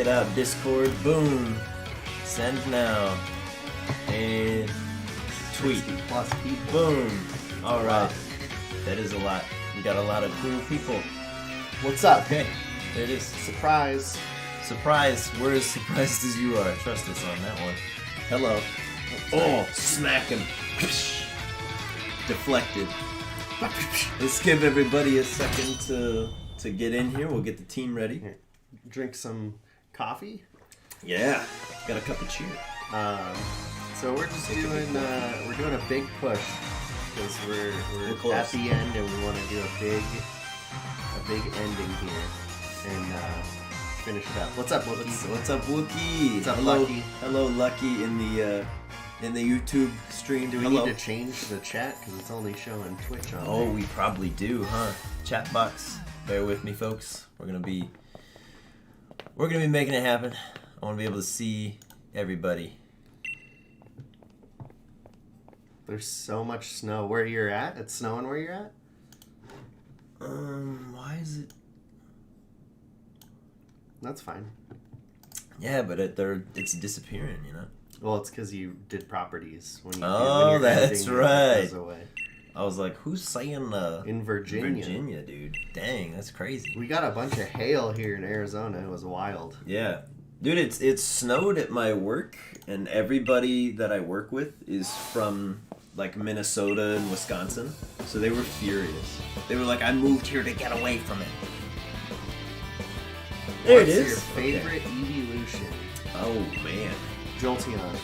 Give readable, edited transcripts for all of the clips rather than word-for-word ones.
it out. Discord, boom. Send now. And tweet. 60 plus people. Boom. All right. That is a lot. We got a lot of cool people. What's up? Okay. There it is. Surprise. Surprise. We're as surprised as you are. Trust us on that one. Hello. Oh, smack him. Deflected. Let's give everybody a second to get in here. We'll get the team ready. Here, drink some coffee. Yeah. Got a cup of cheer. So we're just doing a big push because we're close. at the end and we want to do a big ending here and finish it up. What's up, Wookie? What's up, Wookie? What's up, hello, Lucky? Hello, Lucky in the YouTube stream. Do we hello. need to change the chat because it's only showing Twitch on Oh, there? we probably do, huh? Chat box. Bear with me, folks. We're gonna be making it happen. I want to be able to see everybody. There's so much snow where you're at. It's snowing where you're at. Why is it? That's fine. Yeah, but it's disappearing, you know. Well, it's because you did properties when you. Oh, when you're that's editing, right. It goes away. I was like, who's saying In Virginia. Virginia, dude. Dang, that's crazy. We got a bunch of hail here in Arizona. It was wild. Yeah. Dude, it's snowed at my work, and everybody that I work with is from, like, Minnesota and Wisconsin, so they were furious. They were like, I moved here to get away from it. There What's it is. your favorite evolution? Oh, man. Jolteon.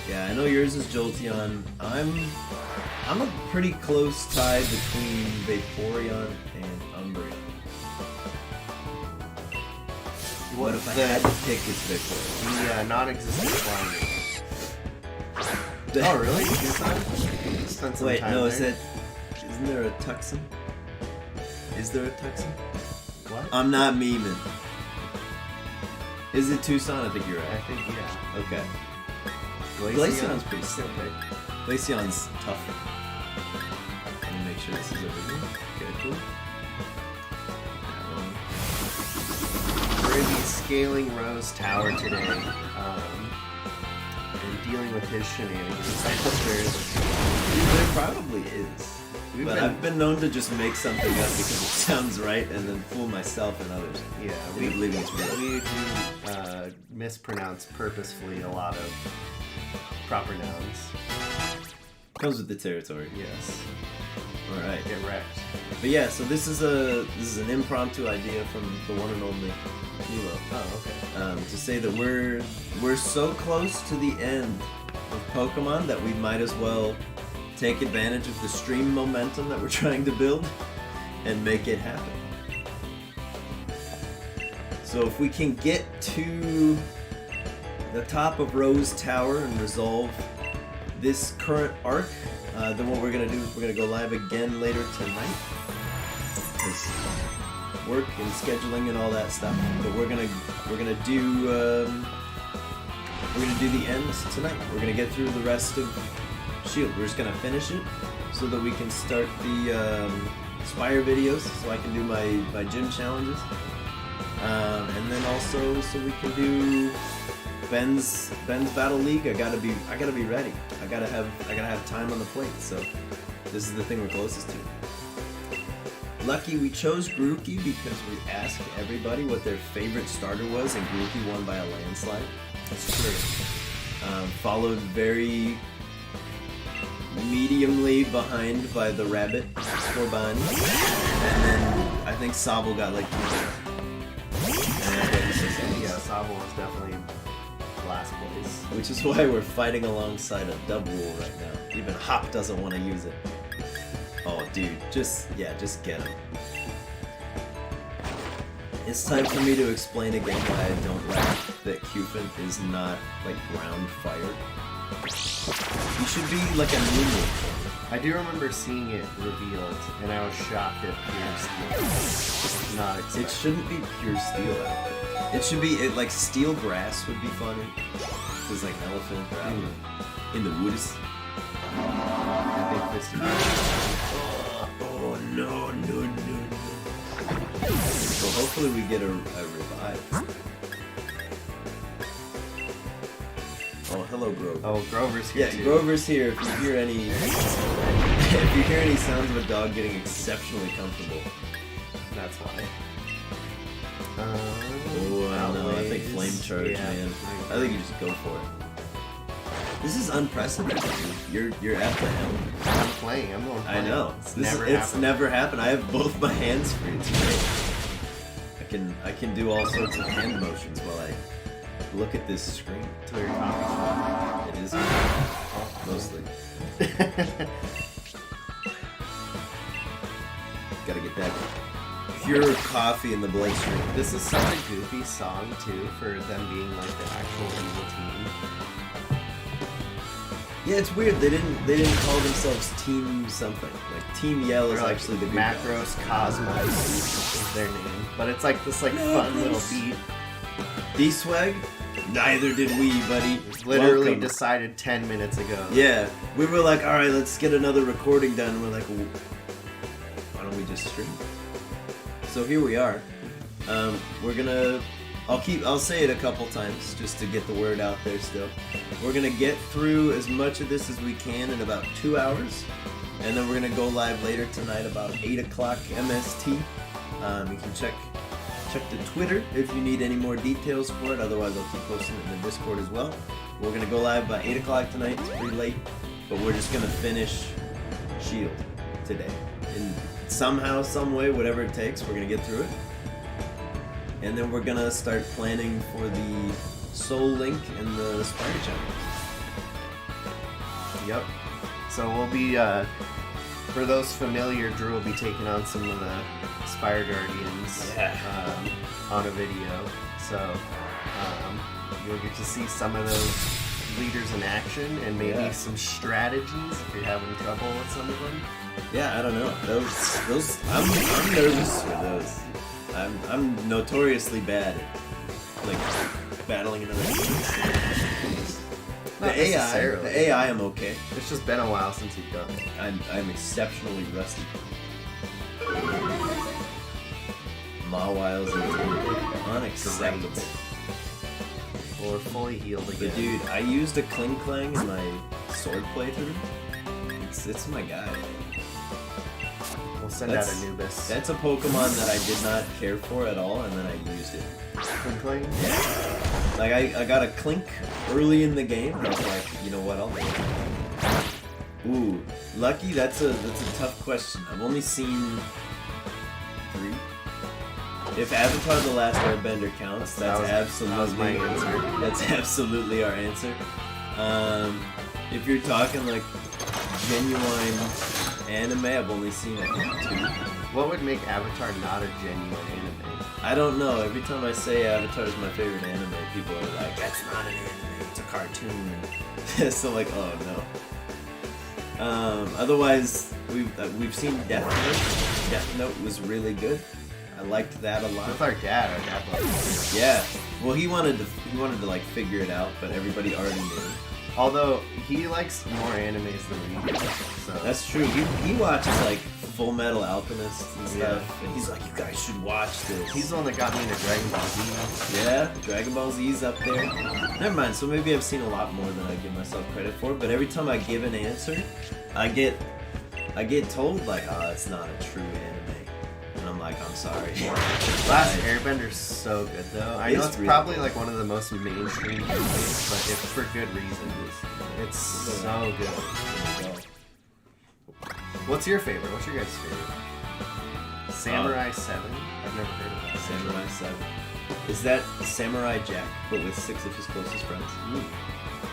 Yeah, I know yours is Jolteon. I'm a pretty close tie between Vaporeon and Umbreon. What if I had to pick, it's Vaporeon. The non-existent flying. Oh, really? You spent some Wait, time no, there? isn't there a Tuxin? Is there a Tuxin? What? I'm not memeing. Is it Tucson? I think you're I right. think, yeah. Okay. Glaceon's pretty sick. Glaceon's tougher. Let me make sure this is everything. Okay, cool. We're going to be scaling Rose Tower today. And dealing with his shenanigans. There probably is. But I've been known to just make something up because it sounds right and then fool myself and others. Yeah, We believe it's real. we do mispronounce purposefully a lot of proper nouns. Comes with the territory. Yes. All right. Get wrecked. But yeah, so this is an impromptu idea from the one and only Kilo. Oh, okay. To say that we're so close to the end of Pokemon that we might as well take advantage of the stream momentum that we're trying to build and make it happen. So if we can get to the top of Rose Tower and resolve this current arc, then what we're gonna do is we're gonna go live again later tonight. Because work and scheduling and all that stuff. But we're gonna do the ends tonight. We're gonna get through the rest of Shield. We're just gonna finish it so that we can start the Spire videos, so I can do my gym challenges, and then also so we can do Ben's Battle League. I gotta be ready. I gotta have time on the plate. So this is the thing we're closest to. Lucky we chose Grookey because we asked everybody what their favorite starter was, and Grookey won by a landslide. That's true. Followed very mediumly behind by the rabbit, Scorbani, and then I think Sobble got like 2. Yeah, Sabo was definitely last place. Which is why we're fighting alongside a double right now. Even Hop doesn't want to use it. Oh, dude, just get him. It's time for me to explain again why I don't like that Cupid is not, like, ground fire. He should be like a normal. I do remember seeing it revealed, and I was shocked at pure steel. Not expected. It shouldn't be pure steel, I don't think. It should be, like, steel grass would be funny. There's, like, elephant or I don't know, in the woods. I think this is Oh, no. So hopefully we get a revive. Oh, hello, Grover. Oh, Grover's here Yeah, too. Grover's here. If you hear any, if you hear any sounds of a dog getting exceptionally comfortable. That's why. Oh, I don't know. I think flame charge, yeah, man. I think you just go for it. This is unprecedented, dude. You're at the helm. I'm playing. I'm going. I know. It's It's never happened. I have both my hands free. It's great. I can do all sorts of hand motions while I look at this screen. Until you're talking. It is mostly. Gotta get that pure coffee in the bloodstream. This is such a goofy song too for them being like the actual evil team. Yeah, it's weird. They didn't call themselves Team something. Like Team Yell is Or, like, actually the good guys. Macros Cosmos is their name, but it's like this like fun little beat. D-Swag? Neither did we, buddy. It was literally Welcome. decided 10 minutes ago. Yeah, we were like, all right, let's get another recording done. And we're like, well, why don't we just stream? So here we are. We're gonna. I'll say it a couple times just to get the word out there. Still, we're gonna get through as much of this as we can in about 2 hours, and then we're gonna go live later tonight about 8 o'clock MST. You can check the Twitter if you need any more details for it. Otherwise, I'll keep posting it in the Discord as well. We're gonna go live by 8 o'clock tonight. It's pretty late, but we're just gonna finish Shield today. And somehow, some way, whatever it takes, we're gonna get through it. And then we're gonna start planning for the Soul Link and the Spider Challenge. Yep. So we'll be, for those familiar, Drew will be taking on some of the Spire Guardians on a video. So you'll get to see some of those leaders in action and maybe some strategies if you're having trouble with some of them. Yeah, I don't know. Those I'm nervous for those. I'm notoriously bad at like battling another team. Not The necessarily. AI I'm okay. It's just been a while since you've done it. I'm exceptionally rusty. Mawiles and unacceptable. Or fully healed again. But dude, I used a Kling Clang in my sword playthrough. It's my guy. We'll send out Anubis. That's a Pokemon that I did not care for at all, and then I used it. Twinkling? Yeah. Like I got a Clink early in the game, and I was like, you know what, I'll do it. Ooh, lucky. That's a tough question. I've only seen 3. If Avatar: The Last Airbender counts, that's absolutely my answer. That's absolutely our answer. If you're talking like genuine anime, I've only seen I think 2. What would make Avatar not a genuine anime? I don't know. Every time I say Avatar is my favorite anime, people are like, "That's not an anime. It's a cartoon." So like, oh no. Otherwise, we've seen Death Note. Death Note was really good. I liked that a lot. With our dad loved it. Yeah. Well, he wanted to like figure it out, but everybody already knew. Although he likes more animes than we do, so That's true. He watches like Full Metal Alchemist and stuff, and he's like, "You guys should watch this." he's the one that got me into Dragon Ball Z. Yeah, Dragon Ball Z's up there. Never mind. So maybe I've seen a lot more than I give myself credit for. But every time I give an answer, I get told like, "Oh, it's not a true anime," and I'm like, "I'm sorry." Last Airbender's so good though. I know it's really probably like one of the most mainstream animes, but it's for good reasons. It's so good. What's your favorite? What's your guys' favorite? Samurai 7? I've never heard of that. Samurai 7. Is that Samurai Jack, but with 6 of his closest friends?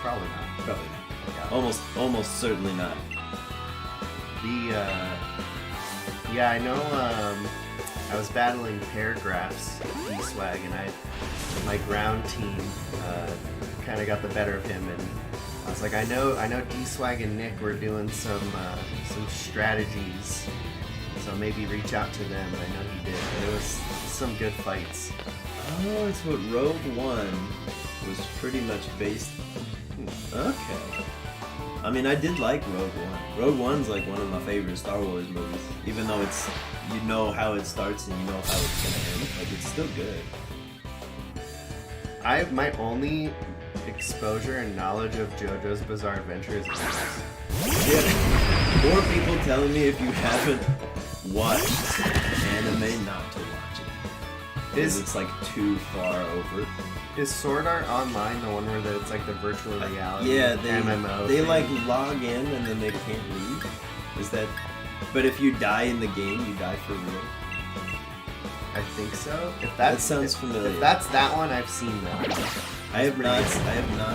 Probably not. Probably not. Yeah. Almost certainly not. Yeah, I know. I was battling Paragraphs D-Swag, and my ground team kind of got the better of him, and I was like, I know D-Swag and Nick were doing some strategies, so maybe reach out to them. And I know he did. But it was some good fights. Oh, it's what Rogue One was pretty much based on. Okay. I mean, I did like Rogue One. Rogue One's like one of my favorite Star Wars movies. Even though it's, you know how it starts and you know how it's gonna end, like it's still good. My only exposure and knowledge of JoJo's Bizarre Adventure is nice. Yeah. More people telling me if you haven't watched anime not to watch it. Because it's like too far over. Is Sword Art Online the one where it's like the virtual reality MMO they thing? like log in and then they can't leave? Is that... But if you die in the game, you die for real? I think so. If That sounds familiar. If that's that one, I've seen that. I have not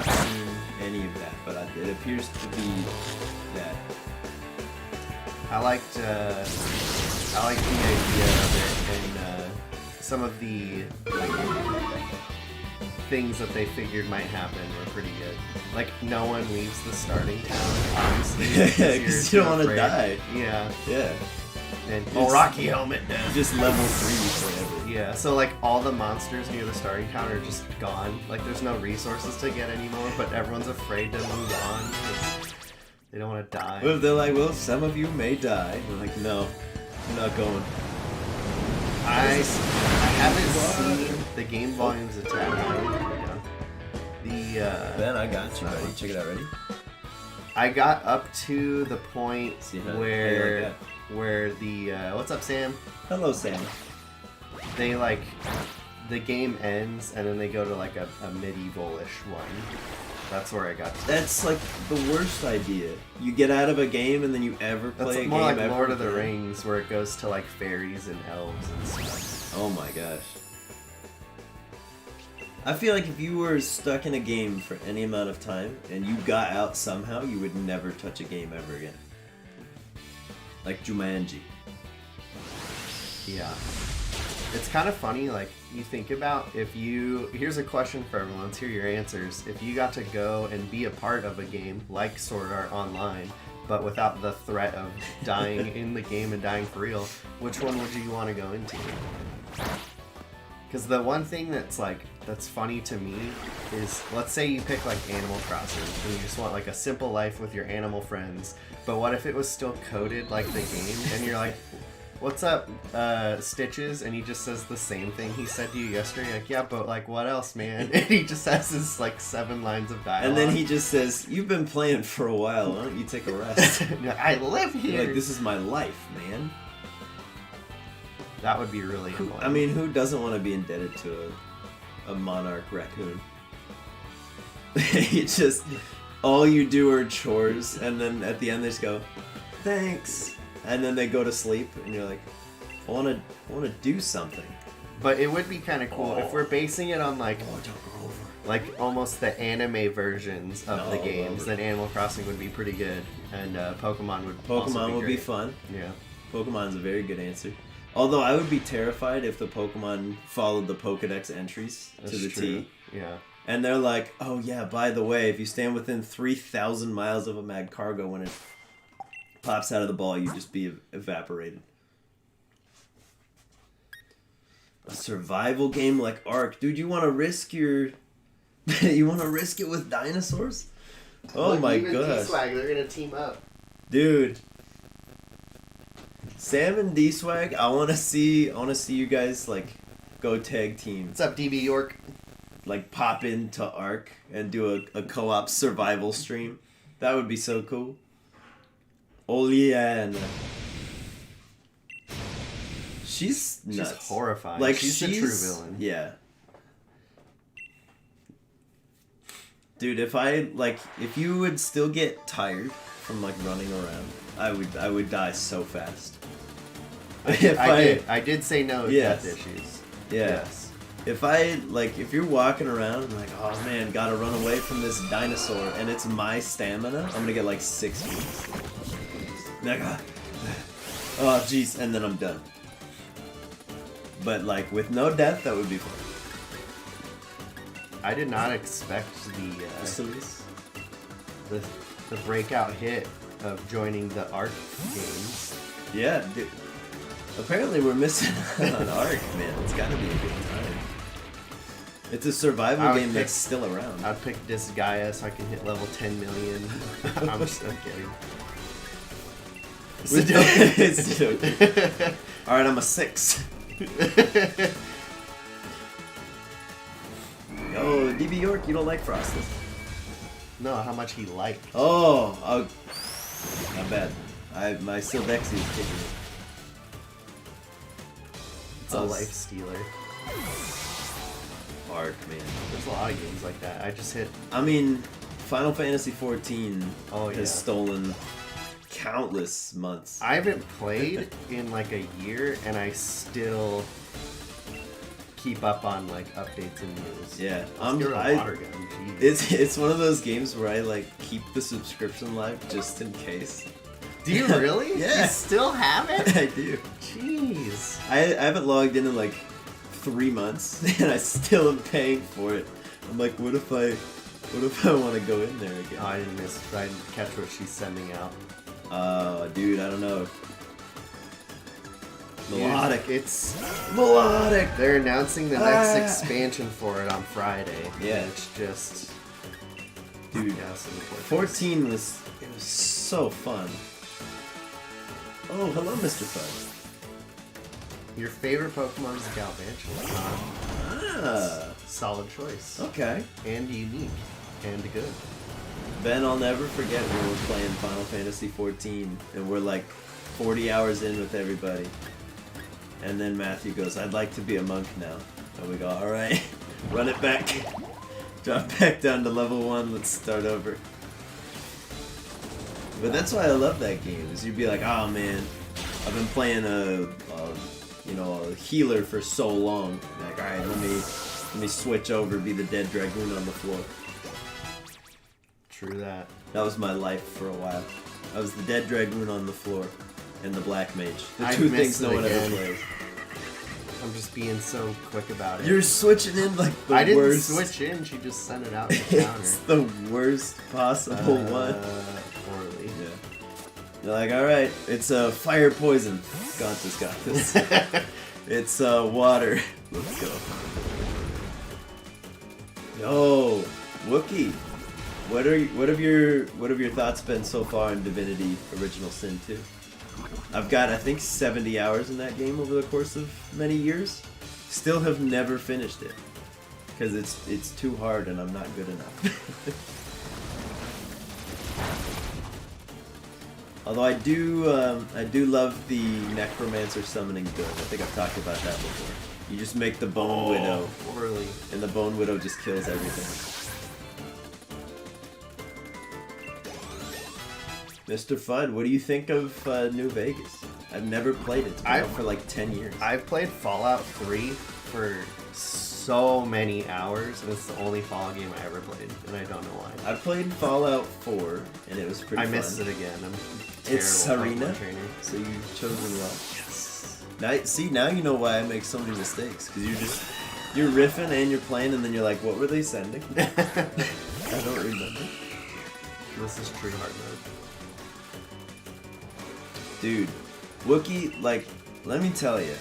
seen any of that, but it appears to be that. I liked the idea of it and some of the things that they figured might happen were pretty good. Like, no one leaves the starting town, obviously. Because you don't want to die. Yeah. Yeah. And Rocky Helmet down. Just level 3 forever. Yeah, so like all the monsters near the starting town are just gone. Like there's no resources to get anymore, but everyone's afraid to move on because they don't want to die. Well, they're like, well, some of you may die. We're like, no, I'm not going. I haven't seen the game volumes attack. Ben, I got you. Ready? Check it out. Ready? I got up to the point where the what's up, Sam? Hello, Sam. They like the game ends and then they go to like a medieval-ish one. That's where I got to. That's like the worst idea. You get out of a game and then you ever play a game. That's more like ever Lord of the again. Rings, where it goes to like fairies and elves and stuff. Oh my gosh. I feel like if you were stuck in a game for any amount of time and you got out somehow, you would never touch a game ever again. Like Jumanji. Yeah. It's kind of funny, like, you think about here's a question for everyone, let's hear your answers. If you got to go and be a part of a game like Sword Art Online, but without the threat of dying in the game and dying for real, which one would you want to go into? Because the one thing that's funny to me is, let's say you pick like Animal Crossing and you just want like a simple life with your animal friends, but what if it was still coded like the game and you're like, what's up, Stitches? And he just says the same thing he said to you yesterday. You're like, yeah, but like, what else, man? And he just has his like 7 lines of dialogue. And then he just says, you've been playing for a while, why don't you take a rest? I live here. You're like, this is my life, man. That would be really annoying. I mean, who doesn't want to be indebted to a monarch raccoon? You just, all you do are chores, and then at the end they just go, thanks. And then they go to sleep, and you're like, I want to do something. But it would be kind of cool if we're basing it on like almost the anime versions of the games. Then Animal Crossing would be pretty good, and Pokemon would also be be fun. Yeah, Pokemon's a very good answer. Although I would be terrified if the Pokemon followed the Pokedex entries to the T. Yeah. And they're like, oh yeah, by the way, if you stand within 3,000 miles of a Magcargo, when it pops out of the ball, you just be evaporated. A survival game like Ark, dude. You want to risk your? You want to risk it with dinosaurs? Oh my gosh, D-Swag, they're gonna team up, dude. Sam and D-Swag, I want to see you guys like go tag team. What's up, DB York? Like pop into Ark and do a co-op survival stream. That would be so cool. Oleana. She's nuts. She's horrifying. Like she's the true villain. Yeah. Dude, if you would still get tired from like running around, I would die so fast. I did say no to yes. death issues. Yeah. Yes. If you're walking around and like, oh man, gotta run away from this dinosaur, and it's my stamina, I'm gonna get like 6 weeks. Like, oh jeez, and then I'm done. But like with no death, that would be fun. I did not expect the breakout hit of joining the Ark games. Yeah, dude. Apparently we're missing on Ark, man. It's gotta be a good time. It's a survival game that's still around. I'd pick Disgaea so I can hit level 10 million. I'm just kidding. It's joking. Alright, I'm a 6. Oh, DB York, you don't like Frosted. No, how much he liked. Oh, not bad. My Sildexi is kicking it. It's a life stealer. Hard, man. There's a lot of games like that. I just hit. I mean, Final Fantasy XIV yeah. has stolen countless months. I haven't played in like a year, and I still keep up on like updates and news. Yeah, Let's get a water gun. Jeez. It's one of those games where I like keep the subscription live just in case. Do you really? Yeah. You still have it? I do. Jeez. I haven't logged in like 3 months, and I still am paying for it. I'm like, what if I want to go in there again? Oh, I didn't catch what she's sending out. Dude, I don't know. Melodic. It's melodic. They're announcing the next expansion for it on Friday. Yeah. And it's just, dude. Yeah, 14 was so fun. Oh, hello, Mr. Fudge. Your favorite Pokemon is Galvantula. Solid choice. Okay. And unique. And good. Ben, I'll never forget when we were playing Final Fantasy XIV, and we're like 40 hours in with everybody. And then Matthew goes, I'd like to be a monk now. And we go, alright, run it back. Drop back down to level 1, let's start over. But that's why I love that game, is you'd be like, oh man, I've been playing a healer for so long. Like, alright, let me switch over, be the dead dragoon on the floor. True that. That was my life for a while. I was the dead dragoon on the floor and the black mage. The I two missed things no it one ever again. plays. I'm just being so quick about it. You're switching in like the I didn't worst. switch in, she just sent it out to the counter. It's the worst possible one. Poorly. Yeah. You're like, alright, it's fire poison. Got this. It's water. Let's go. Yo, Wookie. What have your thoughts been so far in Divinity Original Sin 2? I've got, I think, 70 hours in that game over the course of many years. Still have never finished it because it's too hard and I'm not good enough. Although I do love the Necromancer summoning build. I think I've talked about that before. You just make the Bone Widow, Poorly. and the Bone Widow just kills everything. Mr. Fudd, what do you think of New Vegas? I've never played it. It's been out for like 10 years. I've played Fallout 3 for so many hours, and it's the only Fallout game I ever played, and I don't know why. I played Fallout 4, and it was pretty fun. I missed it again. I'm It's Serena, Pokemon trainer. so you've chosen well. Yes. Now you know why I make so many mistakes, because you're riffing and you're playing, and then you're like, what were they sending? I don't remember. This is true hard mode. Dude, Wookie, like, let me tell you,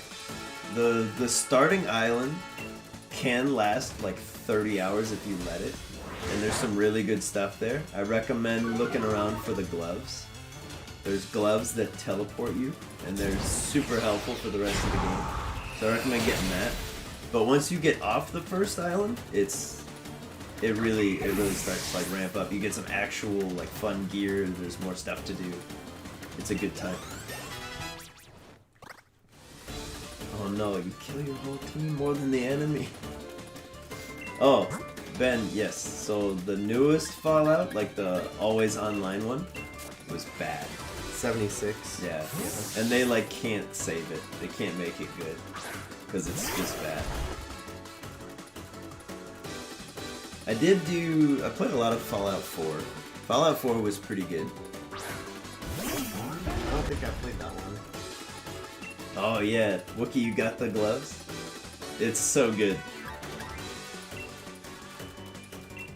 the starting island can last like 30 hours if you let it, and there's some really good stuff there. I recommend looking around for the gloves. There's gloves that teleport you, and they're super helpful for the rest of the game. So I recommend getting that. But once you get off the first island, it really starts to like ramp up. You get some actual like fun gear. There's more stuff to do. It's a good time. Oh no, you kill your whole team more than the enemy. Oh, Ben, yes. So the newest Fallout, like the always online one, was bad. 76. Yeah. And they like can't save it. They can't make it good. Because it's just bad. I played a lot of Fallout 4. Fallout 4 was pretty good. I don't think I played that one. Oh yeah, Wookie, you got the gloves? It's so good.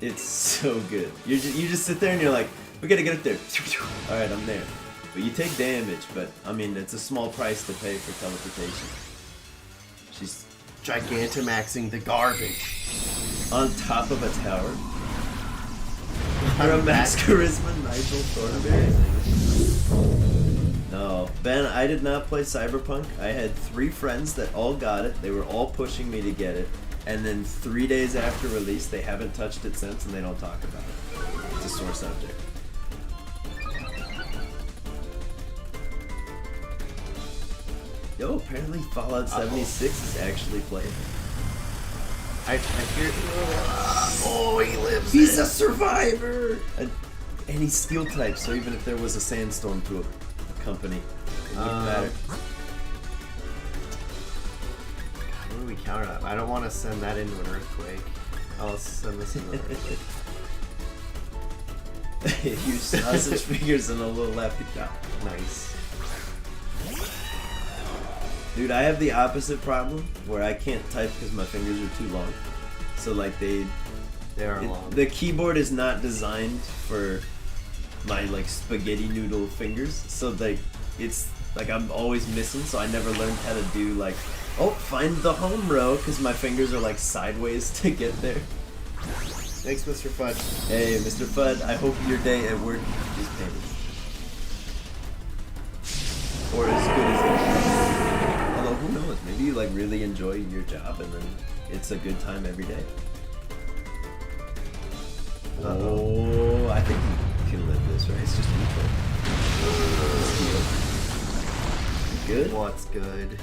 It's so good. You just sit there and you're like, we gotta get up there. Alright, I'm there. But you take damage, but I mean, it's a small price to pay for teleportation. She's Gigantamaxing the garbage. on top of a tower. You're a Max Charisma Nigel Thornberry. No, Ben, I did not play Cyberpunk. I had 3 friends that all got it. They were all pushing me to get it. and then 3 days after release, they haven't touched it since, and they don't talk about it. It's a sore subject. Yo, apparently Fallout 76 is actually playable. I hear. Oh, he lives. He's a survivor! And he's steel type, so even if there was a sandstorm to a company, it wouldn't matter. God, what do we counter that? I don't want to send that into an earthquake. I'll send this into an earthquake. Huge sausage fingers and a little lappy chop. Nice. Dude, I have the opposite problem where I can't type because my fingers are too long. So like They are long. the keyboard is not designed for my like spaghetti noodle fingers. So like it's like I'm always missing. So I never learned how to do like find the home row because my fingers are like sideways to get there. Thanks, Mr. Fudge. Hey, Mr. Fudd, I hope your day at work is painless. Or as good as it. Although, who knows? Maybe you like really enjoy your job and then it's a good time every day. Oh, I think you can live this, right? It's just neutral. Good? What's good?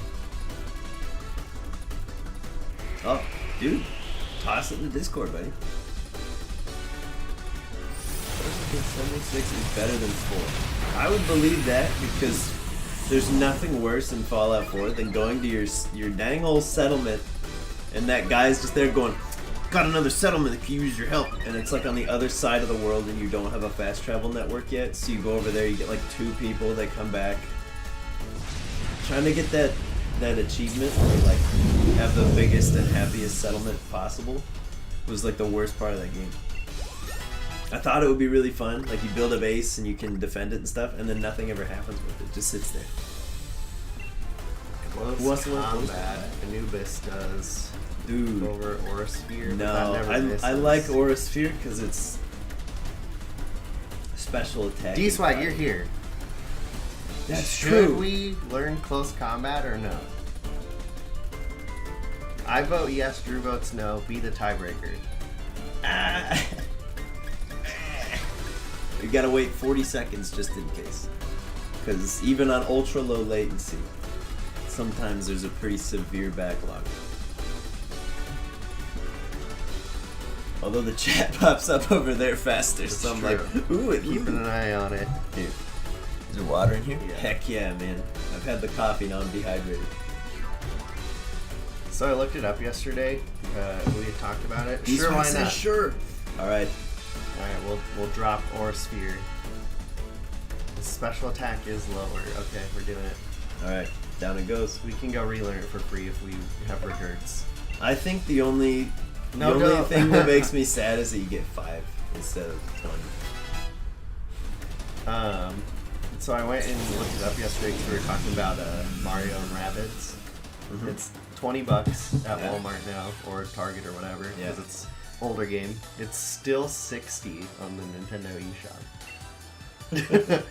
Oh, dude. Toss it in the Discord, buddy. 76 is better than 4. I would believe that because there's nothing worse in Fallout 4 than going to your dang old settlement and that guy's just there going, got another settlement that can use your help, and it's like on the other side of the world and you don't have a fast travel network yet, so you go over there, you get like 2 people that come back. Trying to get that achievement where you like have the biggest and happiest settlement possible was like the worst part of that game. I thought it would be really fun, like you build a base and you can defend it and stuff, and then nothing ever happens with it. It just sits there. Close combat. Anubis does. Dude. Over Aurasphere. No, I like Aurasphere because it's special attack. D-Swag, you're here. That's Should true. we learn close combat or no? I vote yes, Drew votes no. Be the tiebreaker. You gotta wait 40 seconds just in case. Because even on ultra low latency, sometimes there's a pretty severe backlog. Although the chat pops up over there faster, so I'm like, ooh, keeping an eye on it. Dude, is there water in here? Yeah. Heck yeah, man. I've had the coffee, now I'm dehydrated. So I looked it up yesterday. We had talked about it. Sure, why not? Sure. Alright. Alright, we'll drop Aurasphere. The special attack is lower. Okay, we're doing it. Alright, down it goes. We can go relearn it for free if we have regrets. I think the only thing that makes me sad is that you get 5 instead of 20. So I went and looked it up yesterday because we were talking about Mario and Rabbids. Mm-hmm. It's $20 at Walmart now, or Target or whatever, because it's older game. It's still $60 on the Nintendo eShop.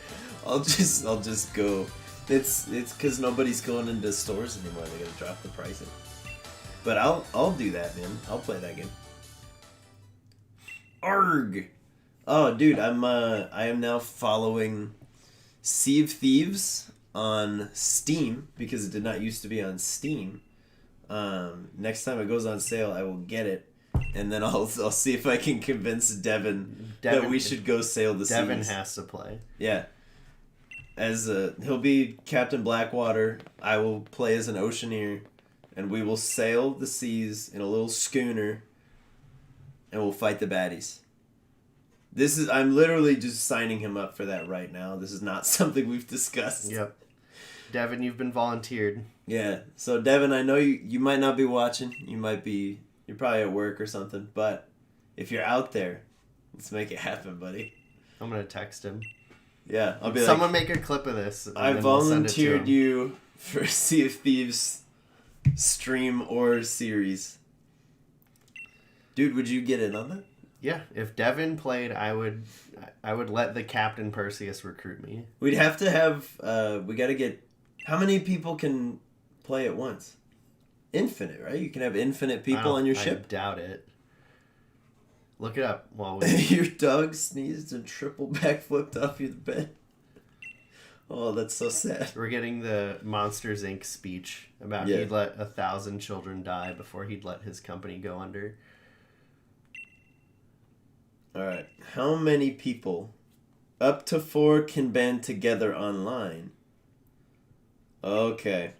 I'll just go. It's because nobody's going into stores anymore. They're gonna drop the pricing. But I'll do that, man. I'll play that game. Arg! Oh, dude, I am now following Sea of Thieves on Steam because it did not used to be on Steam. Next time it goes on sale, I will get it, and then I'll see if I can convince Devin that we should go sail the seas. Devin has to play. Yeah. As he'll be Captain Blackwater, I will play as an oceaneer, and we will sail the seas in a little schooner, and we'll fight the baddies. I'm literally just signing him up for that right now. This is not something we've discussed. Yep. Devin, you've been volunteered. Yeah. So Devin, I know you might not be watching. You're probably at work or something, but if you're out there, let's make it happen, buddy. I'm gonna text him. Yeah, I'll be someone make a clip of this. I volunteered you for Sea of Thieves stream or series. Dude, would you get in on that? Yeah, if Devin played, I would let the Captain Perseus recruit me. We'd have to have we got to get how many people can play at once? infinite, right? You can have infinite people on your ship. I doubt it. Look it up while we... Your dog sneezed and triple backflipped off your bed. Oh, that's so sad. We're getting the Monsters, Inc. speech about he'd let 1,000 children die before he'd let his company go under. Alright. How many people? Up to 4 can band together online. Okay.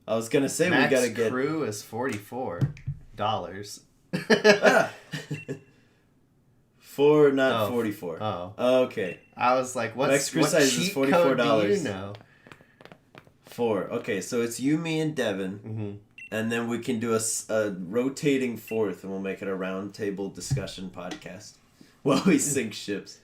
I was gonna say Max we gotta get... crew is $44. Ah. 4, not 44. Oh. Okay. I was like, what size is $44. Code do you know? 4. Okay, so it's you, me, and Devin. Mm-hmm. And then we can do a rotating fourth, and we'll make it a round table discussion podcast while we sink ships.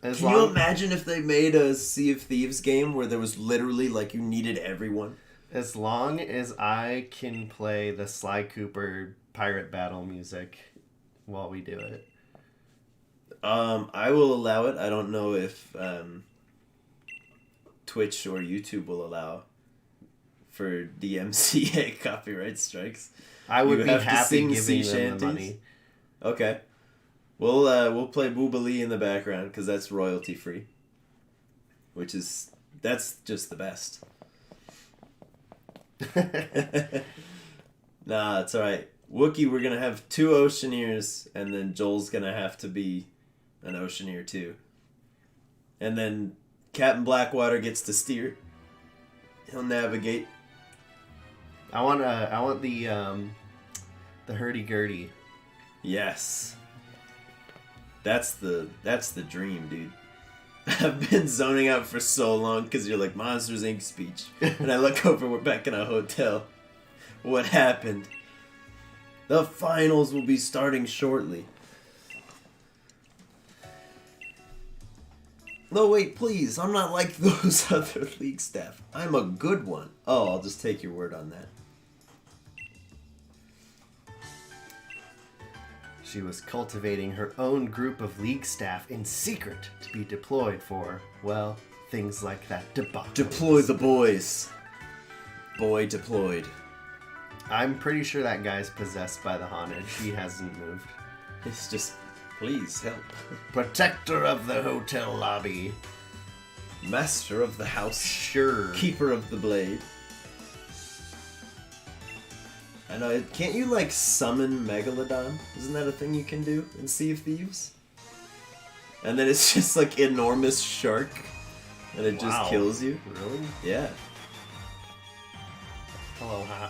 Can you imagine if they made a Sea of Thieves game where there was literally, like, you needed everyone? As long as I can play the Sly Cooper pirate battle music while we do it. I will allow it. I don't know if Twitch or YouTube will allow for DMCA copyright strikes. I would be happy giving them the money. Okay. We'll play Boobalee in the background because that's royalty free. That's just the best. Nah, it's alright. Wookiee, we're gonna have 2 Oceaneers, and then Joel's gonna have to be an Oceaneer too. And then Captain Blackwater gets to steer. He'll navigate. I want the hurdy-gurdy. Yes. That's the dream, dude. I've been zoning out for so long because you're like Monsters Inc. speech. And I look over, we're back in a hotel. What happened? The finals will be starting shortly. No, wait, please. I'm not like those other league staff. I'm a good one. Oh, I'll just take your word on that. She was cultivating her own group of league staff in secret to be deployed for, well, things like that debacle. Deploy the boys. Boy deployed. I'm pretty sure that guy's possessed by the Haunted. She hasn't moved. It's just, please help. Protector of the hotel lobby. Master of the house. Sure. Keeper of the blade. I know, can't you, like, summon Megalodon? Isn't that a thing you can do in Sea of Thieves? And then it's just, like, enormous shark, and it just kills you? Really? Yeah. Aloha.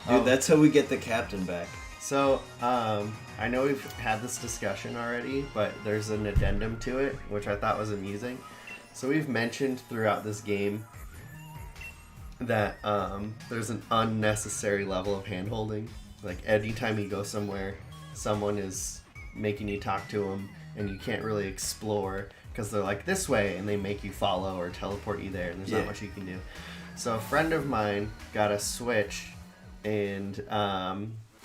Dude, that's how we get the captain back. So, I know we've had this discussion already, but there's an addendum to it, which I thought was amusing. So we've mentioned throughout this game that there's an unnecessary level of hand-holding. Like, anytime you go somewhere, someone is making you talk to them, and you can't really explore, because they're like, this way, and they make you follow or teleport you there, and there's not much you can do. So a friend of mine got a Switch, and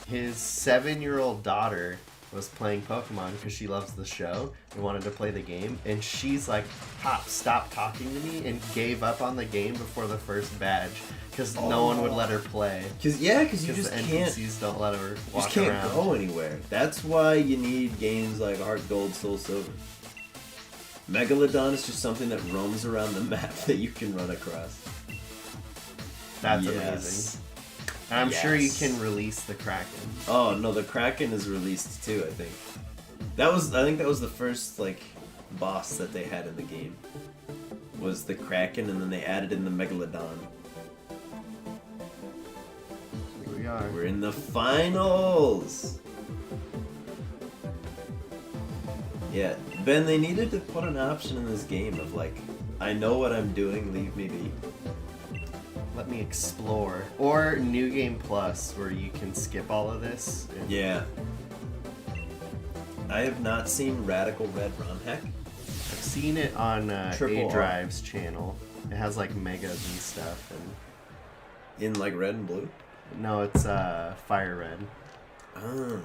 his 7-year-old daughter was playing Pokemon because she loves the show and wanted to play the game, and she's like, Pop, stop talking to me, and gave up on the game before the first badge because no one would let her play. Because you just the can't. NPCs don't let her walk just can't around. go anywhere. That's why you need games like Heart Gold, Soul Silver. Megalodon is just something that roams around the map that you can run across. That's amazing. And I'm sure you can release the Kraken. Oh no, the Kraken is released too, I think. I think that was the first boss that they had in the game. Was the Kraken, and then they added in the Megalodon. Here we are. We're in the finals. Yeah, Ben, they needed to put an option in this game of I know what I'm doing, leave me be. Let me explore. Or New Game Plus, where you can skip all of this. Yeah. I have not seen Radical Red ROM hack. I've seen it on A-Drive's channel. It has megas and stuff. In red and blue? No, it's fire red. Oh.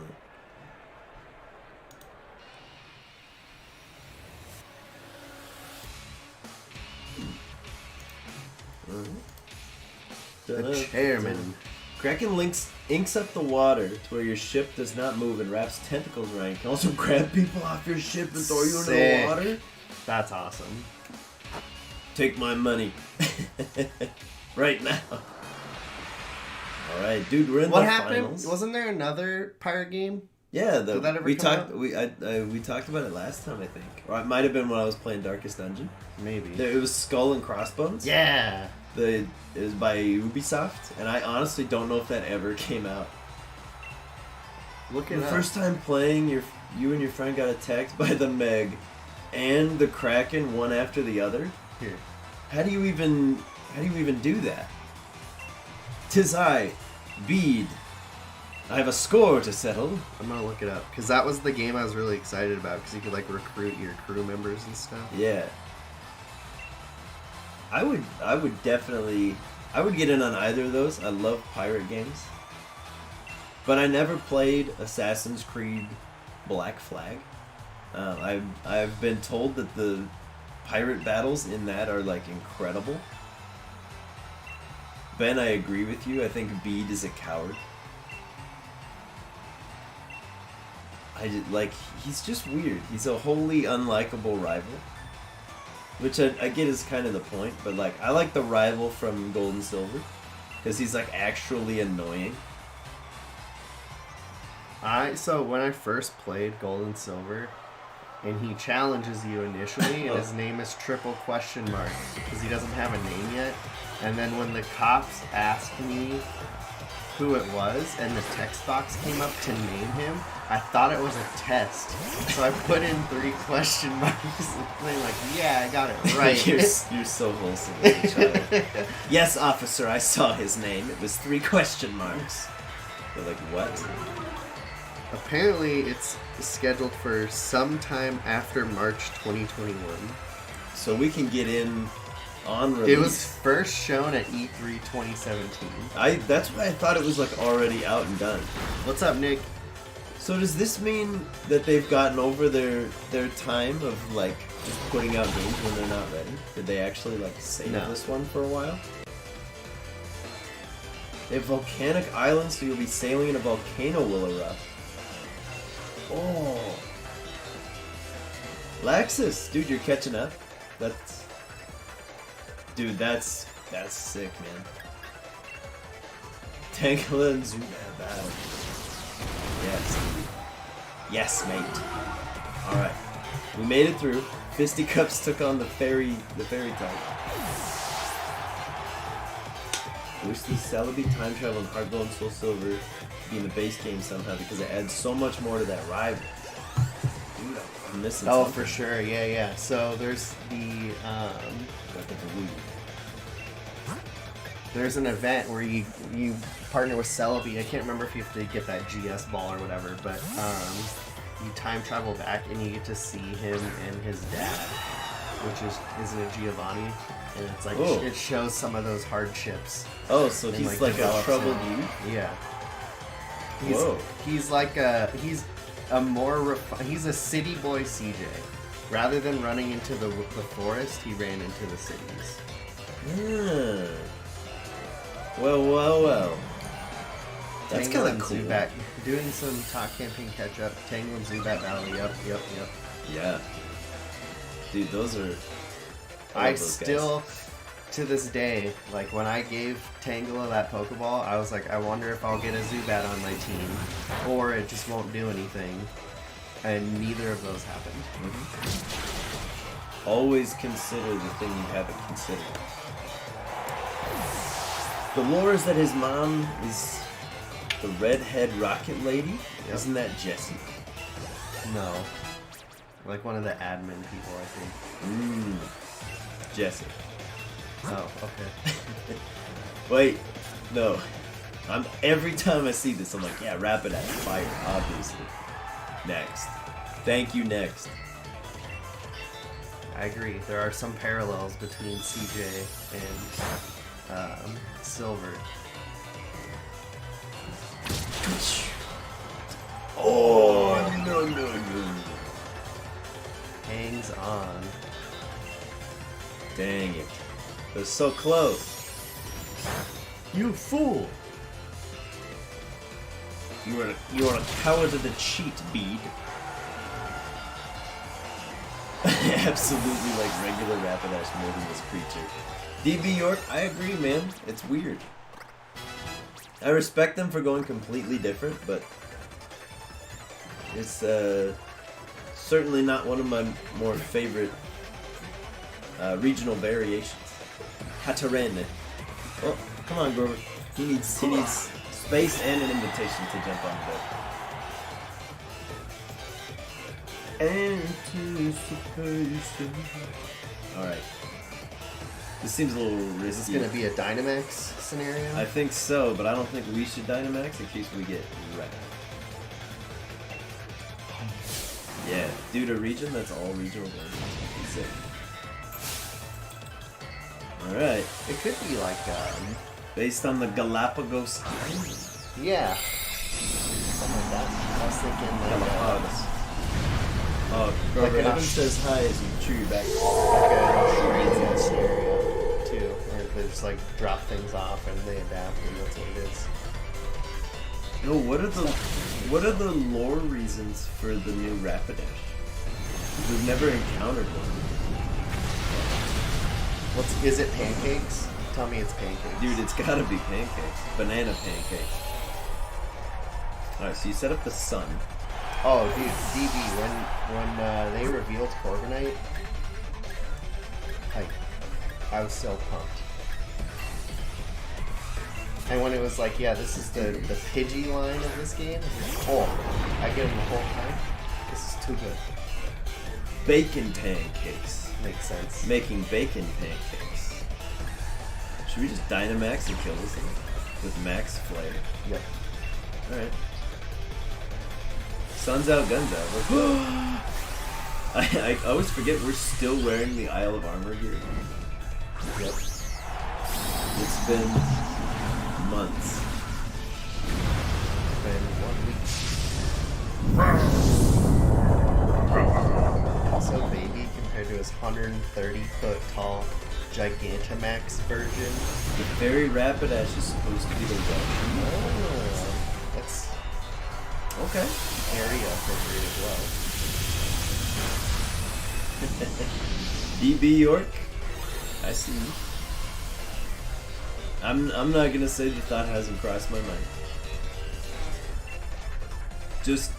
The chairman. Kraken inks up the water to where your ship does not move and wraps tentacles around. You can also grab people off your ship and throw you into the water. That's awesome. Take my money. Right now. Alright, dude, we're in what the happened? finals. Wasn't there another pirate game? Yeah, Did that ever we come talked. We talked about it last time, I think, or it might have been when I was playing Darkest Dungeon. Maybe. It was Skull and Crossbones. Yeah. It was by Ubisoft, and I honestly don't know if that ever came out. Look at the first time playing, you and your friend got attacked by the Meg and the Kraken one after the other. Here. How do you even do that? 'Tis I, Bede. I have a score to settle. I'm gonna look it up because that was the game I was really excited about because you could like recruit your crew members and stuff. Yeah. I would definitely get in on either of those. I love pirate games. But I never played Assassin's Creed Black Flag. I've been told that the pirate battles in that are like incredible. Ben, I agree with you. I think Bede is a coward. He's just weird. He's a wholly unlikable rival. Which I get is kind of the point, but like I like the rival from Gold and Silver because he's like actually annoying. So when I first played Gold and Silver, and he challenges you initially, and his name is triple question mark because he doesn't have a name yet, and then when the cops asked me who it was, and the text box came up to name him, I thought it was a test. So I put in 3 question marks, and they're like, yeah, I got it right. You're so wholesome as a child. Yes, officer, I saw his name. It was 3 question marks. They're like, what? Apparently, it's scheduled for sometime after March 2021. So we can get in on release. It was first shown at E3 2017. That's why I thought it was like already out and done. What's up, Nick? So does this mean that they've gotten over their time of like just putting out games when they're not ready? Did they actually like save this one for a while? They have volcanic islands, so you'll be sailing and a volcano will erupt. Oh, Laxus, dude, you're catching up. That's sick, man. Tangela and Zubat battle. Yes, dude. Yes, mate. All right, we made it through. Fisticuffs took on the fairy type. I wish the Celebi time travel and Heart Gold and Soul Silver be in the base game somehow because it adds so much more to that rival. Dude, I'm missing something. For sure, yeah. So there's the there's an event where you partner with Celebi. I can't remember if you have to get that GS ball or whatever, but you time travel back and you get to see him and his dad, which isn't it Giovanni? And it's like it shows some of those hardships. Oh, so he's like a troubled youth? Yeah. He's a city boy CJ. Rather than running into the forest, he ran into the cities. Yeah. Well. That's kind of cool. Zubat. Doing some top camping catch up. Tangle and Zubat battle. Yep. Yeah. Dude, those are. I still, to this day, like when I gave Tangela that Pokeball, I was like, I wonder if I'll get a Zubat on my team, or it just won't do anything. And neither of those happened. Mm-hmm. Always consider the thing you haven't considered. The lore is that his mom is the redhead rocket lady. Yep. Isn't that Jessie? No. Like one of the admin people, I think. Jessie. Oh, okay. Wait, no. Every time I see this, I'm like, yeah, Rapidash, fire, obviously. Next. Thank you, next. I agree. There are some parallels between CJ and Silver. Oh, no. Hangs on. Dang it. It was so close. You fool! You are a coward and a cheat, Bede. Absolutely like regular Rapidash more than this creature. DB York, I agree, man. It's weird. I respect them for going completely different, but it's certainly not one of my more favorite regional variations. Caterpie. Oh, come on, Grover. He needs space and an invitation to jump on board. Anticipation. Alright. This seems a little risky. Is this going to be a Dynamax scenario? I think so, but I don't think we should Dynamax in case we get wrecked. Yeah, due to region, that's all regional versions. Alright. It could be like, based on the Galapagos Islands. yeah. Something like that. I was thinking Galapagos. Oh, like Grover, an Evan says hi as you chew your back. like an Australian scenario, too. Where they just, like, drop things off and they adapt, and that's what it is. No, what are the lore reasons for the new Rapidash? We've never encountered one. Is it pancakes? Tell me it's pancakes. Dude, it's gotta be pancakes. Banana pancakes. Alright, so you set up the sun. Oh, dude, DB, when they revealed Corviknight, I was so pumped. And when it was like, yeah, this is the Pidgey line of this game, I get them the whole time. This is too good. Bacon pancakes. Makes sense. Making bacon pancakes. Should we just Dynamax and kill this thing? With Max Flare? Yep. Alright. Sun's out, guns out. Let's go. I always forget we're still wearing the Isle of Armor gear. Yep. It's been months. It's been 1 week. Also, baby, compared to his 130-foot tall Gigantamax version. The Fairy Rapidash is supposed to be the one. Oh, that's Okay. area appropriate as well. DB York, I see you. I'm not gonna say the thought hasn't crossed my mind. Just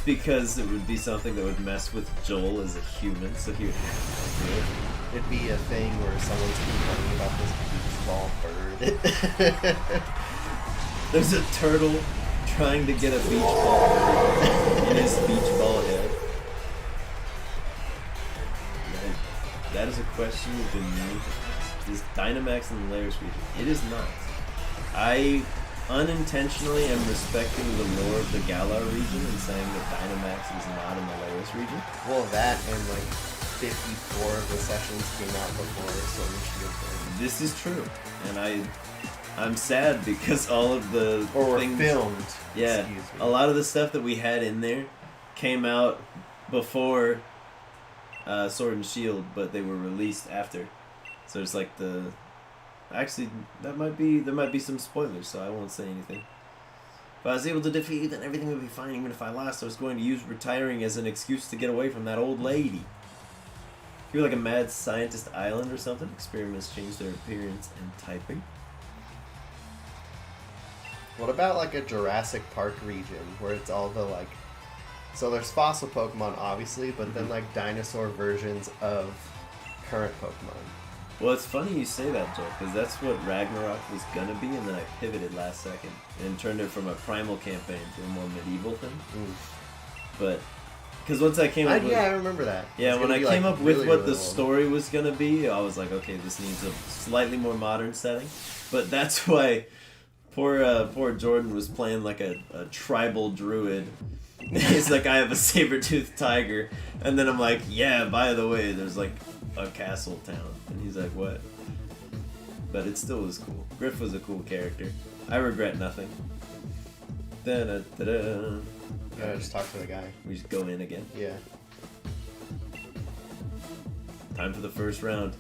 because it would be something that would mess with Joel as a human, so he would have to do it. It'd be a thing where someone's complaining about this beach ball bird. There's a turtle trying to get a beach ball in his beach ball head. That is a question we've been meaning to ask. Is Dynamax in the Layers region? It is not. I unintentionally am respecting the lore of the Galar region and saying that Dynamax is not in the Layers region. Well, that and like 54 of the sessions came out before Sword and Shield. This is true, and I'm sad because all of the things filmed. Yeah, a lot of the stuff that we had in there came out before Sword and Shield, but they were released after. So it's like actually there might be some spoilers, so I won't say anything. If I was able to defeat you, then everything would be fine. Even if I lost, I was going to use retiring as an excuse to get away from that old lady. You're like a mad scientist island or something. Experiments change their appearance and typing. What about like a Jurassic Park region where it's all the like, so there's fossil Pokemon obviously, but then like dinosaur versions of current Pokemon. Well, it's funny you say that, Joe, because that's what Ragnarok was gonna be, and then I pivoted last second and turned it from a primal campaign to a more medieval thing. But because once I came up with, I remember that. Yeah, when I came up with what the story was gonna be, I was like, okay, this needs a slightly more modern setting. But that's why poor Jordan was playing like a tribal druid. He's like, I have a saber-toothed tiger, and then I'm like, yeah, by the way, there's like a castle town, and he's like, what? But it still was cool. Griff was a cool character. I regret nothing. Da-da-da-da. Yeah, just talk to the guy. We just go in again. Yeah. Time for the first round.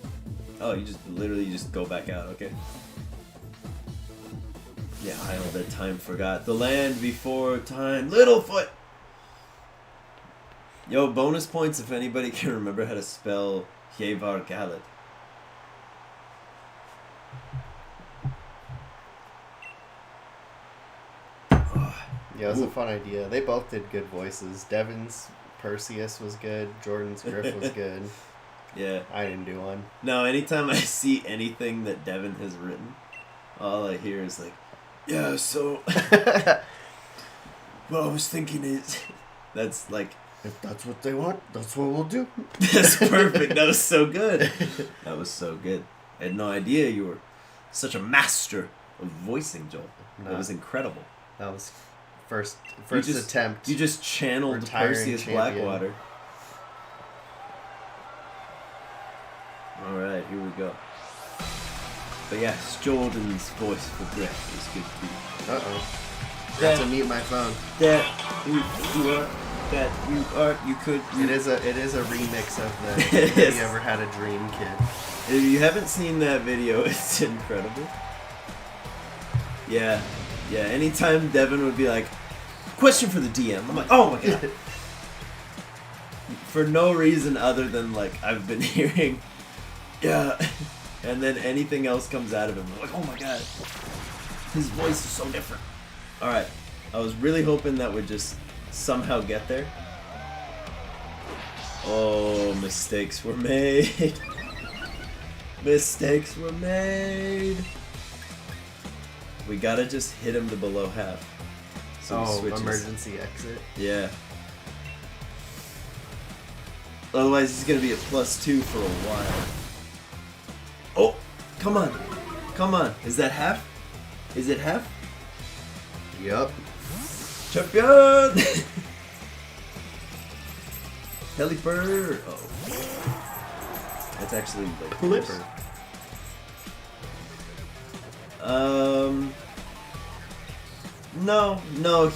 Oh, you just literally just go back out, okay. Yeah, Isle that time forgot. The land before time. Littlefoot! Yo, bonus points if anybody can remember how to spell Hievar Galet. Yeah, it was a fun idea. They both did good voices. Devin's Perseus was good. Jordan's Griff was good. Yeah. I didn't do one. No, anytime I see anything that Devin has written, all I hear is like, yeah, so what I was thinking is that's like, if that's what they want, that's what we'll do. that's perfect. That was so good. That was so good. I had no idea you were such a master of voicing, Joel. No. That was incredible. That was first just, attempt. You just channeled Retiring Perseus champion. Blackwater. Alright, here we go. But yes, Jordan's voice for Griff is good too. Uh-oh. Got to mute my phone. It is a remix of the Have You Ever Had a Dream Kid. If you haven't seen that video, it's incredible. Yeah. Yeah, anytime Devin would be like, question for the DM, I'm like, oh my god. For no reason other than like I've been hearing, yeah, and then anything else comes out of him, I'm like, oh my god. His voice is so different. Alright, I was really hoping that would just somehow get there. Oh, mistakes were made. Mistakes were made. We gotta just hit him to below half. So he switches. Emergency exit. Yeah. Otherwise, he's gonna be at +2 for a while. Oh, come on. Come on. Is that half? Is it half? Yup. Champion! Helipper! Oh. That's actually like Clipper. No,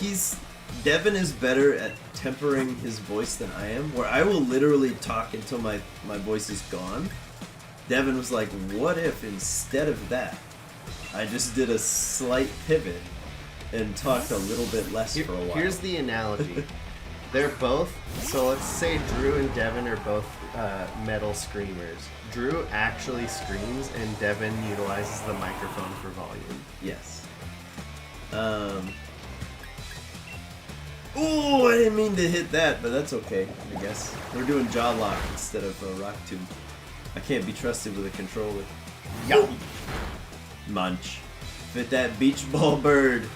Devin is better at tempering his voice than I am, where I will literally talk until my voice is gone. Devin was like, what if instead of that, I just did a slight pivot and talked a little bit less for a while. Here's the analogy. They're both, so let's say Drew and Devin are both metal screamers. Drew actually screams and Devin utilizes the microphone for volume. Yes. Ooh, I didn't mean to hit that, but that's okay, I guess. We're doing jaw lock instead of rock tomb. I can't be trusted with a controller. Yum! Munch. Fit that beach ball bird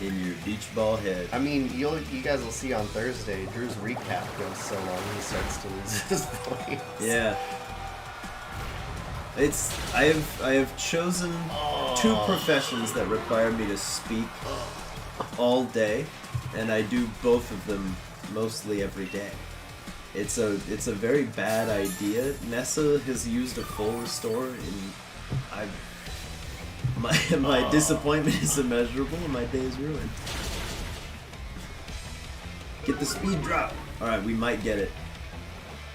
in your beach ball head. I mean, you guys will see on Thursday, Drew's recap goes so long he starts to lose his voice. Yeah. I have chosen two professions that require me to speak all day, and I do both of them mostly every day. It's a very bad idea. Nessa has used a full restore, and my disappointment is immeasurable, and my day is ruined. Get the speed drop. All right, we might get it.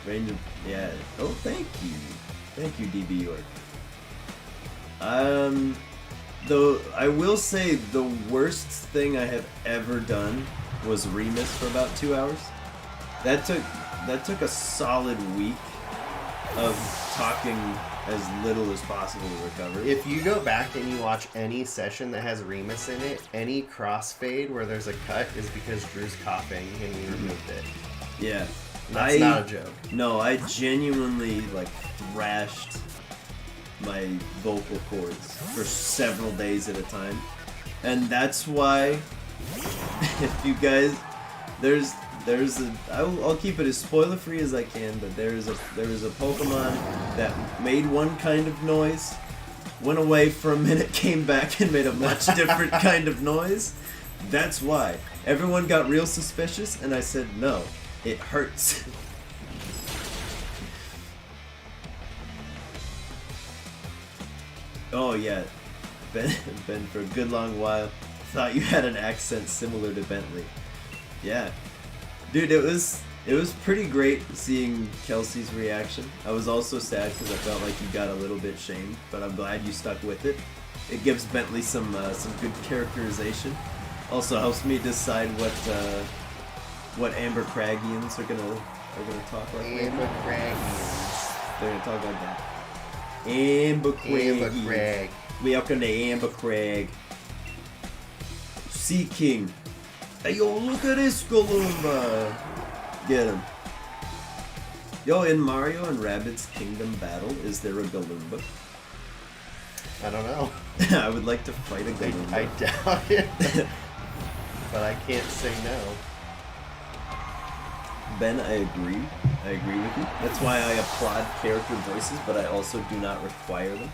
Range of, yeah. Oh, thank you. Thank you, DB York. Though I will say the worst thing I have ever done was remiss for about 2 hours. That took a solid week of talking as little as possible to recover. If you go back and you watch any session that has Remus in it, any crossfade where there's a cut is because Drew's coughing and we removed it. Yeah. That's not a joke. No, I genuinely thrashed my vocal cords for several days at a time. And that's why if you guys I'll keep it as spoiler free as I can, but there is a Pokemon that made one kind of noise, went away for a minute, came back and made a much different kind of noise. That's why. Everyone got real suspicious and I said no. It hurts. Oh yeah, Ben for a good long while thought you had an accent similar to Bentley. Yeah, dude, it was pretty great seeing Kelsey's reaction. I was also sad because I felt like you got a little bit shamed, but I'm glad you stuck with it. It gives Bentley some good characterization. Also helps me decide what Amber Craggians are gonna talk like. Amber Craggians. They're gonna talk like that. Amber Crag. Welcome to Amber Crag. Sea King. Hey yo, look at this Galumba. Get him. Yo, in Mario and Rabbids Kingdom Battle, is there a Galumba? I don't know. I would like to fight a Galumba. I doubt it. But I can't say no. Ben, I agree. I agree with you. That's why I applaud character voices, but I also do not require them.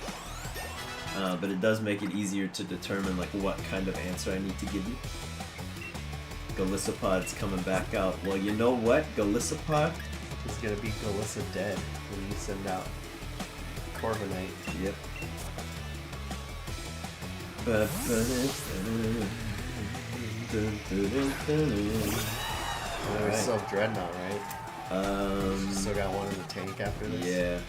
But it does make it easier to determine like what kind of answer I need to give you. Galissapod's coming back out. Well, you know what? Galissapod is gonna be Galissa dead when you send out Corviknight. Yep. There's still Dreadnought, right? Still got one in the tank after this? Yeah.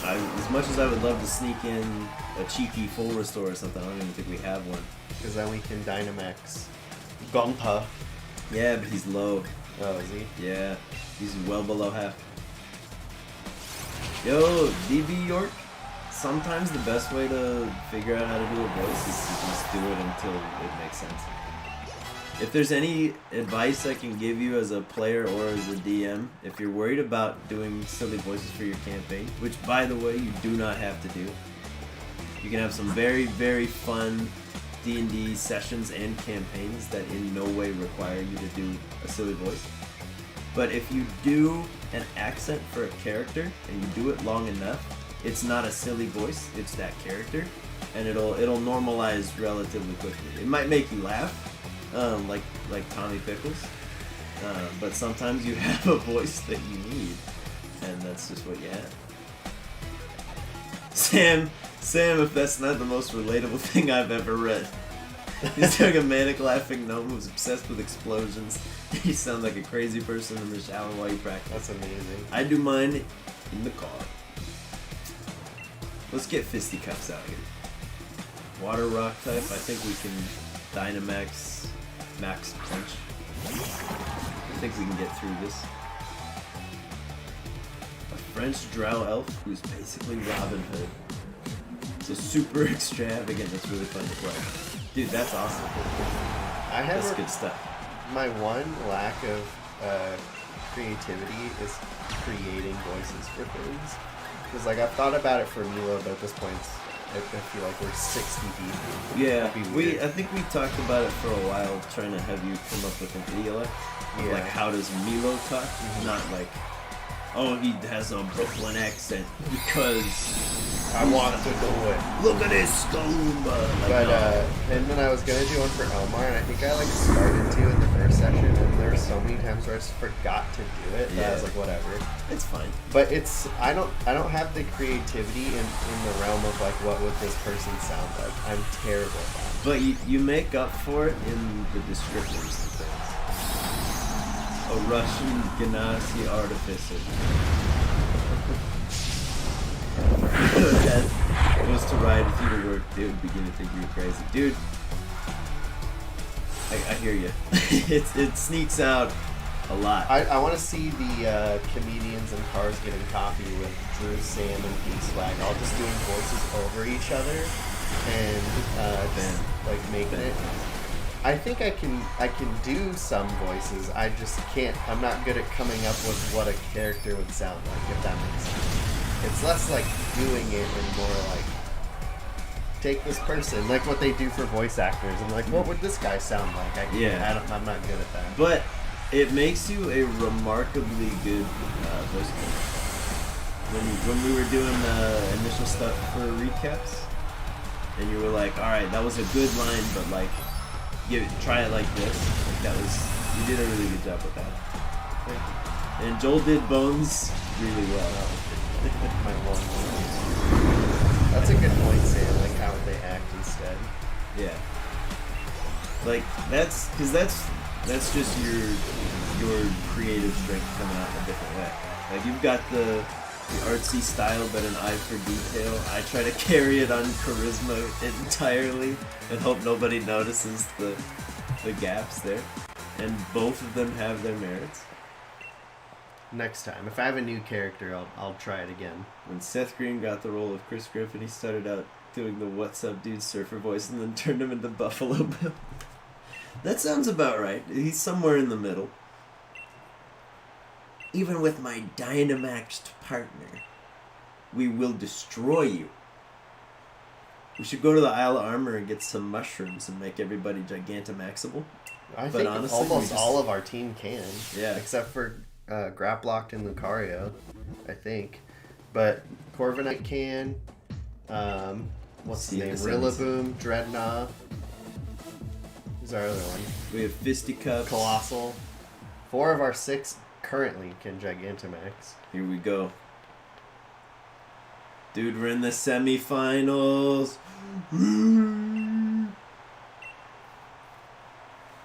As much as I would love to sneak in a cheeky full restore or something, I don't even think we have one. Because then we can Dynamax Gonpa. Yeah, but he's low. Oh, is he? Yeah, he's well below half. Yo, DB York, sometimes the best way to figure out how to do a voice is to just do it until it makes sense. If there's any advice I can give you as a player or as a DM, if you're worried about doing silly voices for your campaign, which by the way you do not have to do, you can have some very, very fun D&D sessions and campaigns that in no way require you to do a silly voice. But if you do an accent for a character and you do it long enough, it's not a silly voice, it's that character, and it'll normalize relatively quickly. It might make you laugh, like Tommy Pickles, but sometimes you have a voice that you need, and that's just what you have. Sam, if that's not the most relatable thing I've ever read. He's like a manic laughing gnome who's obsessed with explosions. You sound like a crazy person in the shower while you practice. That's amazing. I do mine in the car. Let's get fisticuffs out here. Water rock type, I think we can Dynamax Max Punch. I think we can get through this. A French Drow Elf who's basically Robin Hood. So super extravagant, it's really fun to play. Dude, that's awesome. That's good stuff. My one lack of creativity is creating voices for things. Because like I've thought about it for Milo, but at this point I feel like we're 60 deep. Yeah, I think we talked about it for a while, trying to have you come up with an idiolect. Yeah. Like how does Milo talk? Mm-hmm. Not like, oh, he has a Brooklyn accent because I want to do it. Look at this Galumba. But and then I was gonna do one for Elmar, and I think I like started to in the first session, and there were so many times where I just forgot to do it. Yeah. I was like, whatever. It's fine. But it's I don't have the creativity in the realm of like what would this person sound like. I'm terrible at that. But you make up for it in the descriptors and things. A Russian Ganassi artificer. That was to ride with you to work. They would begin to think you're crazy, dude. I hear you. it sneaks out a lot. I want to see the comedians and cars getting coffee with Drew, Sam, and D-Swag all just doing voices over each other and just, like making it. I think I can do some voices. I just can't. I'm not good at coming up with what a character would sound like, if that makes sense. It's less like doing it and more like take this person, like what they do for voice actors, and like what would this guy sound like? I'm not good at that. But it makes you a remarkably good voice actor. When we were doing initial stuff for recaps, and you were like, all right, that was a good line, but like, try it like this. Like you did a really good job with that. And Joel did Bones really well. My one. That's a good point, Sam. Like, how would they act instead? Yeah. Like that's just your creative strength coming out in a different way. Like you've got the the artsy style, but an eye for detail. I try to carry it on charisma entirely and hope nobody notices the gaps there. And both of them have their merits. Next time, if I have a new character, I'll try it again. When Seth Green got the role of Chris Griffin, he started out doing the "What's up, dude" surfer voice, and then turned him into Buffalo Bill. That sounds about right. He's somewhere in the middle. Even with my Dynamaxed partner, we will destroy you. We should go to the Isle of Armor and get some mushrooms and make everybody Gigantamaxable. I think honestly, almost all of our team can. Yeah. Except for Graplocked and Lucario, I think. But Corviknight can. What's his name? Rillaboom, Dreadnought. Who's our other one? We have Fisticuffs. Colossal. 4 of our 6 currently can Gigantamax. Here we go. Dude, we're in the semifinals.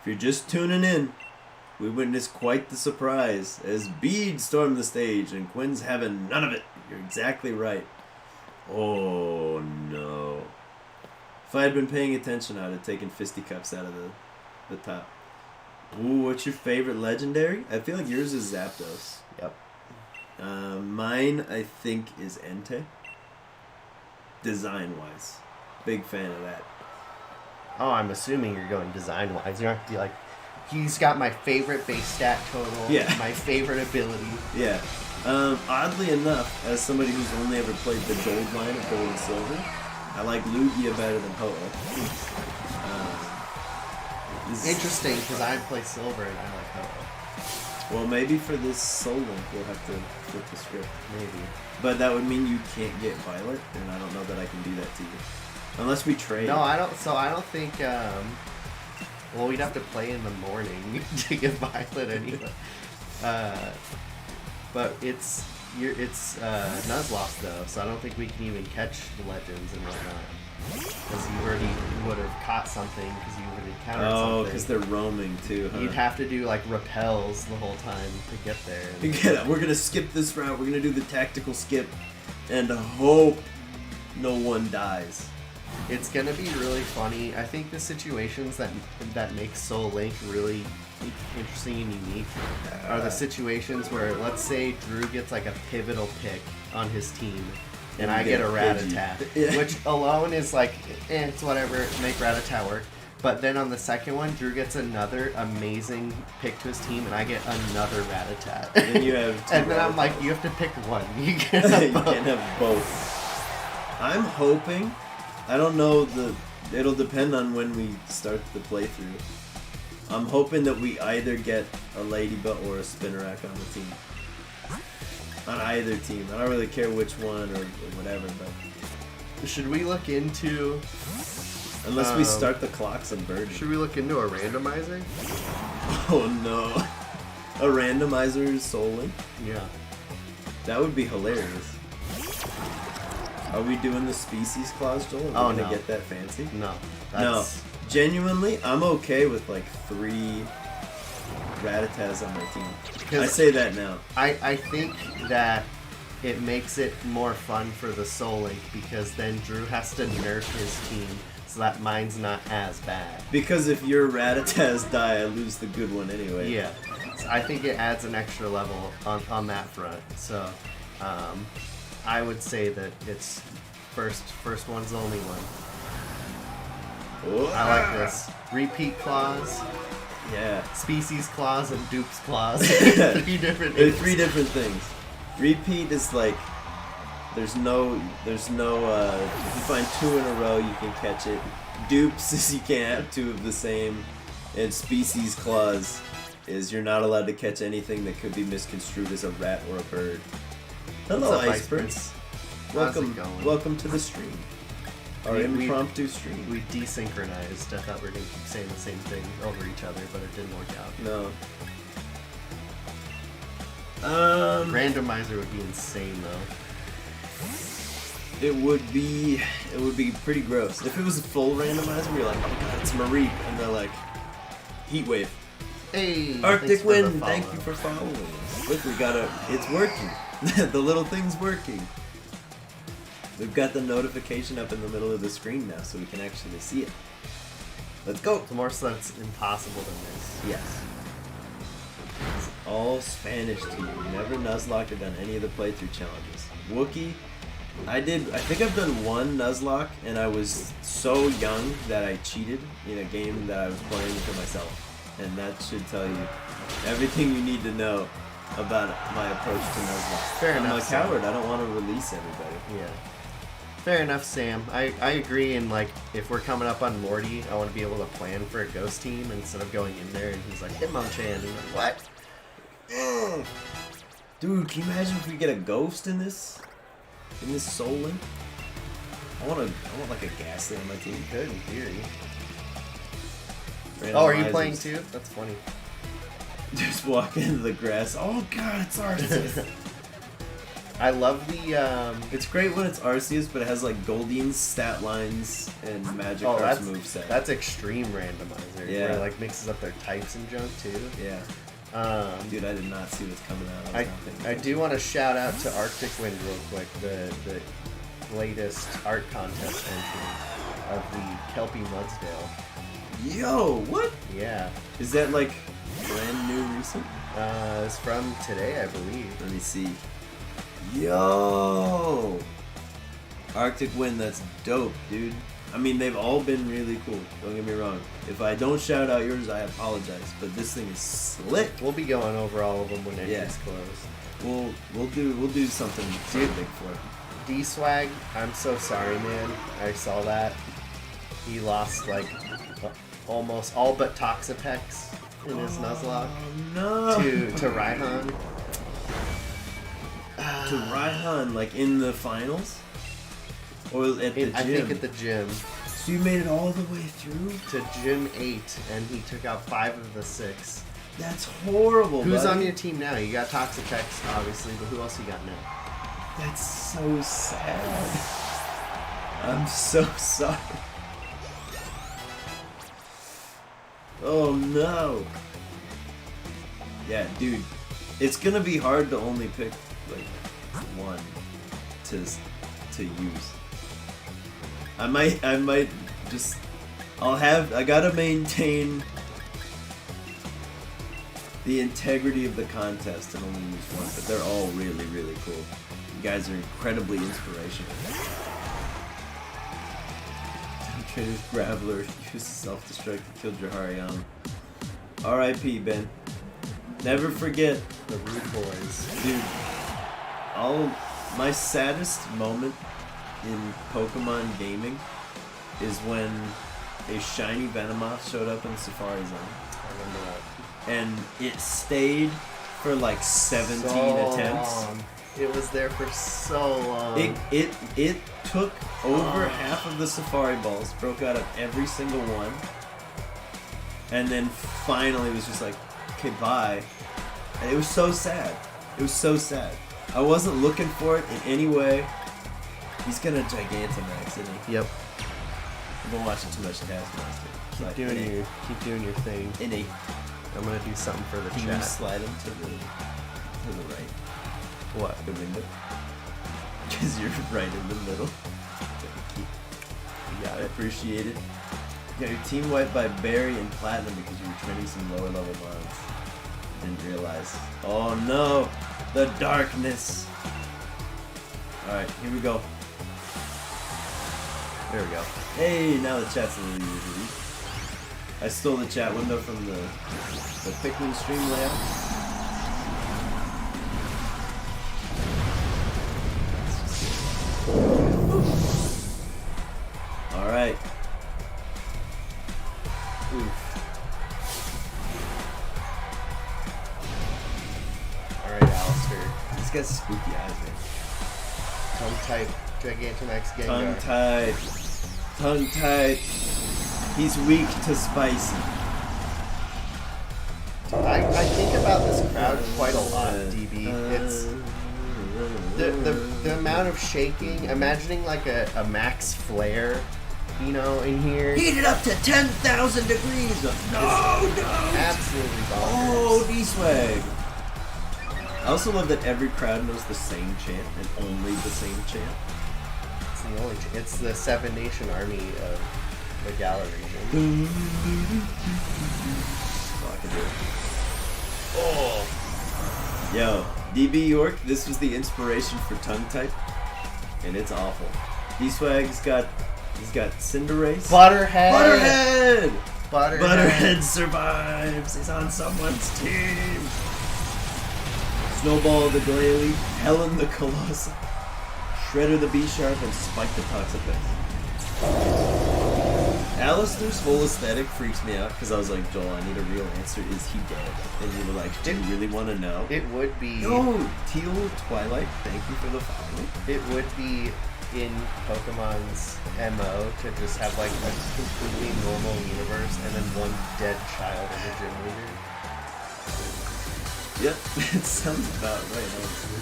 If you're just tuning in, we witnessed quite the surprise as Bede stormed the stage and Quinn's having none of it. You're exactly right. Oh no. If I had been paying attention, I'd have taken Fisticuffs out of the top. Ooh, what's your favorite legendary? I feel like yours is Zapdos. Yep. Mine, I think, is Entei. Design-wise. Big fan of that. Oh, I'm assuming you're going design-wise. You're not gonna be like, he's got my favorite base stat total. Yeah. My favorite ability. Yeah. Oddly enough, as somebody who's only ever played the gold line of Gold and Silver, I like Lugia better than Ho-Oh. Interesting, because I play Silver and I like Ho-Oh. Well, maybe for this Soul Link, we'll have to flip the script. Maybe. But that would mean you can't get Violet, and I don't know that I can do that to you. Unless we trade. No, I don't. So I don't think. Well, we'd have to play in the morning to get Violet anyway. But it's Nuzlocke though, so I don't think we can even catch Legends and whatnot. Because you already would have caught something because you would have encountered something. Oh, because they're roaming too, huh? You'd have to do like repels the whole time to get there. We're gonna skip this route. We're gonna do the tactical skip, and hope no one dies. It's gonna be really funny. I think the situations that make Soul Link really interesting and unique are the situations where, let's say, Drew gets like a pivotal pick on his team, and I get a Rattata, yeah. Which alone is like, it's whatever, make Rattata work. But then on the second one, Drew gets another amazing pick to his team, and I get another Rattata. And then you have two and then I'm like, you have to pick one. You can't have both. You can't have both. I'm hoping. I don't know, it'll depend on when we start the playthrough. I'm hoping that we either get a Ladybug or a Spinarak on the team. On either team. I don't really care which one or whatever, but... Should we look into... Unless we start the clocks and birdie. Should we look into a randomizer? Oh no. A randomizer Soul Link? Yeah. That would be hilarious. Are we doing the species clause, Joel? Are we gonna get that fancy? No. No. Genuinely, I'm okay with like 3 Rattatas on my team. I say that now. I think that it makes it more fun for the Soul Link because then Drew has to nerf his team so that mine's not as bad. Because if your Rattatas die, I lose the good one anyway. Yeah. So I think it adds an extra level on that front. So, I would say that it's first one's the only one. Oh. I like this. Repeat clause. Yeah. Species clause and dupes clause. 3 different There are 3 different things. Repeat is like there's no if you find 2 in a row you can catch it. Dupes is you can't have 2 of the same. And species clause is you're not allowed to catch anything that could be misconstrued as a rat or a bird. Hello, Ice Prince. Welcome to the stream. Our impromptu stream. We desynchronized. I thought we were going to keep saying the same thing over each other, but it didn't work out. No. Randomizer would be insane, though. It would be pretty gross. If it was a full randomizer, we're like, oh god, it's Mareep, and they're like, Heat Wave. Hey, Arctic Wind, thank you for following us. Look, it's working. The little thing's working. We've got the notification up in the middle of the screen now, so we can actually see it. Let's go. The more so that's impossible than this. Yes. It's all Spanish to you. Never Nuzlocke or done any of the playthrough challenges. Wookie, I think I've done one Nuzlocke, and I was so young that I cheated in a game that I was playing for myself. And that should tell you everything you need to know about my approach to Nuzlocke. Fair I'm enough, a coward. I don't want to release everybody. Yeah. Fair enough, Sam. I agree, and like, if we're coming up on Morty, I want to be able to plan for a ghost team instead of going in there and he's like, Hitmonchan, and I'm like, what? Ugh. Dude, can you imagine if we get a ghost in this? In this Soul Link? I want like a Ghastly on my team. Good in theory. Oh, are you playing Randomizers. too? That's funny. Just walk into the grass. Oh god, it's Arceus. I love the It's great when it's Arceus, but it has like Goldine's stat lines and Magikarp's moveset. that's extreme randomizer. Yeah. Where it like mixes up their types and junk too. Yeah. Dude, Dude, I did not see what's coming out. I do want to shout out to Arctic Wind real quick, the latest art contest entry of the Kelpie Mudsdale. Yo, what? Yeah. Is that like brand new recent? It's from today, I believe. Let me see. Yo! Arctic Wind, that's dope, dude. I mean, they've all been really cool. Don't get me wrong. If I don't shout out yours, I apologize. But this thing is slick. We'll be going over all of them when entries Yeah. close. We'll do something big for it. D-Swag, I'm so sorry, man. I saw that. He lost like almost all but Toxapex in his Nuzlocke No. to Raihan. To Raihan, like in the finals? Or at the gym? I think at the gym. So you made it all the way through? To Gym 8, and he took out 5 of the 6. That's horrible, Who's buddy. on your team now? You got Toxapex, obviously, but who else you got now? That's so sad. I'm so sorry. Oh no. Yeah, dude. It's gonna be hard to only pick like one to use. I might just I gotta maintain the integrity of the contest and only use one, but they're all really, really cool. You guys are incredibly inspirational. Trader's Graveler used self-destruct to kill Jahariam. R.I.P. Ben. Never forget The Rude Boys. dude. My saddest moment in Pokemon gaming is when a shiny Venomoth showed up in Safari Zone. I remember that. And it stayed for like 17 So attempts. long. It was there for so long. It took over half of the Safari Balls, broke out of every single one, and then finally was just like, okay, bye. And it was so sad. It was so sad. I wasn't looking for it in any way. He's gonna Gigantamax, isn't he? Yep. I've been watching too much Taskmaster. Keep doing your thing. Innate. I'm gonna do something for the Can you chat. slide him to the right? What? The window? Because you're right in the middle. You got I it. appreciate it. You got your team wiped by Barry and Platinum because you were training some lower level mons. Didn't realize. Oh no! The darkness! Alright, here we go. There we go. Hey, now the chat's a little easier to read. I stole the chat window from the Pikmin stream layout. Alright. Alright, Alistair. He's got spooky eyes, man. Tongue type Gigantamax Tongue Gengar. tied. Tongue tied. He's weak to spicy. I think about this crowd quite a lot, DB. It's the amount of shaking, imagining like a max flare, you know, in here. Heat it up to 10,000 degrees. No, no. Absolutely bonkers. Oh, D-Swag. I also love that every crowd knows the same chant and only the same chant. It's the only. It's the 7 Nation army of the Galar region. Oh, I can do it. Oh! Yo, DB York, this was the inspiration for Tongue Type, and it's awful. D-Swag's got Cinderace. Butterhead! Butterhead survives. He's on someone's team. Snowball the Glalie, Helen the Colossal, Shredder the B-Sharp, and Spike the Toxapex. Alistair's whole aesthetic freaks me out because I was like, Joel, I need a real answer. Is he dead? And you were like, do you really want to know? It would be. No, Teal Twilight, thank you for the follow. It would be in Pokemon's MO to just have like a completely normal universe and then one dead child as a gym leader. Yep, it sounds about right, honestly.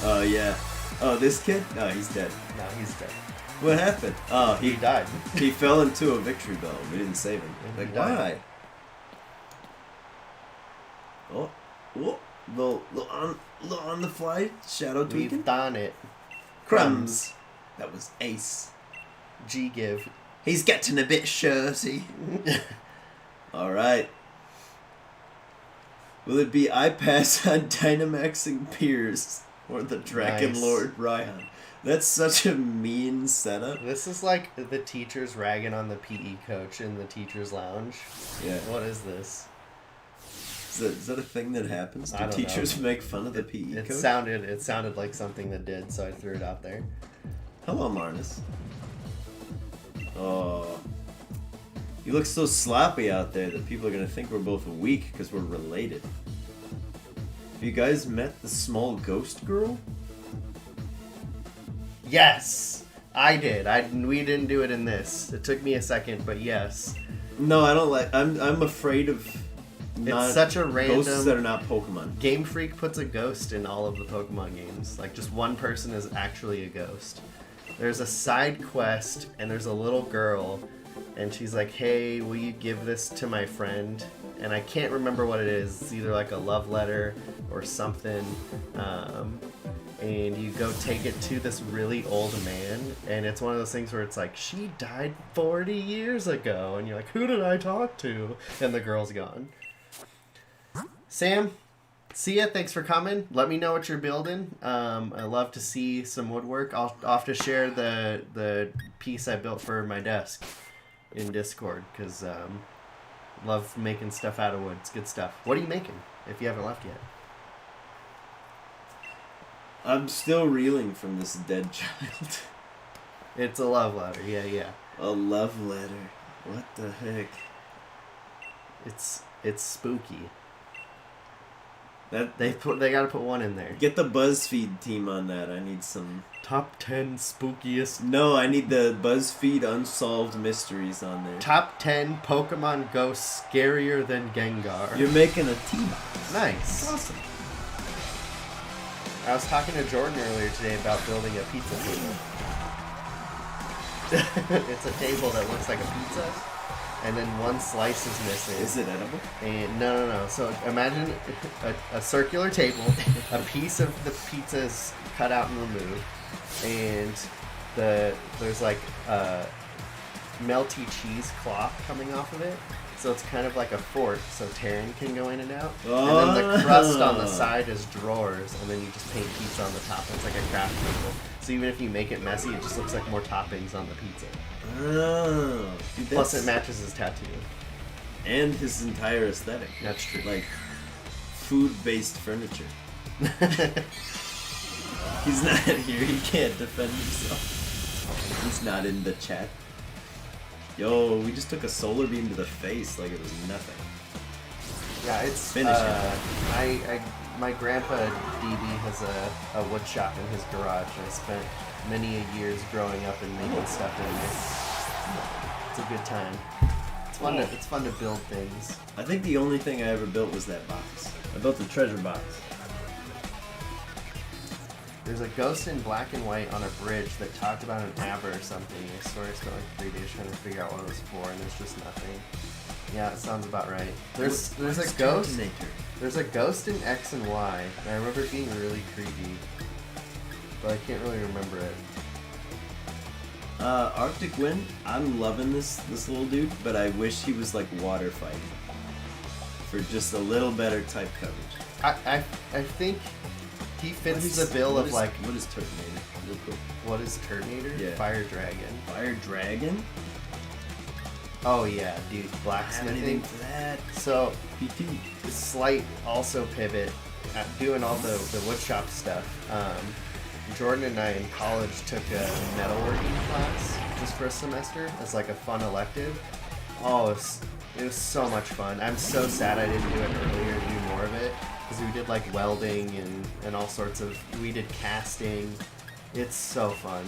Oh, yeah. Oh, this kid? No, he's dead. No, he's dead. What happened? Oh, He died. He fell into a victory bell. We didn't save him. And Like, he died. why? Oh, little on the fly shadow tweaking. We've done it. Crumbs. That was ace. G-Give. He's getting a bit shirty. All right. Will it be I pass on Dynamaxing Piers or the Dragon Nice. Lord Raihan? That's such a mean setup. This is like the teachers ragging on the PE coach in the teacher's lounge. Yeah. What is this? Is that a thing that happens? I Do don't teachers make fun of the PE It coach? sounded like something that did, so I threw it out there. Hello, Marnus. Oh. You look so sloppy out there that people are going to think we're both weak because we're related. Have you guys met the small ghost girl? Yes! I did. We didn't do it in this. It took me a second, but yes. No, I don't like... I'm afraid of It's such a ghosts that random... are not Pokemon. Game Freak puts a ghost in all of the Pokemon games. Like, just one person is actually a ghost. There's a side quest, and there's a little girl, and she's like, hey, will you give this to my friend? And I can't remember what it is. It's either like a love letter or something. And you go take it to this really old man, and it's one of those things where it's like, she died 40 years ago, and you're like, who did I talk to? And the girl's gone. Sam, see ya. Thanks for coming. Let me know what you're building. I love to see some woodwork. I'll have to share the piece I built for my desk in Discord, because love making stuff out of wood. It's good stuff. What are you making, if you haven't left yet? I'm still reeling from this dead child. It's a love letter. Yeah. A love letter. What the heck? It's spooky. That They got to put one in there. Get the BuzzFeed team on that. I need some... Top 10 spookiest. No, I need the BuzzFeed Unsolved Mysteries on there. Top 10 Pokemon ghosts scarier than Gengar. You're making a team. Nice. Awesome. I was talking to Jordan earlier today about building a pizza table. It's a table that looks like a pizza, and then one slice is missing. Is it edible? And no. So imagine a circular table, a piece of the pizza is cut out and removed, and there's like a melty cheese cloth coming off of it. So it's kind of like a fort, so Terran can go in and out. And then the crust on the side is drawers, and then you just paint pizza on the top. It's like a craft table. So even if you make it messy, it just looks like more toppings on the pizza. Oh. Dude, Plus it matches his tattoo. And his entire aesthetic. That's true. Like, food-based furniture. He's not here. He can't defend himself. He's not in the chat. Yo, we just took a solar beam to the face like it was nothing. Yeah, it's Finish it. My grandpa DB has a wood shop in his garage. I spent many years growing up and making stuff in there. It's a good time. It's fun to build things. I think the only thing I ever built was that box. I built the treasure box. There's a ghost in black and white on a bridge that talked about an Aber or something. I swear I spent like 3 days trying to figure out what it was for, and there's just nothing. Yeah, it sounds about right. There's a ghost. There's a ghost in X and Y, and I remember it being really creepy, but I can't really remember it. Arctic Wind, I'm loving this little dude, but I wish he was like water fighting for just a little better type coverage. I think he fits the bill of like... What is Turtonator? Real quick. What is Eternatus? Yeah. Fire Dragon. Fire Dragon? Oh yeah, dude. Anything Blacksmithing. for that? So, PT. slight also pivot at doing all the woodshop stuff. Jordan and I in college took a metalworking class just for a semester as like a fun elective. Oh, it was so much fun. I'm so sad I didn't do it earlier to do more of it, because we did like welding and all sorts of, we did casting. It's so fun.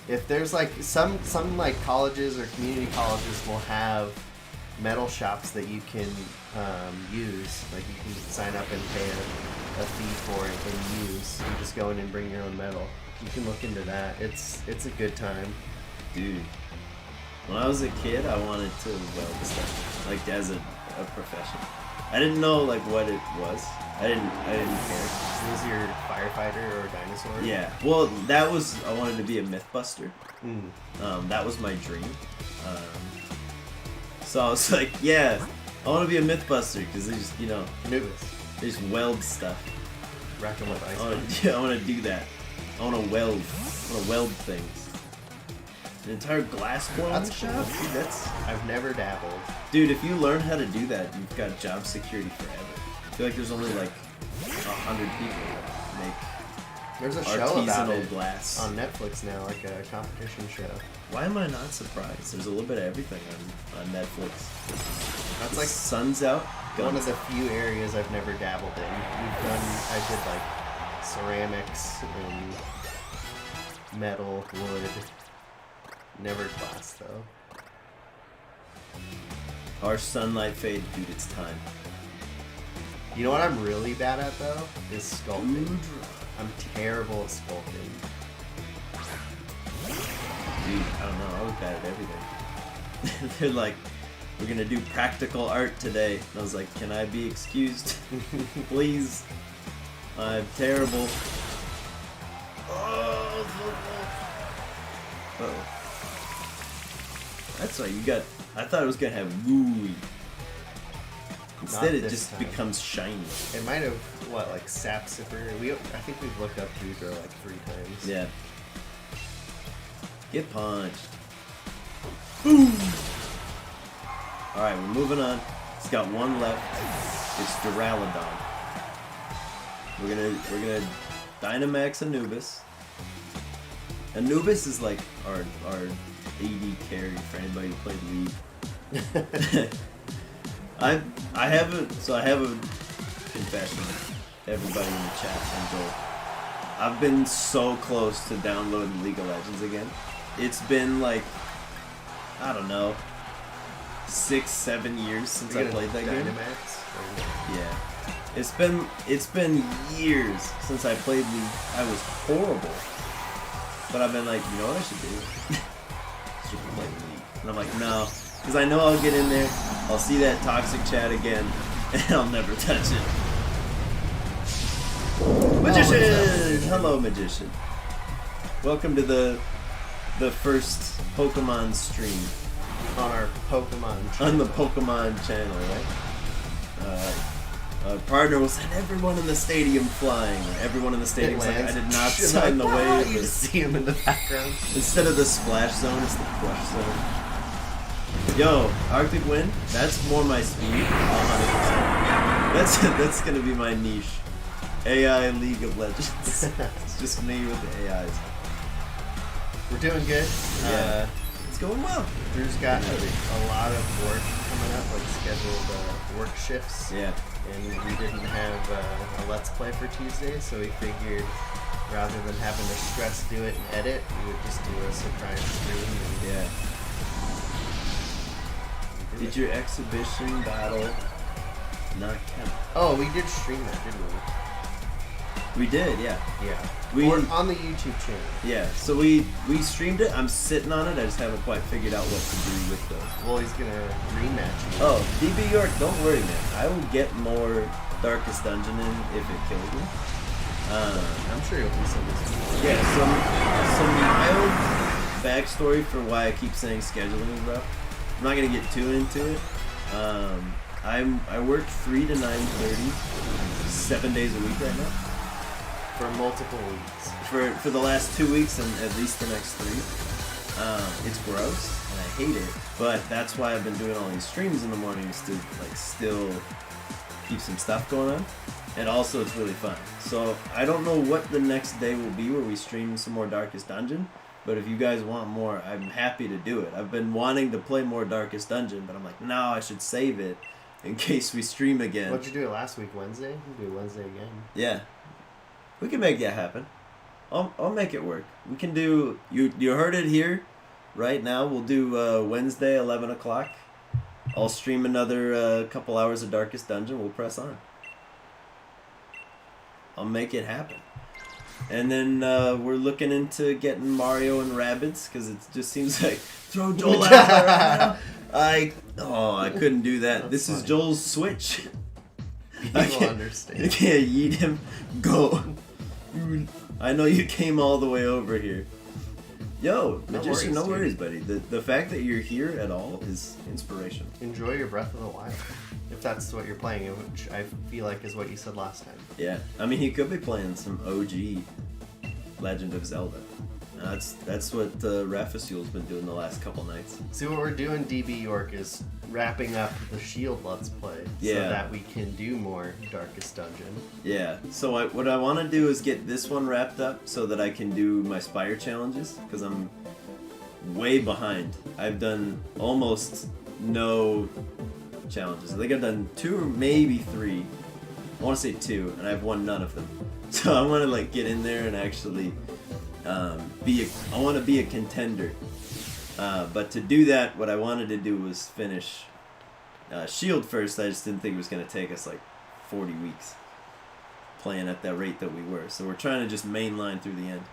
If there's like some like colleges or community colleges will have metal shops that you can use, like you can sign up and pay a fee for it and use. You just go in and bring your own metal. You can look into that. It's a good time. Dude, when I was a kid, I wanted to weld stuff, like as a profession. I didn't know like what it was. I didn't care. Was your firefighter or dinosaur? Yeah. Well, that was, I wanted to be a Mythbuster. Mm. That was my dream. So I was like, yeah, I want to be a Mythbuster because they just, Anubis. they just weld stuff. Rack 'em with ice. I want to do that. I want to weld. I want to weld things. An entire glass blowing That's shop? cool. Dude, that's... I've never dabbled. Dude, if you learn how to do that, you've got job security forever. I feel like there's only like 100 people that make There's a show about artisanal it glass. on Netflix now, like a competition show. Why am I not surprised? There's a little bit of everything on Netflix. That's The like sun's out. one of Guns. the few areas I've never dabbled in. I did like ceramics and metal, wood. Never glass though. Our sunlight fade, dude. It's time. You know what I'm really bad at though? Is sculpting. Dude, I'm terrible at sculpting. I don't know. I was bad at everything. They're like, we're gonna do practical art today. And I was like, can I be excused? Please. I'm terrible. Oh, uh-oh. That's why you got... I thought it was gonna have gooey. Instead, it this just time. becomes shiny. It might have like sap sipper. I think we've looked up Druidra like 3 times. Yeah. Get punched. Boom! Alright, we're moving on. It's got one left. It's Duraludon. We're gonna Dynamax Anubis. Anubis is like our AD carry for anybody who played League. I have a confession to everybody in the chat and Joel. I've been so close to downloading League of Legends again. It's been like, I don't know, 6-7 years since I played that game. Yeah. It's been years since I played League. I was horrible. But I've been like, you know what I should do? I should play League. And I'm like, no. Because I know I'll get in there, I'll see that toxic chat again, and I'll never touch it. Magician! Hello, Magician. Welcome to the first Pokemon stream. On our Pokemon channel. On the Pokemon channel, right? Our partner will send everyone in the stadium flying. Everyone in the stadium like, I did not sign the wave. You just see him in the background. Instead of the splash zone, it's the crush zone. Yo, Arctic Wind, that's more my speed, 100%. That's gonna be my niche. AI League of Legends. It's just me with the AIs. We're doing good. Yeah. It's going well. Drew's got a lot of work coming up, like scheduled work shifts. Yeah. And we didn't have a Let's Play for Tuesday, so we figured rather than having to stress do it and edit, we would just do a surprise stream. And Yeah. Did your exhibition battle not count? oh, we did stream that, didn't we? We did, yeah. Yeah. We Or on the YouTube channel. Yeah, so we streamed it. I'm sitting on it. I just haven't quite figured out what to do with the... Well, he's gonna rematch you. Oh, DB York, don't worry, man. I will get more Darkest Dungeon in if it kills me. I'm sure you'll do some of this. Yeah, some mild backstory for why I keep saying scheduling is rough. I'm not gonna get too into it. I work 3 to 9:30, 7 days a week right now. For multiple weeks. For the last 2 weeks and at least the next 3. It's gross and I hate it, but that's why I've been doing all these streams in the mornings to like still keep some stuff going on. And also it's really fun. So I don't know what the next day will be where we stream some more Darkest Dungeon, but if you guys want more, I'm happy to do it. I've been wanting to play more Darkest Dungeon, but I'm like, no, I should save it in case we stream again. What'd you do it last week? Wednesday? You do it Wednesday again. Yeah. We can make that happen. I'll make it work. We can do... You heard it here right now. We'll do Wednesday, 11 o'clock. I'll stream another couple hours of Darkest Dungeon. We'll press on. I'll make it happen. And then we're looking into getting Mario and Rabbids because it just seems like throw Joel out there right now. I couldn't do that. This is Joel's Switch. I can't understand. You can't yeet him. Go. I know you came all the way over here. Yo, Magician, no worries, buddy. The fact that you're here at all is inspiration. Enjoy your Breath of the Wild. If that's what you're playing, which I feel like is what you said last time. Yeah, I mean, he could be playing some OG Legend of Zelda. That's what Rafasul's been doing the last couple nights. See, what we're doing, DB York, is wrapping up the Shield Let's Play so that we can do more Darkest Dungeon. Yeah, so what I want to do is get this one wrapped up so that I can do my Spire challenges, because I'm way behind. I've done almost no challenges. I think I've done 2 or maybe 3. I want to say 2, and I've won none of them. So I want to like get in there and actually I want to be a contender. But to do that, what I wanted to do was finish Shield first. I just didn't think it was going to take us like 40 weeks playing at that rate that we were. So we're trying to just mainline through the end.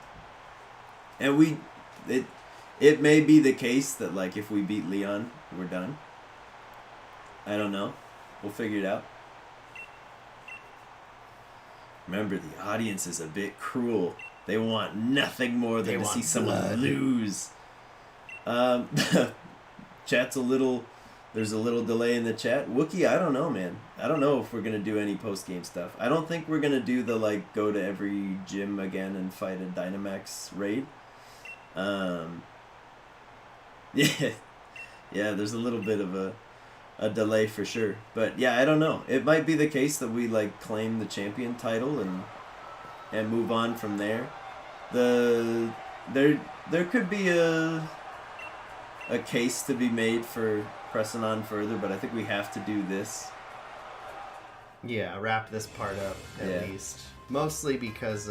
And it may be the case that like if we beat Leon, we're done. I don't know. We'll figure it out. Remember, the audience is a bit cruel. They want nothing more than to see someone lose. Chat's there's a little delay in the chat. Wookie, I don't know, man. I don't know if we're going to do any post-game stuff. I don't think we're going to do the, like, go to every gym again and fight a Dynamax raid. Yeah, there's a little bit of a delay for sure. But, yeah, I don't know. It might be the case that we, like, claim the champion title and move on from there. There could be a case to be made for pressing on further, but I think we have to do this. Yeah, wrap this part up at least. Mostly because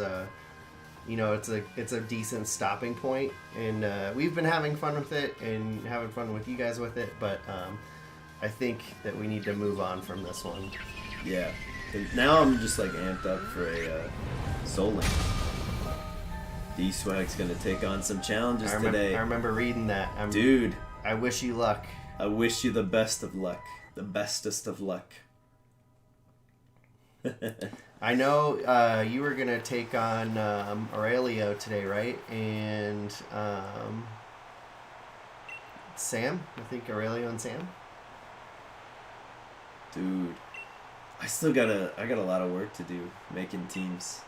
it's a decent stopping point, and we've been having fun with it and having fun with you guys with it, but I think that we need to move on from this one. Yeah. Now I'm just like amped up for a Soul Link. D-Swag's gonna take on some challenges today. I remember reading that. Dude. I wish you luck. I wish you the best of luck. The bestest of luck. I know you were gonna take on Aurelio today, right? And Sam? I think Aurelio and Sam? Dude. I got a lot of work to do making teams.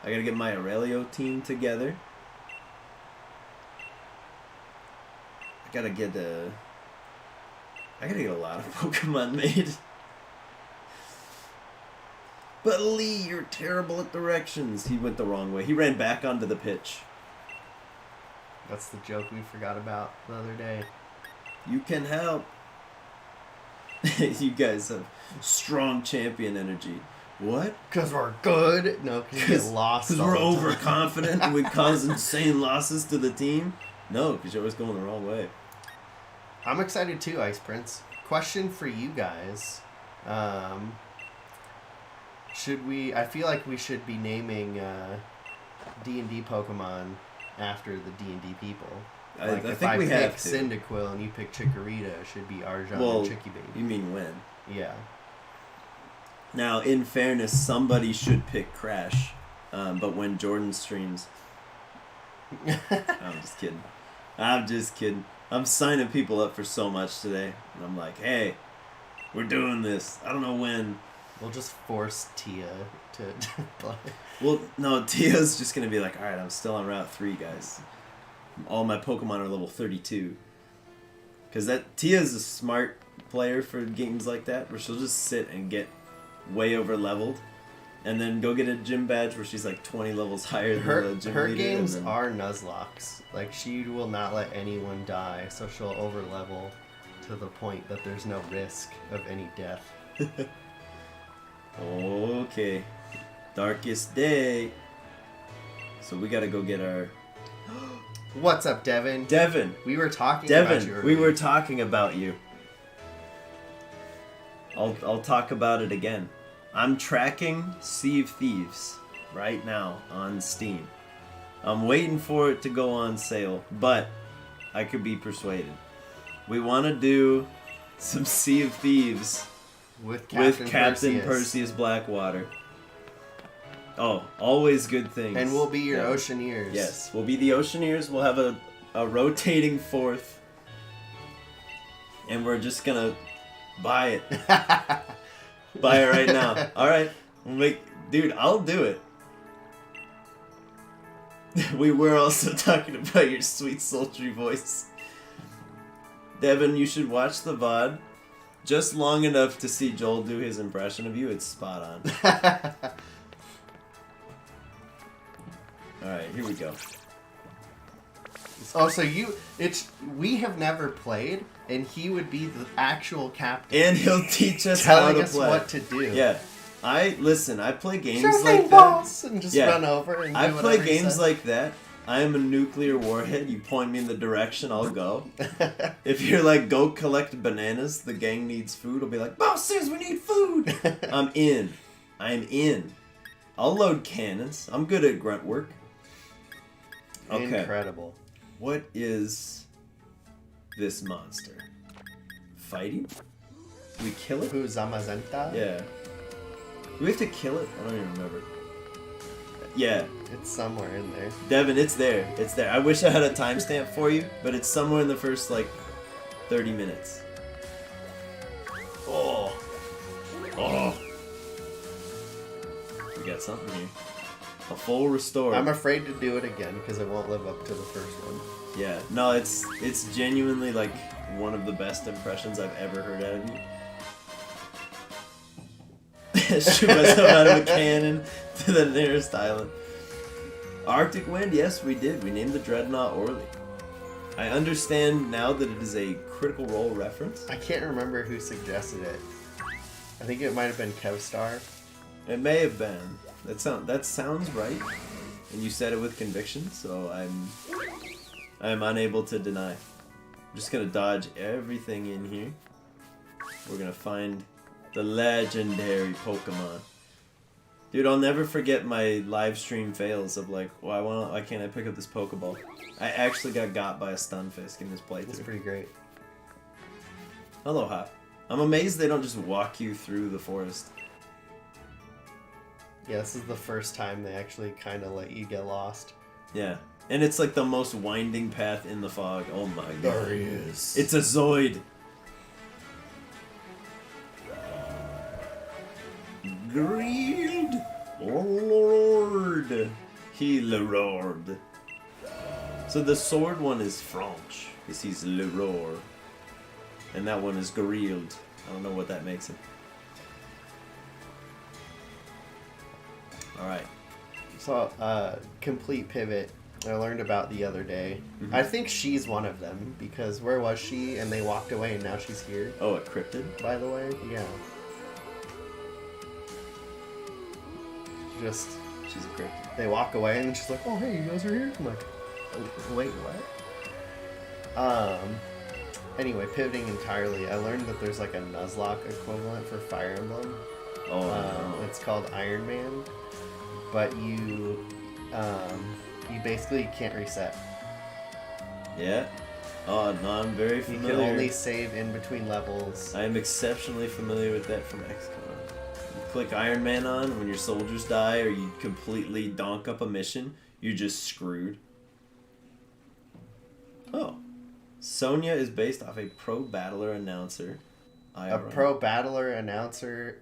I gotta get my Aurelio team together. I gotta get a lot of Pokemon made. But Lee, you're terrible at directions. He went the wrong way. He ran back onto the pitch. That's the joke we forgot about the other day. You can help. You guys have strong champion energy. What? Because we're good? No, because you get lost. Because we're overconfident and we cause insane losses to the team? No, because you're always going the wrong way. I'm excited too, Ice Prince. Question for you guys. Should we? I feel like we should be naming D&D Pokemon after the D&D people. Like I if think I we pick have to. Cyndaquil and you pick Chikorita, it should be Arjan Well, and Chicky Baby. you mean when? Yeah. Now, in fairness, somebody should pick Crash, but when Jordan streams... I'm just kidding. I'm just kidding. I'm signing people up for so much today, and I'm like, hey, we're doing this. I don't know when. We'll just force Tia to play. Well, no, Tia's just going to be like, alright, I'm still on Route 3, guys. All my Pokemon are level 32. Because Tia's a smart player for games like that, where she'll just sit and get way over leveled, and then go get a gym badge where she's like 20 levels higher than the gym her leader. games are Nuzlocks. Like, she will not let anyone die, so she'll over level to the point that there's no risk of any death. Okay. Darkest day. So we gotta go get our... What's up, Devin? Devin! We were talking about you earlier. We were talking about you. I'll talk about it again. I'm tracking Sea of Thieves right now on Steam. I'm waiting for it to go on sale, but I could be persuaded. We want to do some Sea of Thieves with Captain Perseus Blackwater. Oh, always good things. And we'll be your Oceaneers. Yes, we'll be the Oceaneers. We'll have a rotating fourth. And we're just gonna buy it. Buy it right now. Alright. Dude, I'll do it. We were also talking about your sweet sultry voice. Devin, you should watch the VOD just long enough to see Joel do his impression of you. It's spot on. Alright, here we go. Oh, so we have never played, and he would be the actual captain. And he'll teach us how telling to us play. what to do. Yeah. I play games Sure like thing, that. boss, and just run over and do I play whatever he games says. like that. I am a nuclear warhead. You point me in the direction, I'll go. If you're like, go collect bananas, the gang needs food, I'll be like, boss says we need food. I'm in. I'll load cannons. I'm good at grunt work. Okay. Incredible. What is this monster? Fighting? We kill it? Who, Zamazenta? Yeah. Do we have to kill it? I don't even remember. Yeah. It's somewhere in there. Devin, it's there. It's there. I wish I had a timestamp for you, but it's somewhere in the first, 30 minutes. Oh. We got something here. A full restore. I'm afraid to do it again because it won't live up to the first one. Yeah. No, it's genuinely, one of the best impressions I've ever heard out of you. Shoot myself out of a cannon to the nearest island. Arctic Wind, yes, we did. We named the Dreadnought Orly. I understand now that it is a Critical Role reference. I can't remember who suggested it. I think it might have been Kevstar. It may have been. That sounds right. And you said it with conviction, so I'm unable to deny. I'm just gonna dodge everything in here. We're gonna find the legendary Pokemon. Dude, I'll never forget my live stream fails of why can't I pick up this Pokeball? I actually got by a Stunfisk in this playthrough. That's pretty great. Aloha. I'm amazed they don't just walk you through the forest. Yeah, this is the first time they actually kind of let you get lost. Yeah. And it's the most winding path in the fog. Oh my god. There he is. It's a Zoid. Greed. Lord. He Lord. So the sword one is French. Because he's Leroy. And that one is Grilled. I don't know what that makes him. Alright. So, complete pivot. I learned about the other day. Mm-hmm. I think she's one of them because where was she? And they walked away and now she's here. Oh, a cryptid? By the way, yeah. Just She's a cryptid. they walk away and then she's like, "Oh, hey, you guys are here." I'm like, oh, "Wait, what?" Anyway, pivoting entirely, I learned that there's a Nuzlocke equivalent for Fire Emblem. Oh, no. It's called Iron Man, but you basically can't reset. Yeah. Oh, no, I'm very You familiar. can only save in between levels. I am exceptionally familiar with that from XCOM. You click Iron Man on when your soldiers die or you completely donk up a mission, you're just screwed. Oh. Sonya is based off a pro battler announcer. A pro battler announcer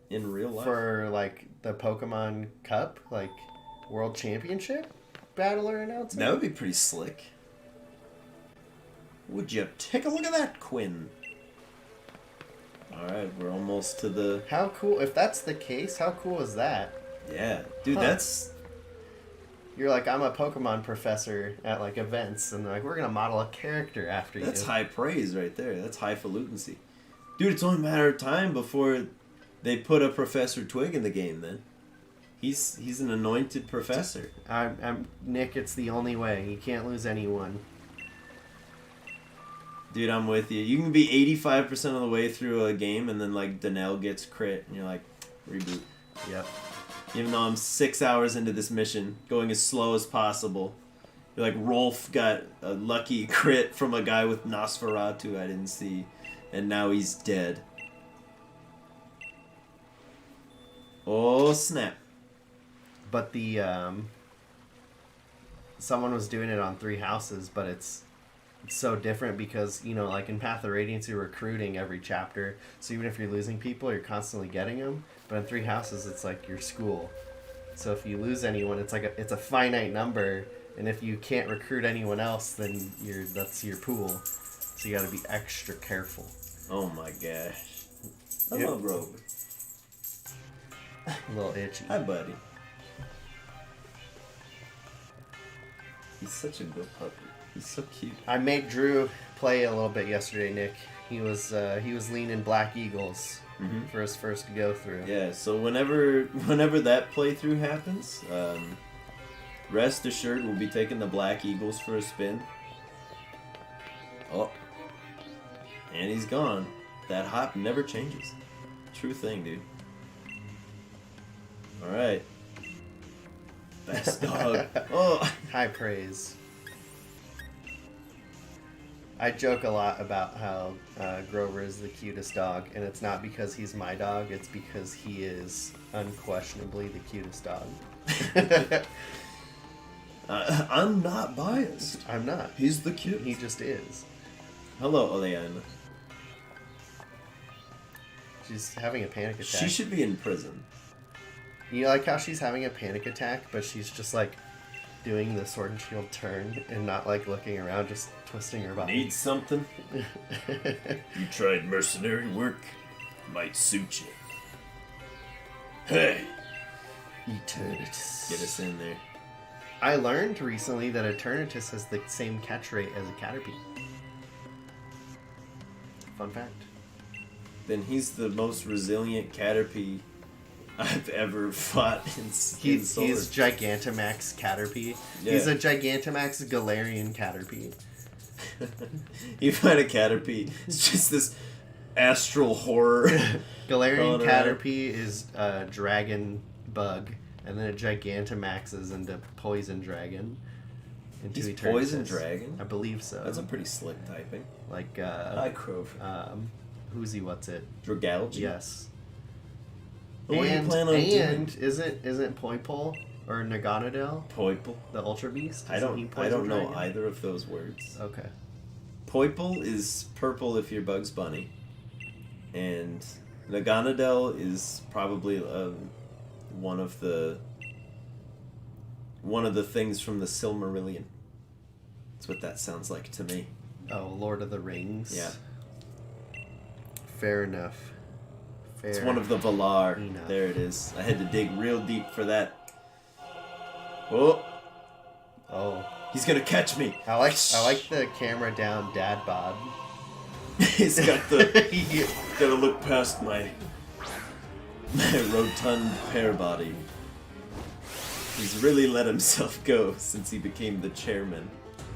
in real life for like the Pokemon Cup, like World Championship battler announcer. That would be pretty slick. Would you take a look at that, Quinn? Alright, we're almost to the... How cool, if that's the case, how cool is that? Yeah, dude, that's... You're like, I'm a Pokemon professor at like events, and they're like, we're gonna model a character after you. That's high praise right there. That's highfalutincy. Dude, it's only a matter of time before they put a Professor Twig in the game, then. He's an anointed professor. I'm Nick, it's the only way. You can't lose anyone. Dude, I'm with you. You can be 85% of the way through a game and then, like, Donnell gets crit and you're like, reboot. Yep. Even though I'm 6 hours into this mission, going as slow as possible. You're like, Rolf got a lucky crit from a guy with Nosferatu I didn't see, and now he's dead. Oh, snap. But the, someone was doing it on 3 Houses, but it's so different because, you know, like in Path of Radiance, you're recruiting every chapter. So even if you're losing people, you're constantly getting them. But in 3 Houses, it's like your school. So if you lose anyone, it's like it's a finite number. And if you can't recruit anyone else, then that's your pool. So you got to be extra careful. Oh my gosh. Hello, Grover. A little itchy. Hi, buddy. He's such a good puppy. He's so cute. I made Drew play a little bit yesterday, Nick. He was leaning Black Eagles for his first go through. Yeah, so whenever that playthrough happens, rest assured we'll be taking the Black Eagles for a spin. Oh. And he's gone. That hop never changes. True thing, dude. Alright. Best dog. Oh. High praise. I joke a lot about how Grover is the cutest dog, and it's not because he's my dog, it's because he is unquestionably the cutest dog. I'm not biased. I'm not. He's the cute. He just is. Hello, Oleana. She's having a panic attack. She should be in prison. You like how she's having a panic attack, but she's just like doing the Sword and Shield turn and not like looking around, just twisting her body. Need something? You tried mercenary work? Might suit you. Hey! Eternatus. Get us in there. I learned recently that Eternatus has the same catch rate as a Caterpie. Fun fact. Then he's the most resilient Caterpie I've ever fought in He's Solar. Gigantamax Caterpie. Yeah. He's a Gigantamax Galarian Caterpie. You find a Caterpie, it's just this astral horror. Galarian Caterpie is a dragon bug, and then it Gigantamaxes into Poison Dragon. He's Poison Dragon? I believe so. That's a pretty slick typing. Like, Hi, Crover. Who's what's it? Dragalge? Yes. Well, what do you plan on doing? Isn't Poipole or Naganadel Poipole? the Ultra Beast? I don't Poison know Dragon? either of those words. Okay. Poipole is purple if you're Bugs Bunny, and Naganadel is probably one of the things from the Silmarillion. That's what that sounds like to me. Oh, Lord of the Rings. Yeah. Fair enough. It's one of the Valar. Enough. There it is. I had to dig real deep for that. Oh. Oh. He's gonna catch me. I like the camera down dad bod. He's got the gotta look past my rotund pear body. He's really let himself go since he became the chairman.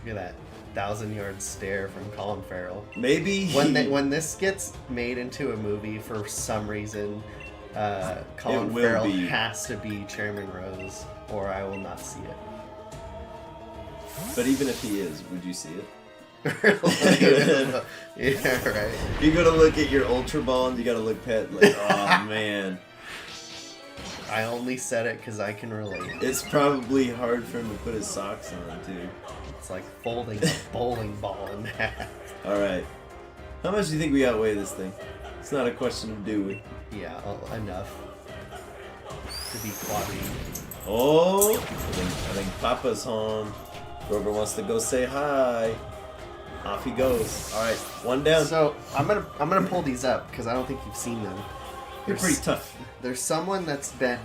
Look at that 1,000-yard stare from Colin Farrell. Maybe When this gets made into a movie for some reason, Colin will Farrell be. has to be Chairman Rose, or I will not see it. But even if he is, would you see it? Yeah, right. You gotta look at your Ultra Ball and you gotta look at like, oh man. I only said it because I can relate. It's probably hard for him to put his socks on too. It's like folding a bowling ball in half. Alright. How much do you think we outweigh this thing? It's not a question of do we. Yeah, enough to be quadrating. Oh, I think Papa's home. Grover wants to go say hi. Off he goes. All right, one down. So I'm gonna pull these up because I don't think you've seen them. They're pretty tough. There's someone that's been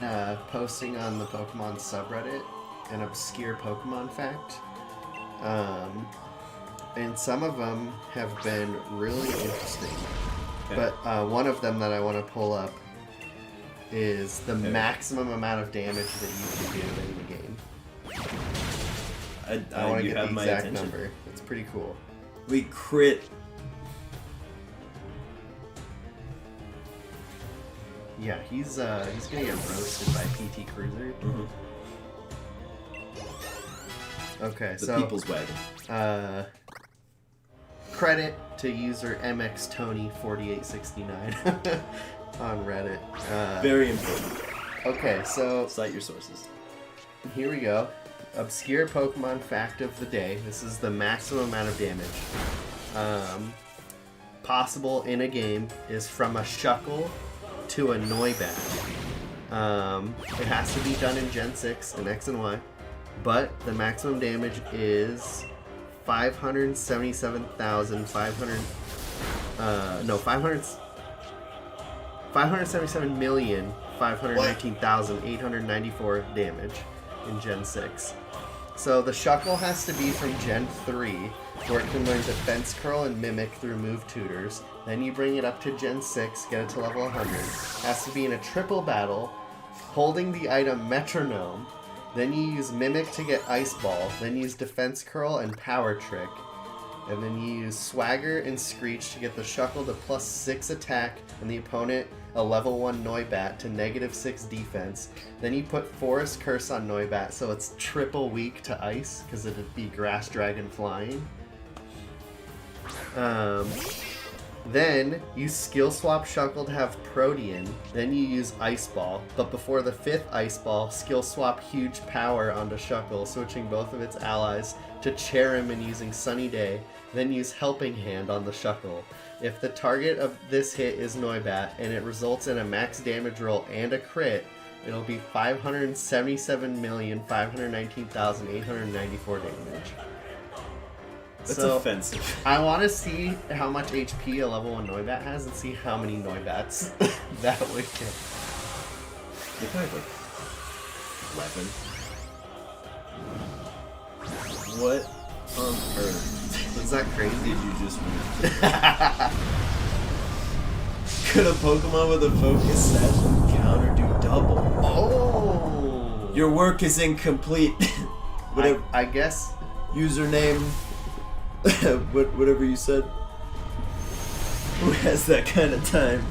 posting on the Pokemon subreddit an obscure Pokemon fact, and some of them have been really interesting. Okay. But one of them that I want to pull up is the maximum amount of damage that you can do in the game. I want to get the exact number. It's pretty cool. We crit. Yeah, he's gonna get roasted by PT Cruiser. Mm-hmm. Okay, The so people's wagon. Credit to user MX Tony 4869 on Reddit. Very important. Okay, so Cite your sources. here we go. Obscure Pokemon fact of the day. This is the maximum amount of damage possible in a game is from a Shuckle to a Noibat. It has to be done in Gen 6 in X and Y, but the maximum damage is 577,519,894 damage in Gen 6. So the Shuckle has to be from Gen 3, where it can learn Defense Curl and Mimic through move tutors. Then you bring it up to Gen 6, get it to level 100. Has to be in a triple battle, holding the item Metronome. Then you use Mimic to get Ice Ball. Then use Defense Curl and Power Trick. And then you use Swagger and Screech to get the Shuckle to +6 attack and the opponent a level 1 Noibat to -6 defense. Then you put Forest Curse on Noibat so it's triple weak to ice because it'd be Grass Dragon flying. Then you skill swap Shuckle to have Protean. Then you use Ice Ball. But before the 5th Ice Ball, skill swap Huge Power onto Shuckle, switching both of its allies to Cherrim and using Sunny Day. Then use Helping Hand on the Shuckle. If the target of this hit is Noibat and it results in a max damage roll and a crit, it'll be 577,519,894 damage. That's So, offensive. I want to see how much HP a level 1 Noibat has and see how many Noibats that would get. They probably have like 11. What on earth Is that crazy? did you just read? Could a Pokemon with a focus sash and counter do double? Oh! Your work is incomplete. Whatever I guess. username, whatever you said. Who has that kind of time?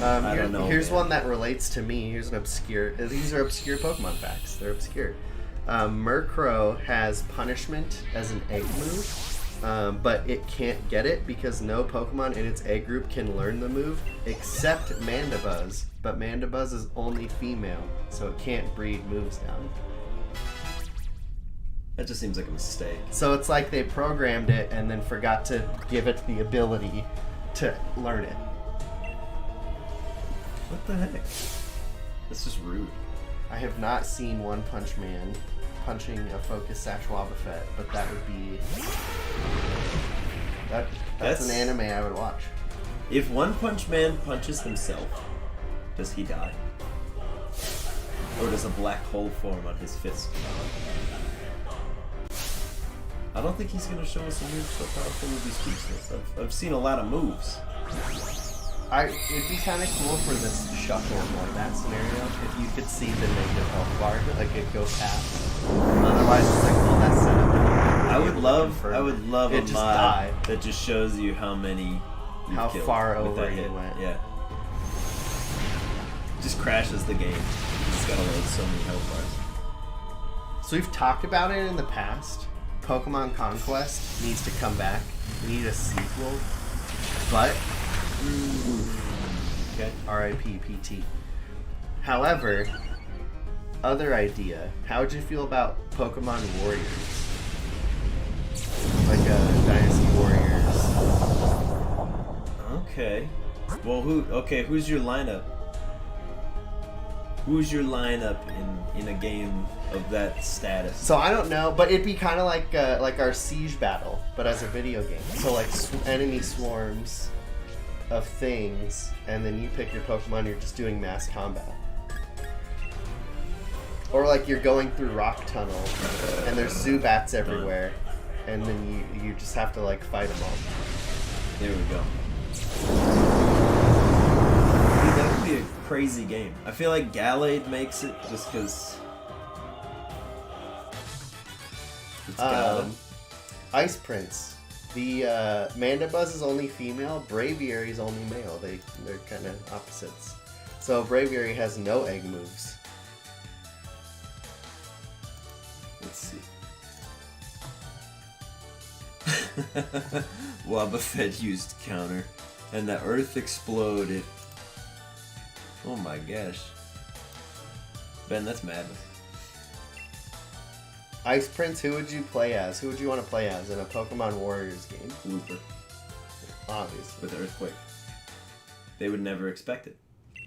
I don't know. Here's man. one that relates to me. Here's an obscure. These are obscure Pokemon facts. They're obscure. Murkrow has Punishment as an egg move, but it can't get it because no Pokemon in its egg group can learn the move except Mandibuzz. But Mandibuzz is only female, so it can't breed moves down. That just seems like a mistake. So it's like they programmed it and then forgot to give it the ability to learn it. What the heck? That's just rude. I have not seen One Punch Man punching a Focus Sash Wobbuffet, but that would be... That's an anime I would watch. If One Punch Man punches himself, does he die? Or does a black hole form on his fist? I don't think he's going to show us a move so powerful with these speechless. I've seen a lot of moves. It'd be kind of cool for this Shuckle or that scenario if you could see the negative health bar, like it goes past. Otherwise, it's like, well, that's set up. I would love a It just mod died. that just shows you how many you've How killed far with over that you hit. went. Yeah. just crashes the game. It's gotta load so many health bars. So we've talked about it in the past. Pokemon Conquest needs to come back. We need a sequel. But Okay. R.I.P. PT. However, other idea. How would you feel about Pokemon Warriors? Like Dynasty Warriors. Okay. Well, who's your lineup? Who's your lineup in a game of that status? So I don't know, but it'd be kind of like our Siege battle, but as a video game. So like enemy swarms of things, and then you pick your Pokemon. You're just doing mass combat. Or like you're going through rock tunnel, and there's Zubats everywhere, and then you just have to like fight them all. There we go. Dude, that would be a crazy game. I feel like Gallade makes it just because it's Gallade. Ice Prince. The Mandibuzz is only female. Braviary is only male. They're kind of opposites. So Braviary has no egg moves. Let's see. Wobbuffet used counter, and the earth exploded. Oh my gosh. Ben, that's madness. Ice Prince, who would you play as? Who would you want to play as in a Pokemon Warriors game? Looper. Obviously. With Earthquake. They would never expect it.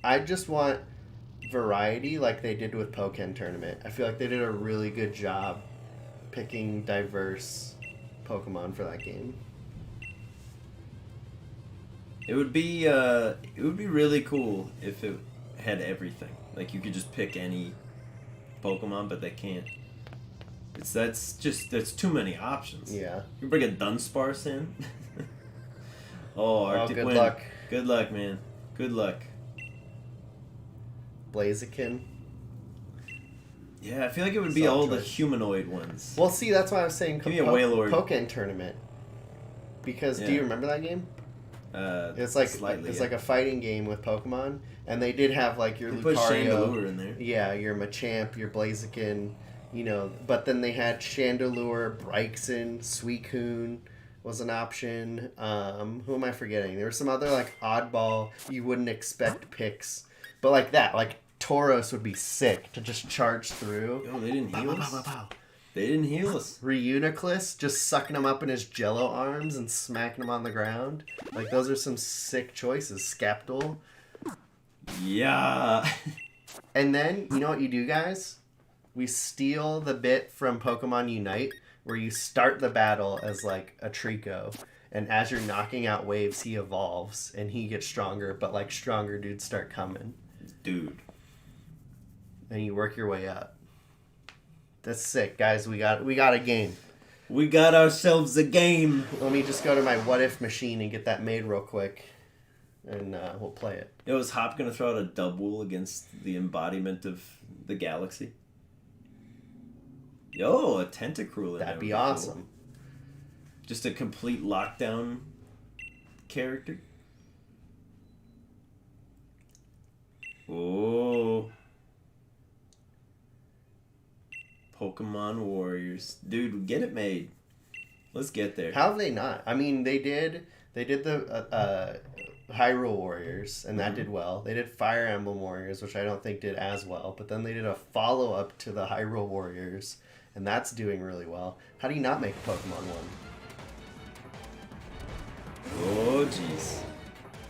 I just want variety like they did with Pokken Tournament. I feel like they did a really good job picking diverse Pokemon for that game. It would be really cool if it had everything. Like you could just pick any Pokemon, but they can't. That's too many options. Yeah. You bring a Dunsparce in. Arctic good Wind. luck. Good luck, man. Good luck. Blaziken. Yeah, I feel like it would be all the humanoid ones. Well, see, that's why I was saying Give me a Wailord. Pokken Tournament. Because do you remember that game? It's like like a fighting game with Pokemon, and they did have like your Put Lucario Chandelure in there. Yeah, your Machamp, your Blaziken, but then they had Chandelure, Bryxen, Suicune was an option. Who am I forgetting? There were some other like oddball you wouldn't expect picks, but like that, like Tauros would be sick to just charge through. Yo, they didn't heal us. They didn't heal us. Reuniclus, just sucking him up in his jello arms and smacking him on the ground. Like, those are some sick choices. Skapdol. Yeah. And then, you know what you do, guys? We steal the bit from Pokemon Unite, where you start the battle as, like, a Trico. And as you're knocking out waves, he evolves, and he gets stronger, but, like, stronger dudes start coming. Dude. And you work your way up. That's sick, guys. We got a game. We got ourselves a game. Let me just go to my what if machine and get that made real quick, and we'll play it. Yo, is Hop gonna throw out a double against the embodiment of the galaxy? Yo, a Tentacruel. That'd be awesome. Cool. Just a complete lockdown character. Oh. Pokemon Warriors. Dude, get it made. Let's get there. How have they not? I mean, they did the Hyrule Warriors, and that did well. They did Fire Emblem Warriors, which I don't think did as well. But then they did a follow-up to the Hyrule Warriors, and that's doing really well. How do you not make a Pokemon one? Oh, jeez.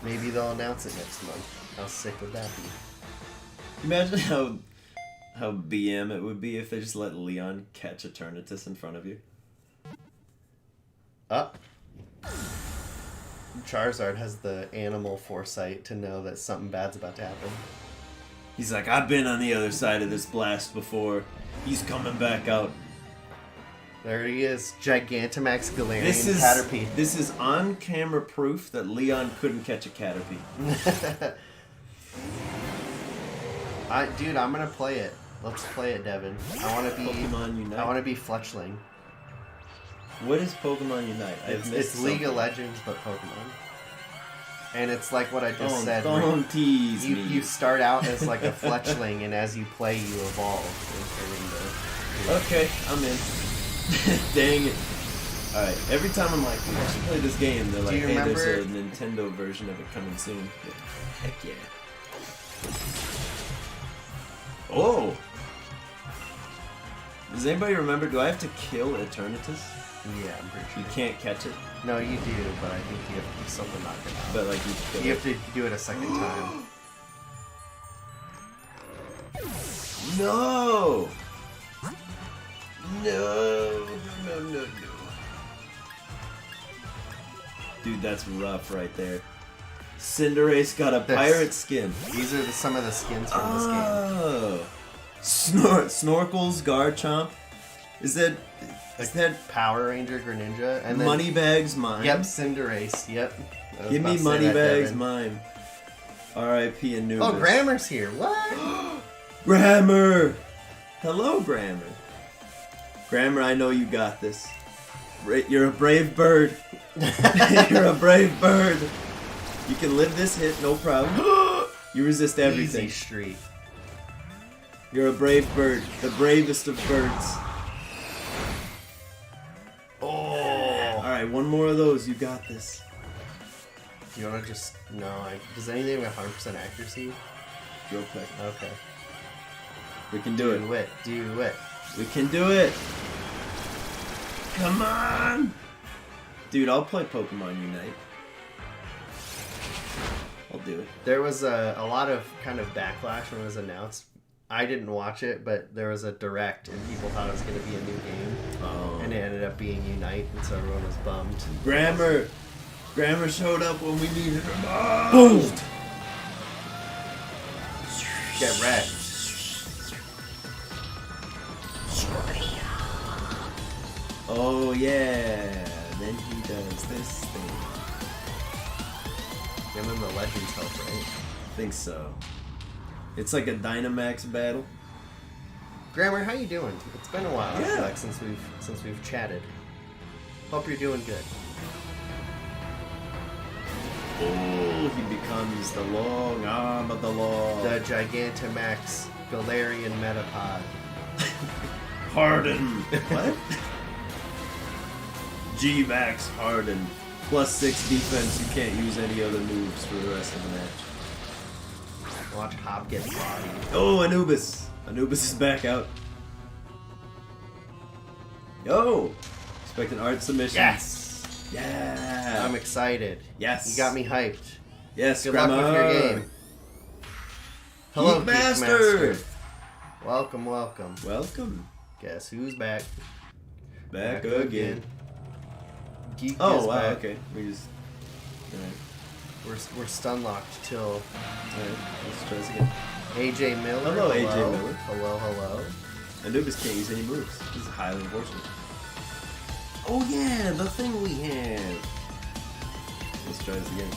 Maybe they'll announce it next month. How sick would that be? Imagine how BM it would be if they just let Leon catch Eternatus in front of you. Up. Charizard has the animal foresight to know that something bad's about to happen. He's like, I've been on the other side of this blast before. He's coming back out. There he is, Gigantamax Galarian Caterpie. This is on-camera proof that Leon couldn't catch a Caterpie. Dude, I'm gonna play it. Let's play it, Devin. I want to be Pokemon Unite. I want to be Fletchling. What is Pokemon Unite? It's League of Legends, but Pokemon. And it's like what I just said. Don't tease me. You start out as like a fletchling, and as you play, you evolve. Okay, I'm in. Dang it. Alright, every time I'm like, I should play this game, they're like, hey, there's a Nintendo version of it coming soon. Heck yeah. Oh! Does anybody remember, do I have to kill Eternatus? Yeah, I'm pretty sure. You can't catch it? No, you do, but I think you have to do something knock it out. But like you have to do it a second time. No! No! No. Dude, that's rough right there. Cinderace got a pirate skin. These are some of the skins from this game. Oh! Snorkels, Garchomp. Is that Power Ranger Greninja? And then, Moneybags mine? Yep, Cinderace. Yep. Give me Moneybags mine. R.I.P. Anubis. Oh, Grammar's here. What? Grammar! Hello, Grammar. Grammar, I know you got this. You're a brave bird. You're a brave bird. You can live this hit, no problem. You resist everything. Easy street. You're a brave bird. The bravest of birds. Oh! Alright, one more of those. You got this. Do you want to just... No, does anything have 100% accuracy? Real quick. Okay. We can do it. Do it. We can do it. Come on! Dude, I'll play Pokemon Unite. I'll do it. There was a lot of kind of backlash when it was announced. I didn't watch it, but there was a direct, and people thought it was going to be a new game. Oh. And it ended up being Unite, and so everyone was bummed. Grammar showed up when we needed him. Boom! Get wrecked. Oh yeah, then he does this thing. And then the Legends help, right? I think so. It's like a Dynamax battle. Grammar, how you doing? It's been a while, I feel Yeah. like, since we've chatted. Hope you're doing good. Oh, he becomes the long arm of the law. The Gigantamax Galarian Metapod. Harden. What? G-Max Harden. +6 defense. You can't use any other moves for the rest of the match. Watch Hop get bodied. Oh, Anubis. Anubis is back out. Yo! Expect an art submission. Yes! Yeah! I'm excited. Yes! You got me hyped. Yes, Good Grandma. luck with your game. Hello, Geek Geek Master. Master. Welcome. Welcome. Guess who's back? Back again. Geek Oh, is wow, back. okay. We just... Alright, We're stun locked till alright. Let's try this again. AJ Miller. Hello, AJ Miller. Hello. Anubis can't use any moves. This is highly unfortunate. Oh yeah, the thing we have. Let's try this again.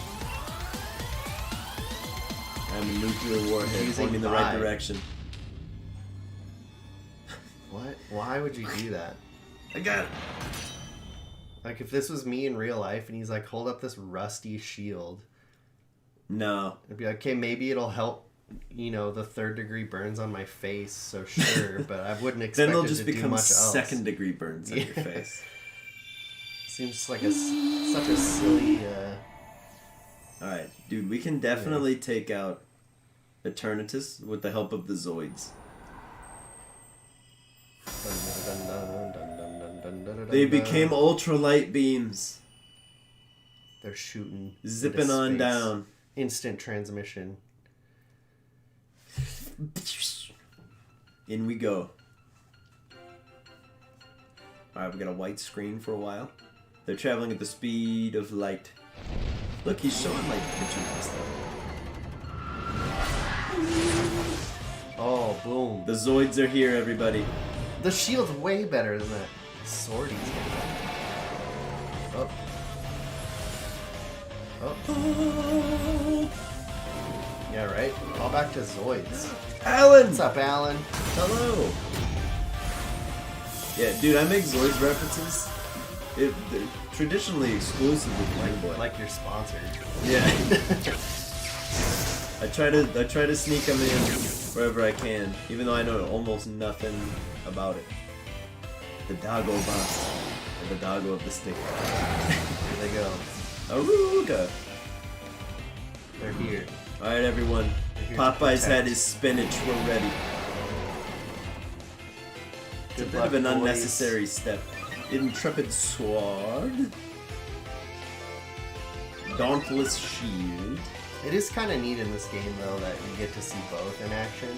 I'm a nuclear warhead Using pointing in the right 5. direction. What? Why would you do that? I got it. Like, if this was me in real life and he's like, hold up this rusty shield, No. I'd be like, okay, maybe it'll help, you know, the 3rd degree burns on my face, so sure, but I wouldn't expect Then they'll it just to do become much else. 2nd degree burns on your Yeah. face. Seems like such a silly, Alright, dude, we can definitely take out Eternatus with the help of the Zoids. They became ultralight beams. They're shooting. Zipping into on space. down. Instant transmission. In we go. Alright, we got a white screen for a while. They're traveling at the speed of light. Look, he's showing like pictures and stuff. Oh, boom. The Zoids are here, everybody. The shield's way better than that sword he's got. Oh. Oh. Yeah, right? All back to Zoids. Alan! What's up, Alan? Hello! Yeah, dude, I make Zoids references. traditionally exclusive with Playboy. Like you're sponsored. Yeah. I try to sneak them in wherever I can, even though I know almost nothing about it. The doggo box, or the doggo of the stick. Here they go. Aruga. They're here. All right, everyone. Here to Popeye's protect. had his spinach. We're ready. It's a Good bit luck, of an boys. unnecessary step. Intrepid sword. Dauntless shield. It is kind of neat in this game, though, that you get to see both in action.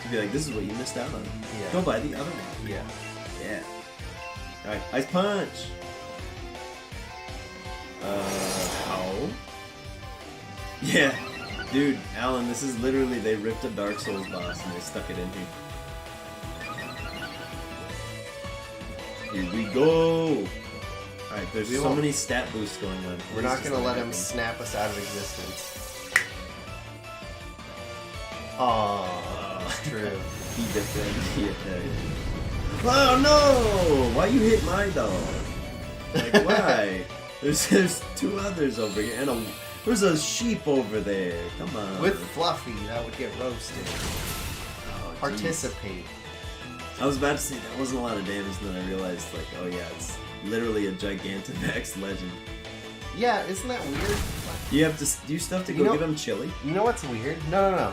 To be like, this is what you missed out on. Yeah. Go buy the other one. Yeah. Yeah. Alright, ice punch! How? Yeah. Dude, Alan, this is literally, they ripped a Dark Souls boss and they stuck it in here. Here we go! Alright, there's We so won't- many stat boosts going on. We're Please not just going to let him happen. snap us out of existence. Aww, true. He defended. Oh no! Why you hit my dog? Like why? there's two others over here, and there's a sheep over there. Come on. With Fluffy, that would get roasted. Oh, Participate. jeez. I was about to say that wasn't a lot of damage, and then I realized like, oh yeah, it's literally a Gigantamax legend. Yeah, isn't that weird? You have to do stuff to You go know- give him chili. You know what's weird? No.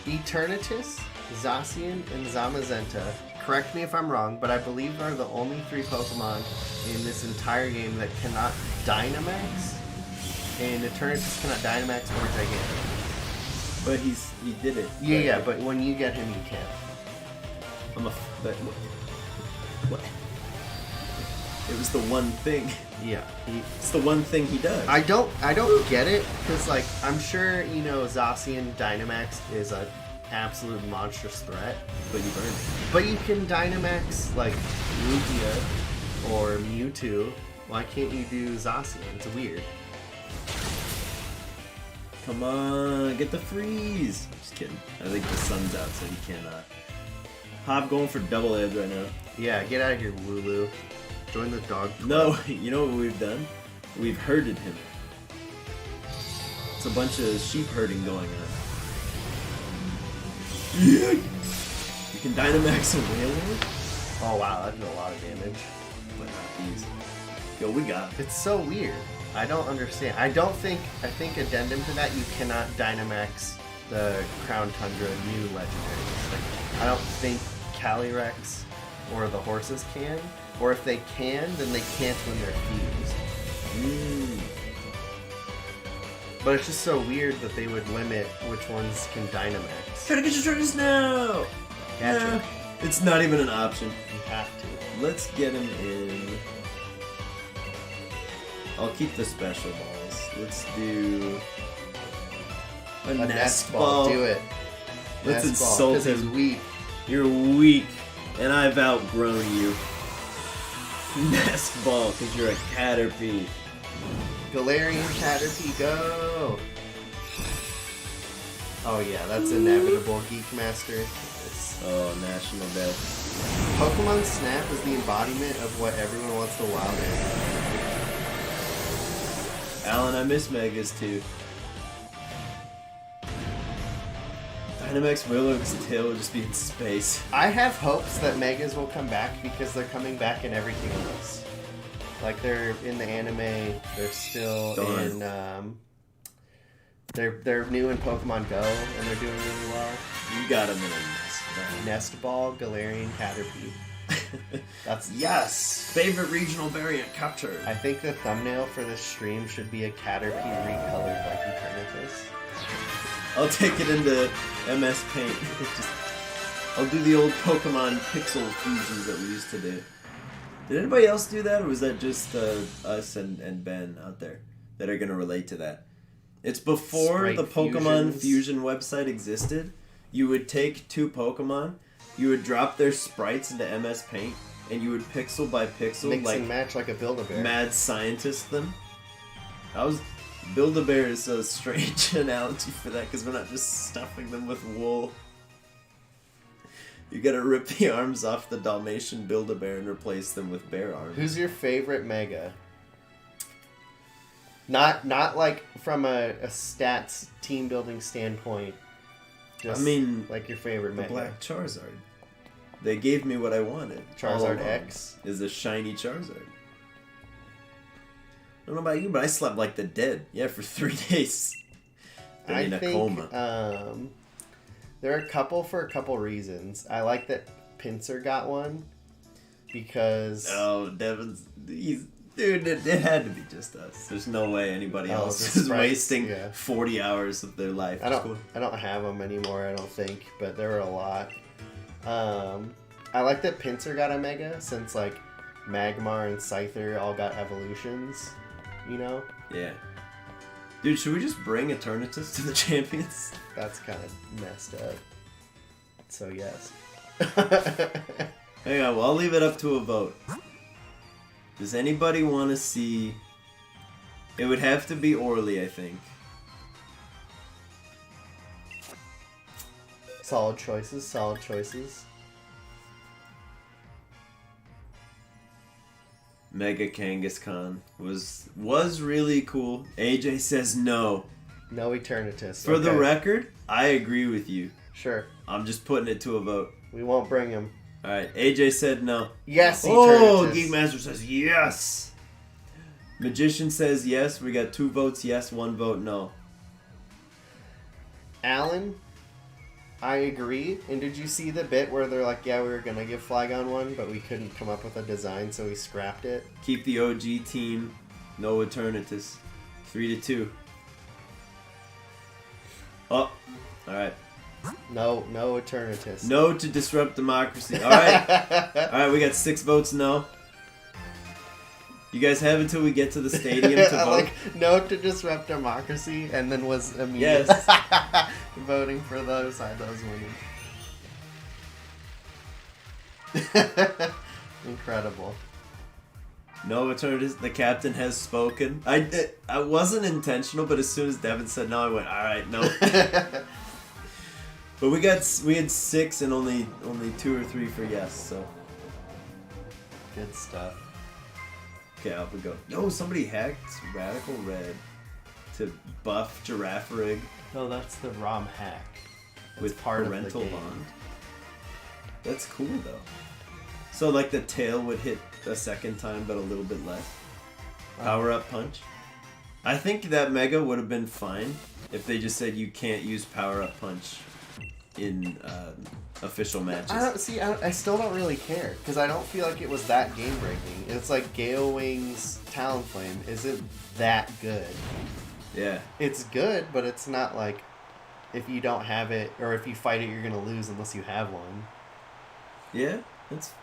Eternatus, Zacian, and Zamazenta, correct me if I'm wrong, but I believe are the only 3 Pokemon in this entire game that cannot Dynamax. And Eternatus cannot Dynamax or Gigantamax. But he did it. Yeah, but when you get him, you can. But what? It was the one thing. Yeah. It's the one thing he does. I don't get it, because, like, I'm sure, you know, Zacian Dynamax is an absolute monstrous threat. But you burned it. But you can Dynamax, like, Lugia or Mewtwo. Why can't you do Zacian? It's weird. Come on, get the freeze. Just kidding. I think the sun's out, so he cannot. Hop going for double edge right now. Yeah, get out of here, Wooloo. Join the dog club. No, you know what we've done? We've herded him. It's a bunch of sheep herding going on. Yeah. You can Dynamax a Wailord, Oh wow, that did a lot of damage. but not these. Yo, we got. It's so weird. I don't understand. I think addendum to that, you cannot Dynamax the Crown Tundra new legendaries. Like, I don't think Calyrex or the horses can. Or if they can, then they can't when they're fused. But it's just so weird that they would limit which ones can Dynamax. Try to get your turns now! Gotcha. Nah, it's not even an option. You have to. Let's get him in. I'll keep the special balls. Let's do a nest ball. Do it. Let's Nest ball, insult 'cause he's him. weak. You're weak, and I've outgrown you. Nest ball, because you're a Caterpie. Galarian Caterpie, go! Oh yeah, that's inevitable, Geek Master. It's... Oh, national death. Pokemon Snap is the embodiment of what everyone wants the wild animal. Alan, I miss Megas too. Dynamax Wailord's tail will just be in space. I have hopes that Megas will come back because they're coming back in everything else. Like they're in the anime, they're still Darn. in they're new in Pokemon Go and they're doing really well. You got him in a nest. Nest Ball, Galarian Caterpie. That's Yes! Favorite regional variant captured. I think the thumbnail for this stream should be a Caterpie recolored like Eternatus. I'll take it into MS Paint. I'll do the old Pokemon pixel fusions that we used to do. Did anybody else do that, or was that just us and Ben out there that are going to relate to that? It's before Sprite the Pokemon fusions. Fusion website existed. You would take two Pokemon, you would drop their sprites into MS Paint, and you would pixel by pixel, Mix like and match like a Build-A-Bear. mad scientist them. Build-A-Bear is a strange analogy for that, because we're not just stuffing them with wool. You gotta rip the arms off the Dalmatian Build-A-Bear and replace them with bear arms. Who's your favorite Mega? Not like from a stats team building standpoint. Just like your favorite the Mega. Black Charizard. They gave me what I wanted. Charizard X is a shiny Charizard. I don't know about you, but I slept like the dead. Yeah, for 3 days. I in a think coma. there are a couple reasons. I like that Pinsir got one because Devin's dude. It had to be just us. There's no way anybody else is wasting 40 hours of their life. I don't have them anymore. I don't think, but there were a lot. I like that Pinsir got a Mega since like Magmar and Scyther all got evolutions. You know? Yeah. Dude, should we just bring Eternatus to the champions? That's kind of messed up. So yes. Hang on, well, I'll leave it up to a vote. Does anybody want to see... It would have to be Orly, I think. Solid choices, solid choices. Mega Kangaskhan was really cool. AJ says no. No Eternatus. For the record, I agree with you. Sure. I'm just putting it to a vote. We won't bring him. Alright, AJ said no. Yes, Eternatus. Oh, Geekmaster says yes. Magician says yes. We got 2 votes yes, 1 vote no. Alan, I agree. And did you see the bit where they're like, yeah, we were going to give Flygon one, but we couldn't come up with a design, so we scrapped it? Keep the OG team. No Eternatus. 3-2. Oh, alright. No Eternatus. No to disrupt democracy. Alright. Alright, we got 6 votes no. You guys have until we get to the stadium to vote. Like, no to disrupt democracy, and then was immediately voting for the other side that was winning. Incredible. No Eternatus. The captain has spoken. I wasn't intentional, but as soon as Devin said no, I went, alright, no. But we had 6 and only 2 or 3 for yes, so. Good stuff. Okay, out we go. Yo, somebody hacked Radical Red to buff Giraffe Rig. No, that's the ROM hack. That's with part parental of the game. bond. That's cool though. So like the tail would hit a second time, but a little bit less. Power up punch. I think that Mega would have been fine if they just said you can't use power up punch in official matches. I still don't really care because I don't feel like it was that game breaking. It's like Gale Wing's Talonflame isn't that good. Yeah. It's good, but it's not like if you don't have it or if you fight it, you're gonna lose unless you have one. Yeah,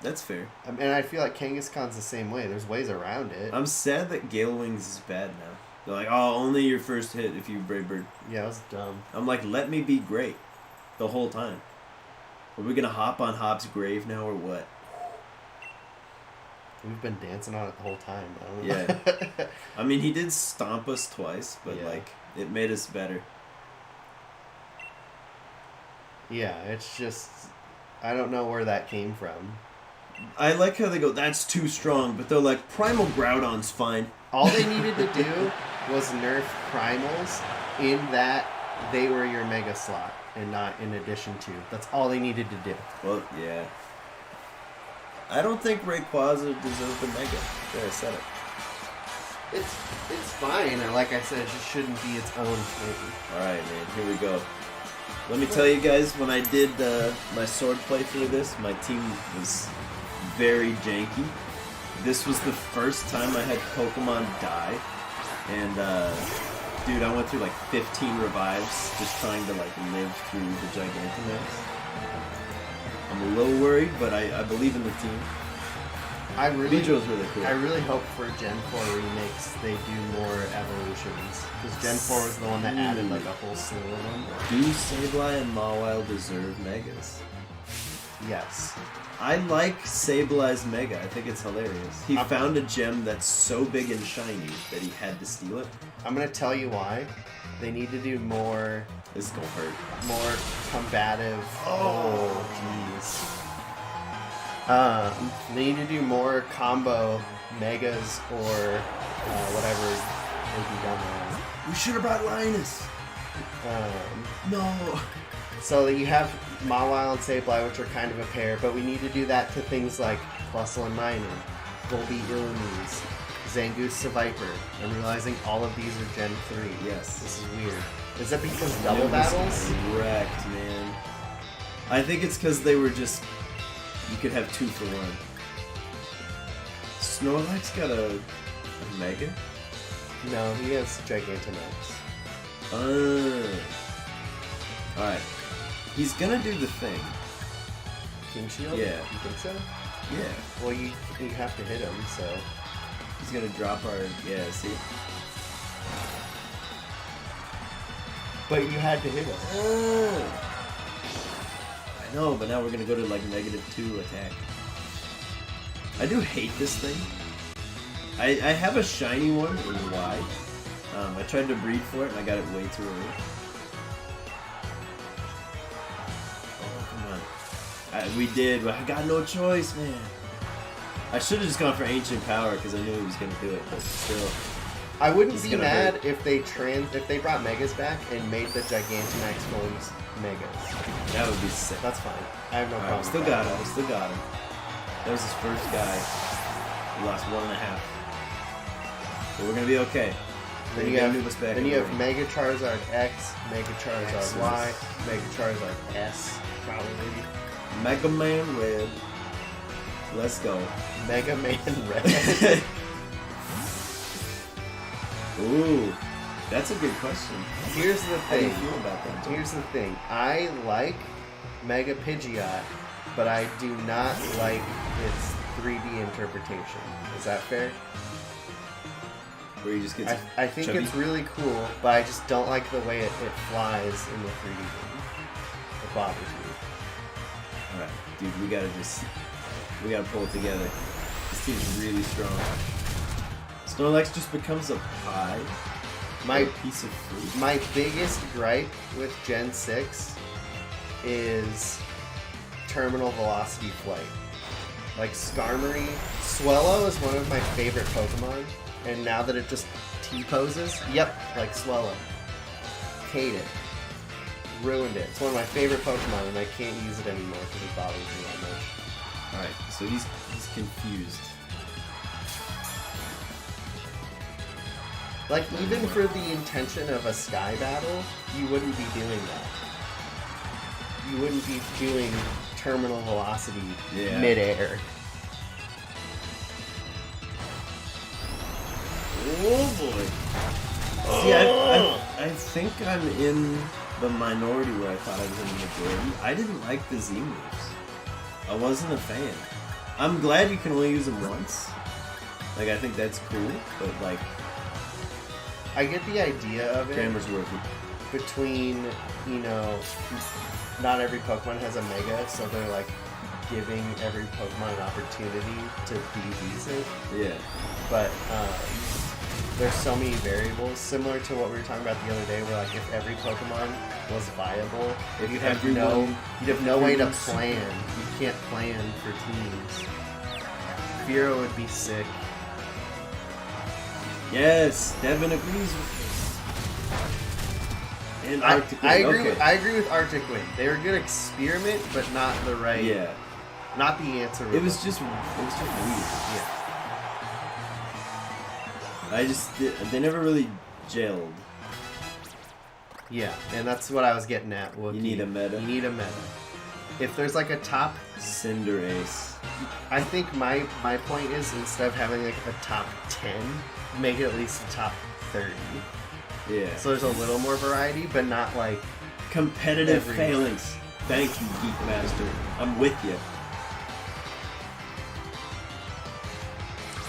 that's fair. And I feel like Kangaskhan's the same way. There's ways around it. I'm sad that Gale Wings is bad now. They're like, oh, only your first hit if you Brave Bird. Yeah, it was dumb. I'm like, let me be great the whole time. Are we gonna hop on Hop's grave now or what? We've been dancing on it the whole time. I don't know. Yeah. I mean, he did stomp us twice, but like, it made us better. Yeah, it's just, I don't know where that came from. I like how they go, that's too strong, but they're like, Primal Groudon's fine. All they needed to do was nerf primals in that they were your mega slot and not in addition to. That's all they needed to do. Well, yeah. I don't think Rayquaza deserves the mega. There, I said it. It's fine, and like I said, it just shouldn't be its own thing. Alright, man, here we go. Let me tell you guys, when I did my sword play through this, my team was very janky. This was the first time I had Pokemon die, and dude, I went through like 15 revives just trying to like live through the Gigantamax. I'm a little worried, but I believe in the team. Beedrill's really cool. I really hope for Gen 4 remakes they do more evolutions. Because Gen 4 was the one that added like a whole slew of them. Do Sableye and Mawile deserve megas? Yes. I like Sableye's mega. I think it's hilarious. He found a gem that's so big and shiny that he had to steal it. I'm going to tell you why. They need to do more This is gonna hurt. more combative. Oh, jeez. They need to do more combo megas or whatever would be done there. We should have brought Linus. No. So you have Mawile and Sableye, which are kind of a pair, but we need to do that to things like Plusle and Minor, Volbeat Illumise, Zangoose to Viper. I'm realizing all of these are Gen 3. Yes. This is weird. Is that because double battles? Correct, man. I think it's because they were just... You could have 2 for 1. Snorlax got a Mega? No, he has Gigantamax. Alright. He's gonna do the thing. King Shield? Yeah. You think so? Yeah. Well, you have to hit him, so... He's gonna drop our... Yeah, see? But you had to hit him. I know, but now we're gonna go to like -2 attack. I do hate this thing. I have a shiny one in Y. I tried to breed for it and I got it way too early. Oh, come on. We did, but I got no choice, man. I should have just gone for Ancient Power because I knew he was going to do it, but still. I wouldn't It's be gonna mad hurt. if they brought Megas back and made the Gigantamax ones Megas. That would be sick. That's fine. I have no Alright, problem. we still with got that. him. We still got him. That was his first guy. We lost 1.5. But we're going to be okay. Then you have Mega Charizard X, Mega Charizard X's. Y, Mega Charizard S, probably. Mega Man Red. Let's go. Mega Man Red. Ooh, that's a good question. Here's the How do you thing. feel about that? Jim? Here's the thing. I like Mega Pidgeot, but I do not like its 3D interpretation. Is that fair? Where you just get I think chubby? it's really cool, but I just don't like the way it flies in the 3D game. It bothers me. Alright, dude, we gotta pull it together. This team's really strong. Snorlax just becomes a pie. My a piece of fruit. My biggest gripe with Gen 6 is terminal velocity flight. Like Skarmory, Swellow is one of my favorite Pokemon, and now that it just T-poses, yep, like Swellow. Hate it. Ruined it. It's one of my favorite Pokemon, and I can't use it anymore because it bothers me that much. Alright, so he's confused. Like, even for the intention of a Sky Battle, you wouldn't be doing that. You wouldn't be doing terminal velocity midair. Oh boy. See, I think I'm in the minority where I thought I was in the majority. I didn't like the Z moves. I wasn't a fan. I'm glad you can only use them once. Like, I think that's cool, but like, I get the idea of it Grammar's working. between, you know, not every Pokemon has a Mega, so they're like giving every Pokemon an opportunity to be decent. Yeah. But there's so many variables, similar to what we were talking about the other day, where like if every Pokemon was viable, If you'd have no way to plan. You can't plan for teams. Fearow would be sick. Yes, Devin agrees with me. And Arctic I Wind, agree. okay. I agree with Arctic Wind. They were a good experiment, but not the right. Yeah. Not the answer. It was just weird. Yeah. They never really gelled. Yeah, and that's what I was getting at. Wookiee. You need a meta. You need a meta. If there's like a top, Cinder Ace. I think my point is instead of having like a top 10, make it at least a top 30. Yeah. So there's a little more variety, but not like Competitive every- phalanx. Thank you, Geek Master. I'm with you.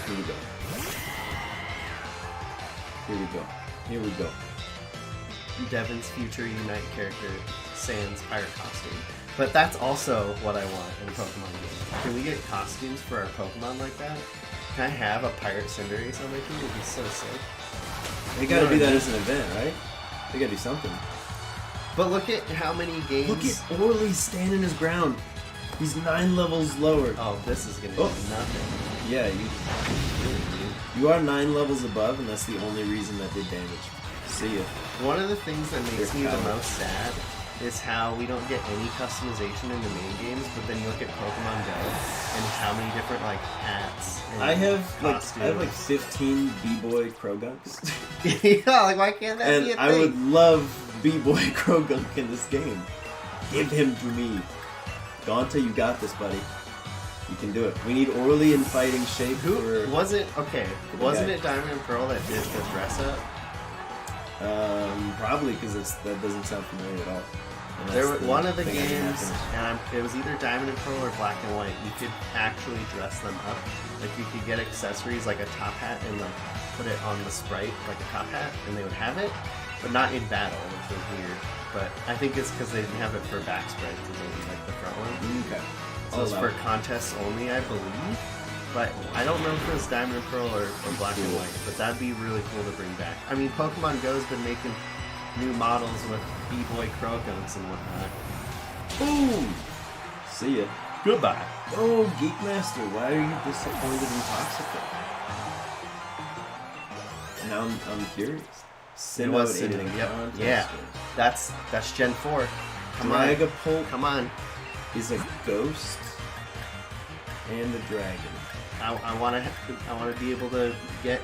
Here we go. Here we go. Here we go. Devin's future Unite character, Sans pirate costume. But that's also what I want in a Pokemon game. Can we get costumes for our Pokemon like that? Can I have a pirate Cinderace on my team? It would be so sick. They gotta do that as an event, right? They gotta do something. But look at how many games. Look at Orly standing his ground. He's 9 levels lower. Oh, this is gonna do nothing. Yeah, you are 9 levels above, and that's the only reason that did damage. See ya. One of the things that makes me the most sad is how we don't get any customization in the main games, but then you look at Pokemon Go and how many different like hats. And I have costumes. like 15 B-Boy Crogunks. Yeah, like why can't that be a thing? And I would love B-Boy Krogunk in this game. Give him to me. Gonta, you got this, buddy. You can do it. We need Orly in fighting shape. Wasn't it Diamond and Pearl that did the dress up? Probably because that doesn't sound familiar at all. There was one of the games, and it was either Diamond and Pearl or Black and White. You could actually dress them up. Like you could get accessories like a top hat and like put it on the sprite like a top hat, and they would have it, but not in battle, which was weird. But I think it's because they didn't have it for back sprites, it was like the front one. Okay. So it's for contests only, I believe. But I don't know if it was Diamond and Pearl or Black and White, but that'd be really cool to bring back. I mean, Pokemon Go's been making new models with B-Boy Crogunks and whatnot. Boom! See ya. Goodbye. Oh, Geekmaster, why are you disappointed in Toxicity? Now I'm curious. Send out in a contest. Yeah, that's Gen 4. Come on. Dragapult. Come on. Is a ghost and a dragon. I want to be able to get.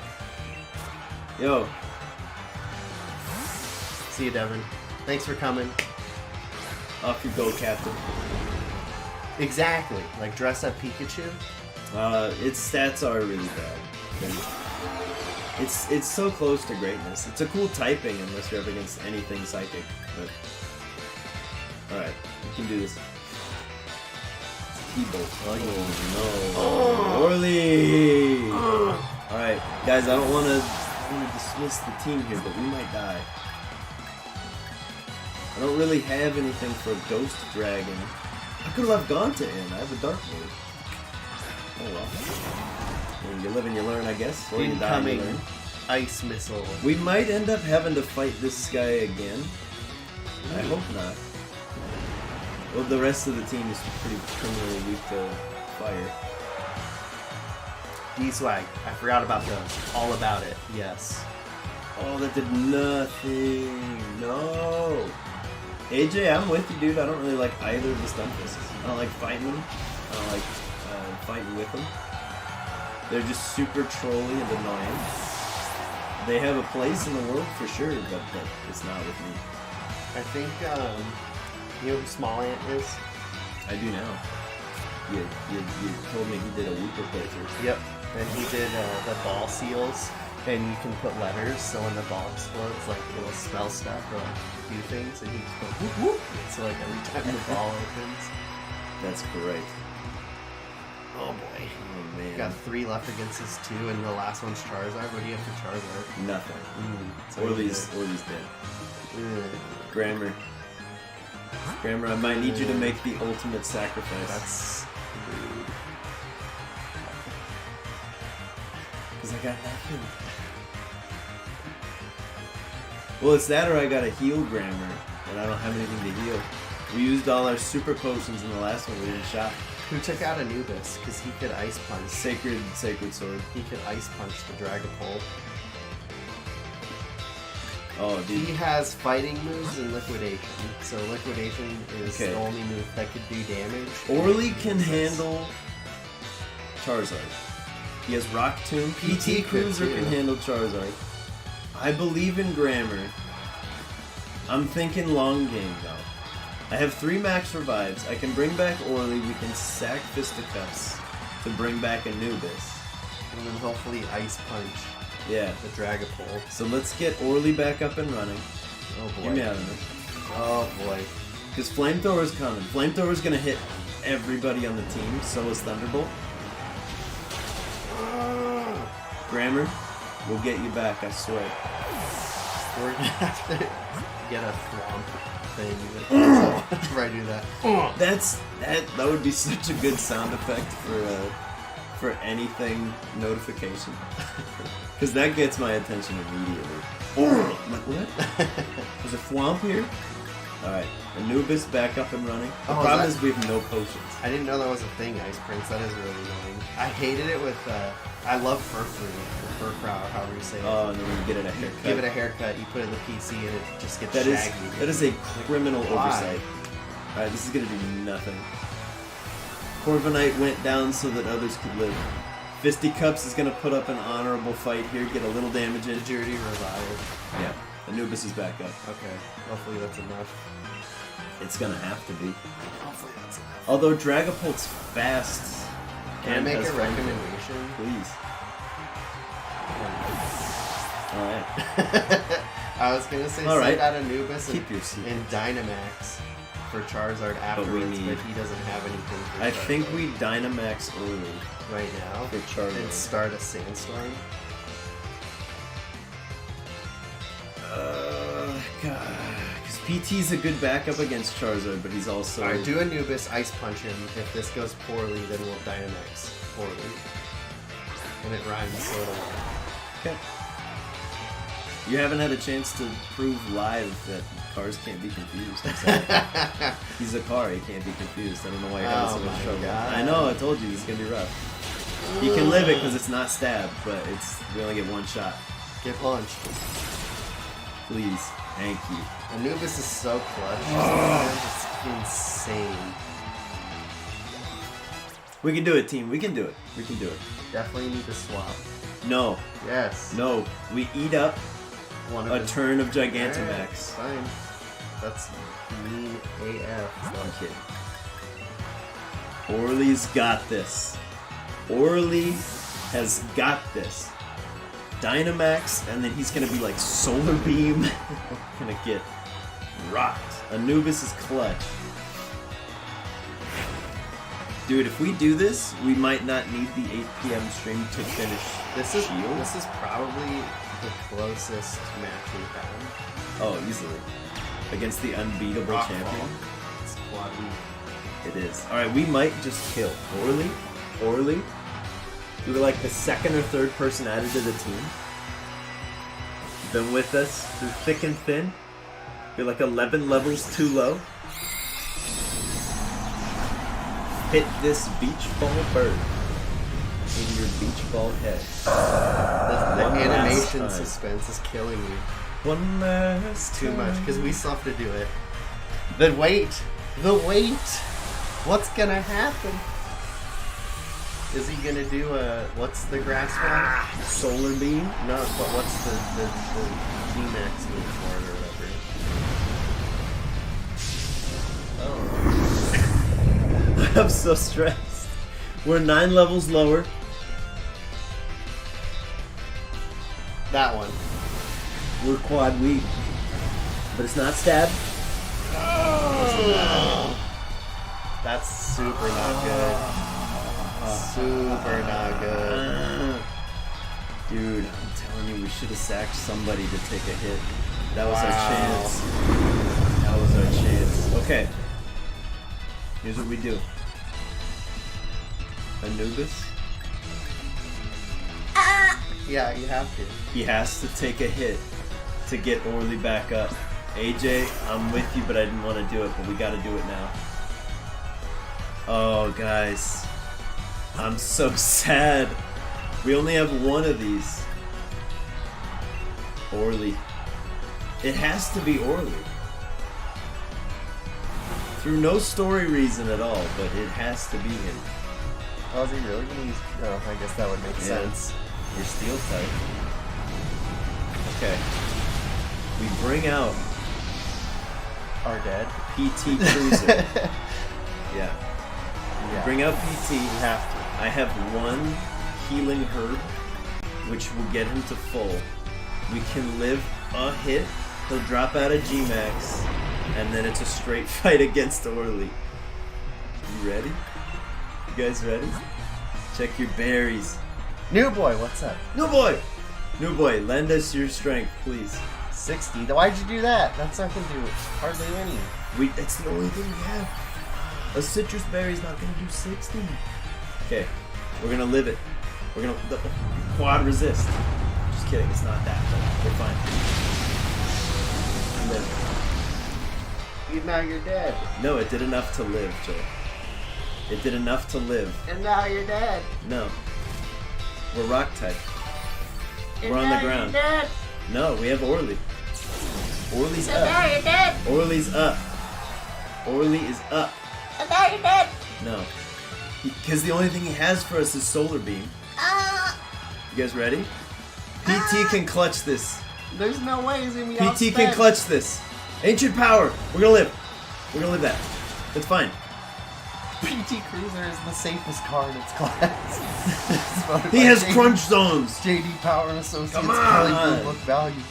Yo. See you, Devin. Thanks for coming. Off you go, Captain. Exactly. Like dress up Pikachu. Its stats are really bad. It's so close to greatness. It's a cool typing unless you're up against anything psychic. But alright, we can do this. Oh no. Orly! Alright, guys, I don't want to dismiss the team here, but we might die. I don't really have anything for a Ghost Dragon. I could have left Gonta in. I have a Dark move. Oh well. When you live and you learn, I guess. Or you die and you learn. Ice Missile. We might end up having to fight this guy again. I hope not. Well, the rest of the team is pretty criminally weak to fire. D-Swag. I forgot about those. All about it. Yes. Oh, that did nothing. No. AJ, I'm with you, dude. I don't really like either of the Stunfists. I don't like fighting them. I don't like fighting with them. They're just super trolly and annoying. They have a place in the world for sure, but it's not with me. I think, you know who Small Ant is? I do now. You told me he did a Wooper playthrough. Yep. And he did the ball seals, and you can put letters, so when the ball explodes, like it'll spell stuff or like do things, and he just go whoop whoop. So like every time the ball opens. That's great. Oh boy. Oh man. Got 3 left against his 2, and the last one's Charizard. What do you have for Charizard? Nothing. So Orly's dead. Grammar, I might need you to make the ultimate sacrifice. That's rude. Because I got nothing. Well, it's that or I got a heal Grammar, and I don't have anything to heal. We used all our super potions in the last one we didn't shot. Who took out Anubis? Because he could Ice Punch. Sacred Sword. He could Ice Punch the Dragapult. Oh, dude. He has fighting moves and liquidation. So liquidation is the only move that could do damage. Orly can handle Charizard. He has Rock Tomb. PT Cruiser can handle Charizard. I believe in Grammar. I'm thinking long game though. I have 3 max revives. I can bring back Orly. We can sack Fisticuffs to bring back Anubis. And then hopefully Ice Punch. Yeah. The Dragapult. So let's get Orly back up and running. Oh boy. Get me out of there. Oh boy. Because Flamethrower's coming. Flamethrower's gonna hit everybody on the team. So is Thunderbolt. Grammar, we'll get you back, I swear. We're gonna have to get a Thwomp thing before I do that. That would be such a good sound effect for anything notification. Because that gets my attention immediately. What? There's a Thwomp here? Alright, Anubis back up and running. The Oh, problem is we have no potions. I didn't know that was a thing, Ice Prince. That is really annoying. I hated it with, I love Furfrou, or Furfrou, however you say it. Oh, and then when you get it a You haircut. give it a haircut, you put it in the PC, and it just gets That shaggy. is a criminal Why? oversight. Alright, this is gonna do nothing. Corviknight went down so that others could live. Fisticuffs is gonna put up an honorable fight here, get a little damage in. Dirty Revive. Yeah, Anubis is back up. Okay, hopefully that's enough. It's gonna have to be. Hopefully that's enough. Although Dragapult's fast. Can I and make has a fun. recommendation? Please. Alright. I was gonna say All right. send out Anubis Keep your seat. and Dynamax for Charizard afterwards, but he doesn't have anything for I Charizard think we Dynamax early right now for Charizard. and start a Sandstorm. God. Because PT's a good backup against Charizard, but he's also. Alright, do Anubis, Ice Punch him. If this goes poorly, then we'll Dynamax poorly. And it rhymes sort of. Okay. You haven't had a chance to prove live that cars can't be confused. I'm sorry. He's a car, he can't be confused. I don't know why you're having so much trouble. God. I know, I told you, this is gonna be rough. You can live it because it's not stabbed, but we only get one shot. Get punched. Please, thank you. Anubis is so clutch. It's insane. We can do it, team. We can do it. We can do it. Definitely need to swap. No, Yes. no. We eat up One a his- turn of Alright, Gigantamax. fine. That's mean AF. I'm kidding. Orly's got this. Orly has got this. Dynamax, and then he's gonna be like Solar Beam. Gonna get rocked. Anubis is clutch. Dude, if we do this, we might not need the 8 p.m. stream to finish This is Shield. this is probably the closest match we've had. Oh, easily. Against the unbeatable Rock champion. Ball. It's quad week. It is. Alright, we might just kill Orly. We were like the second or third person added to the team. Been with us through thick and thin. We're like 11 levels too low. Hit this beach ball bird in your beach ball head. The One animation last time. suspense is killing me. One last Too time. much, because we still have to do it. The wait! The wait! What's gonna happen? Is he gonna do what's the grass one? Solar beam. No, but what's the G-Max move for it or whatever? I'm so stressed. We're 9 levels lower. That one. We're quad weak. But it's not stab. That's super not good. Super not good. Dude, I'm telling you, we should have sacked somebody to take a hit. That was our Wow. chance. That was our chance. Okay. Here's what we do. Anubis, Yeah, you have to. he has to take a hit to get Orly back up. AJ, I'm with you, but I didn't want to do it, but we gotta do it now. Oh, guys. I'm so sad. We only have one of these. Orly. It has to be Orly. Through no story reason at all, but it has to be him. Oh, is he really gonna use? Oh, I guess that would make Yeah. sense. We're steel type. Okay. We bring out Our dead. PT Cruiser. Yeah. Yeah. Bring out PT. You have to. I have one healing herb, which will get him to full. We can live a hit. He'll drop out of G-Max, and then it's a straight fight against Orly. You ready? You guys ready? Check your berries. New boy, what's up? New boy! New boy, lend us your strength, please. 60. Why'd you do that? That's not gonna do hardly any. It's the only thing we have. A citrus berry's not gonna do 60. Okay, we're gonna live it. We're gonna quad resist. Just kidding, it's not that, but we're fine. live. Now you're dead. No, it did enough to live, Joel. It did enough to live. And now you're dead. No. We're rock type. And We're on the now ground. You're dead. No, we have Orly. Orly's And now up. you're dead. Orly's up. Orly is up. And now you're dead. No. Because the only thing he has for us is Solar Beam. You guys ready? PT can clutch this. There's no way he's gonna be PT can clutch this. Ancient Power. We're gonna live. We're gonna live that. It's fine. PT Cruiser is the safest car in its class. He has crunch zones. JD Power and Associates Come Kelly on. Blue Book value.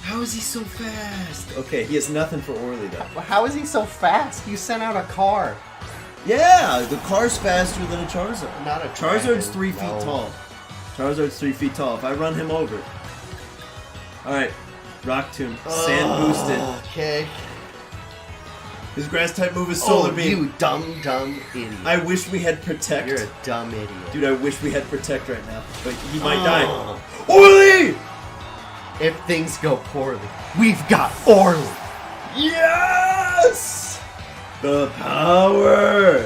How is he so fast? Okay, he has nothing for Orly though. How is he so fast? You sent out a car. Yeah, the car's faster than a Charizard. Not a Charizard's dragon, 3 feet no. tall. Charizard's 3 feet tall. If I run him over. Alright, Rock Tomb. Sand boosted. Okay. His grass type move is Solar Beam. You dumb idiot. I wish we had Protect. You're a dumb idiot. Dude, I wish we had Protect right now. But he might die. Orly! If things go poorly, we've got Orly. Yes! The power!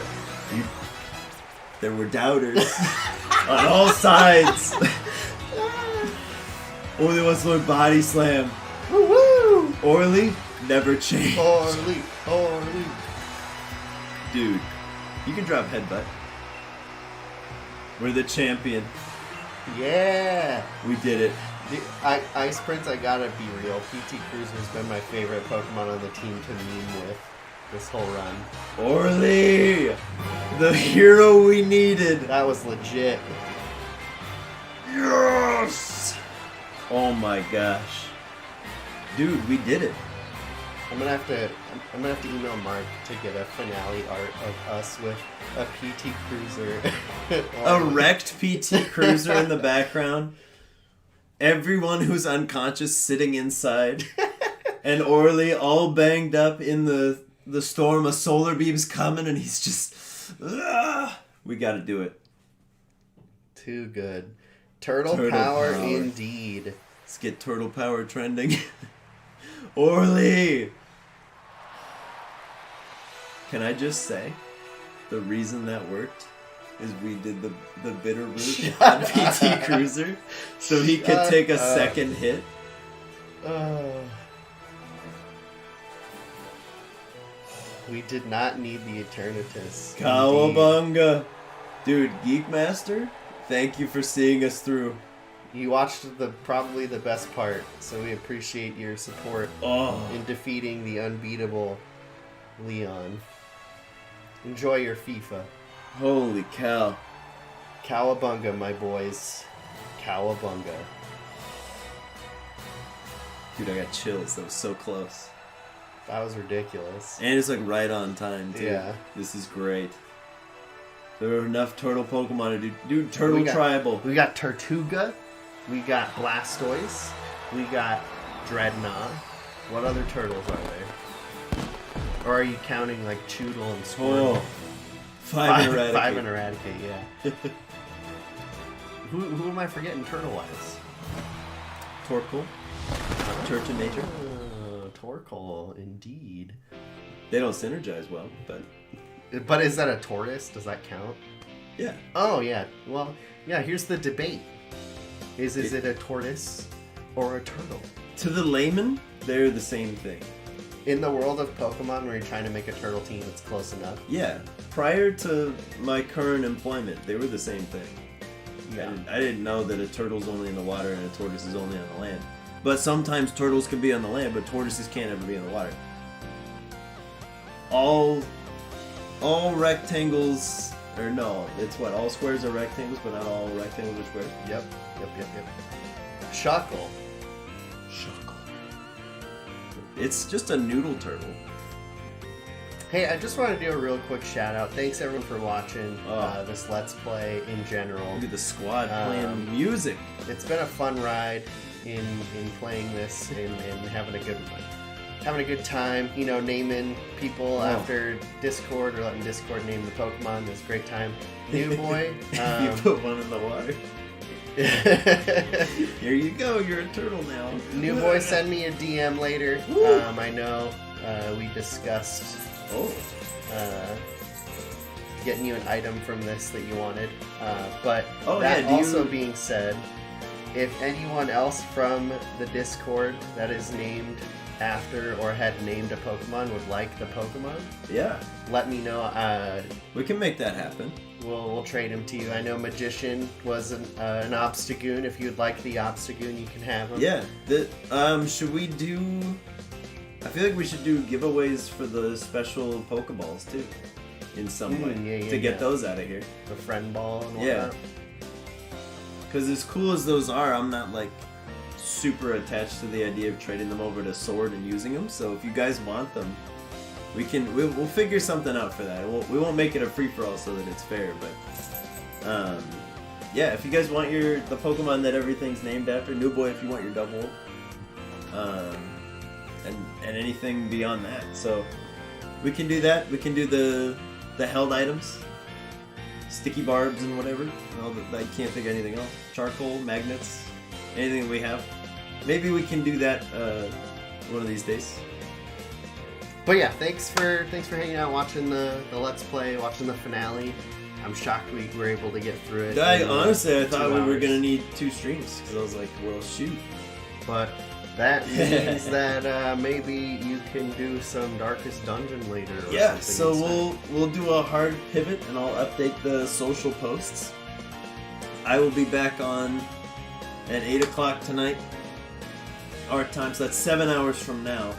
There were doubters on all sides. Orly wants to learn Body Slam. Woo-woo! Orly never changed. Orly. Dude, you can drop Headbutt. We're the champion. Yeah. We did it. Ice Prince, I gotta be real. PT Cruiser's been my favorite Pokemon on the team to meme with this whole run. Orly! The hero we needed. That was legit. Yes! Oh my gosh. Dude, we did it. I'm gonna have to email Mark to get a finale art of us with a PT Cruiser. A wrecked PT Cruiser in the background. Everyone who's unconscious sitting inside. And Orly all banged up in the storm. A Solar Beam's coming and he's just... We gotta do it. Too good. Turtle power indeed. Let's get Turtle Power trending. Orly! Can I just say, the reason that worked is we did the bitter route on PT Cruiser, so he could take a second hit. We did not need the Eternatus. Cowabunga! Dude, Geekmaster, thank you for seeing us through. You watched probably the best part, so we appreciate your support in defeating the unbeatable Leon. Enjoy your FIFA. Holy cow. Cowabunga, my boys. Cowabunga. Dude, I got chills. That was so close. That was ridiculous. And it's like right on time, too. Yeah. This is great. There are enough turtle Pokemon to do Turtle Tribal. We got Tortuga. We got Blastoise. We got Dreadnought. What other turtles are there? Or are you counting like Choodle and Squirtle? Oh. Five and Eradicate. Five and Eradicate, yeah. Who am I forgetting turtle-wise? Torkoal. Turtonator. Torkoal, indeed. They don't synergize well, but... But is that a tortoise? Does that count? Yeah. Oh, yeah. Well, yeah, here's the debate. Is it a tortoise or a turtle? To the layman, they're the same thing. In the world of Pokemon, where you're trying to make a turtle team, it's close enough. Yeah. Prior to my current employment, they were the same thing. Yeah. I didn't know that a turtle's only in the water and a tortoise is only on the land. But sometimes turtles can be on the land, but tortoises can't ever be in the water. All rectangles, or no, it's what? All squares are rectangles, but not all rectangles are squares? Yep. Shuckle. It's just a noodle turtle. Hey, I just want to do a real quick shout out. Thanks everyone for watching this Let's Play in general. Look at the squad playing music. It's been a fun ride in playing this and having a good time. You know, naming people after Discord or letting Discord name the Pokemon. It's a great time. New boy. You put one in the water. Here you go. You're a turtle now. New boy, send me a DM later. I know we discussed getting you an item from this that you wanted. But that also being said, if anyone else from the Discord that is named after or had named a Pokemon would like the Pokemon, let me know. We can make that happen. We'll trade him to you. I know Magician was an Obstagoon. If you'd like the Obstagoon, you can have him. Yeah. Should we do... I feel like we should do giveaways for the special Pokeballs, too. In some way. To get those out of here. The friend ball and all that. Because as cool as those are, I'm not, like, super attached to the idea of trading them over to Sword and using them. So if you guys want them... We'll figure something out for that. We won't make it a free-for-all so that it's fair, but yeah, if you guys want the Pokemon that everything's named after, New Boy if you want your double, and anything beyond that. So we can do that. We can do the held items, sticky barbs and whatever. I can't think of anything else. Charcoal, magnets, anything that we have. Maybe we can do that one of these days. But yeah, thanks for hanging out, watching the Let's Play, watching the finale. I'm shocked we were able to get through it. Honestly, I thought we were going to need 2 streams, because I was like, well, shoot. But that means that maybe you can do some Darkest Dungeon later or something. So we'll do a hard pivot, and I'll update the social posts. I will be back on at 8 o'clock tonight, our time, so that's 7 hours from now.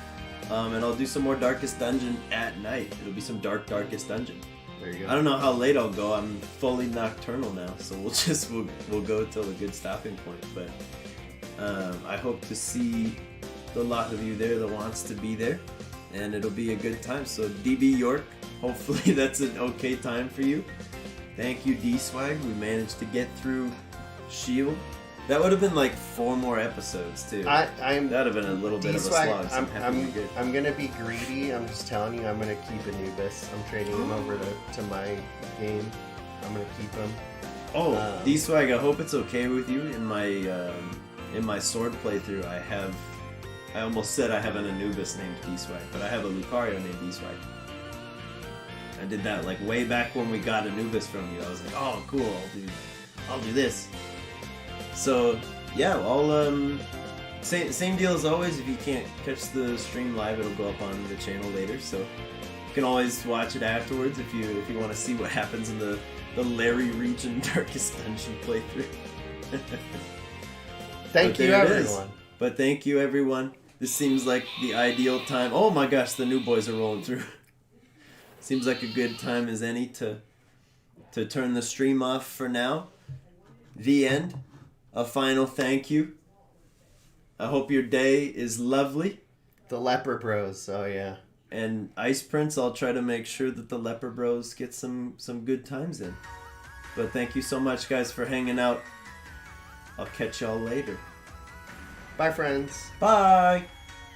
And I'll do some more Darkest Dungeon at night. It'll be some Darkest Dungeon. There you go. I don't know how late I'll go. I'm fully nocturnal now, so we'll go till a good stopping point. But I hope to see the lot of you there that wants to be there, and it'll be a good time. So DB York, hopefully that's an okay time for you. Thank you, D-Swag. We managed to get through Shield. That would have been like 4 more episodes too. That'd have been a little bit of a slog. So I'm gonna be greedy. I'm just telling you. I'm gonna keep Anubis. I'm trading him over to my game. I'm gonna keep him. Oh, D-Swag. I hope it's okay with you. In my Sword playthrough, I almost said I have an Anubis named D-Swag, but I have a Lucario named D-Swag. I did that like way back when we got Anubis from you. I was like, oh, cool. I'll do this. So yeah, same deal as always. If you can't catch the stream live, it'll go up on the channel later. So you can always watch it afterwards if you want to see what happens in the Larry Region Darkest Dungeon playthrough. Thank you, everyone. But thank you, everyone. This seems like the ideal time. Oh my gosh, the new boys are rolling through. Seems like a good time as any to turn the stream off for now. The end. A final thank you. I hope your day is lovely. The Leper Bros, oh yeah. And Ice Prince, I'll try to make sure that the Leper Bros get some good times in. But thank you so much, guys, for hanging out. I'll catch y'all later. Bye, friends. Bye.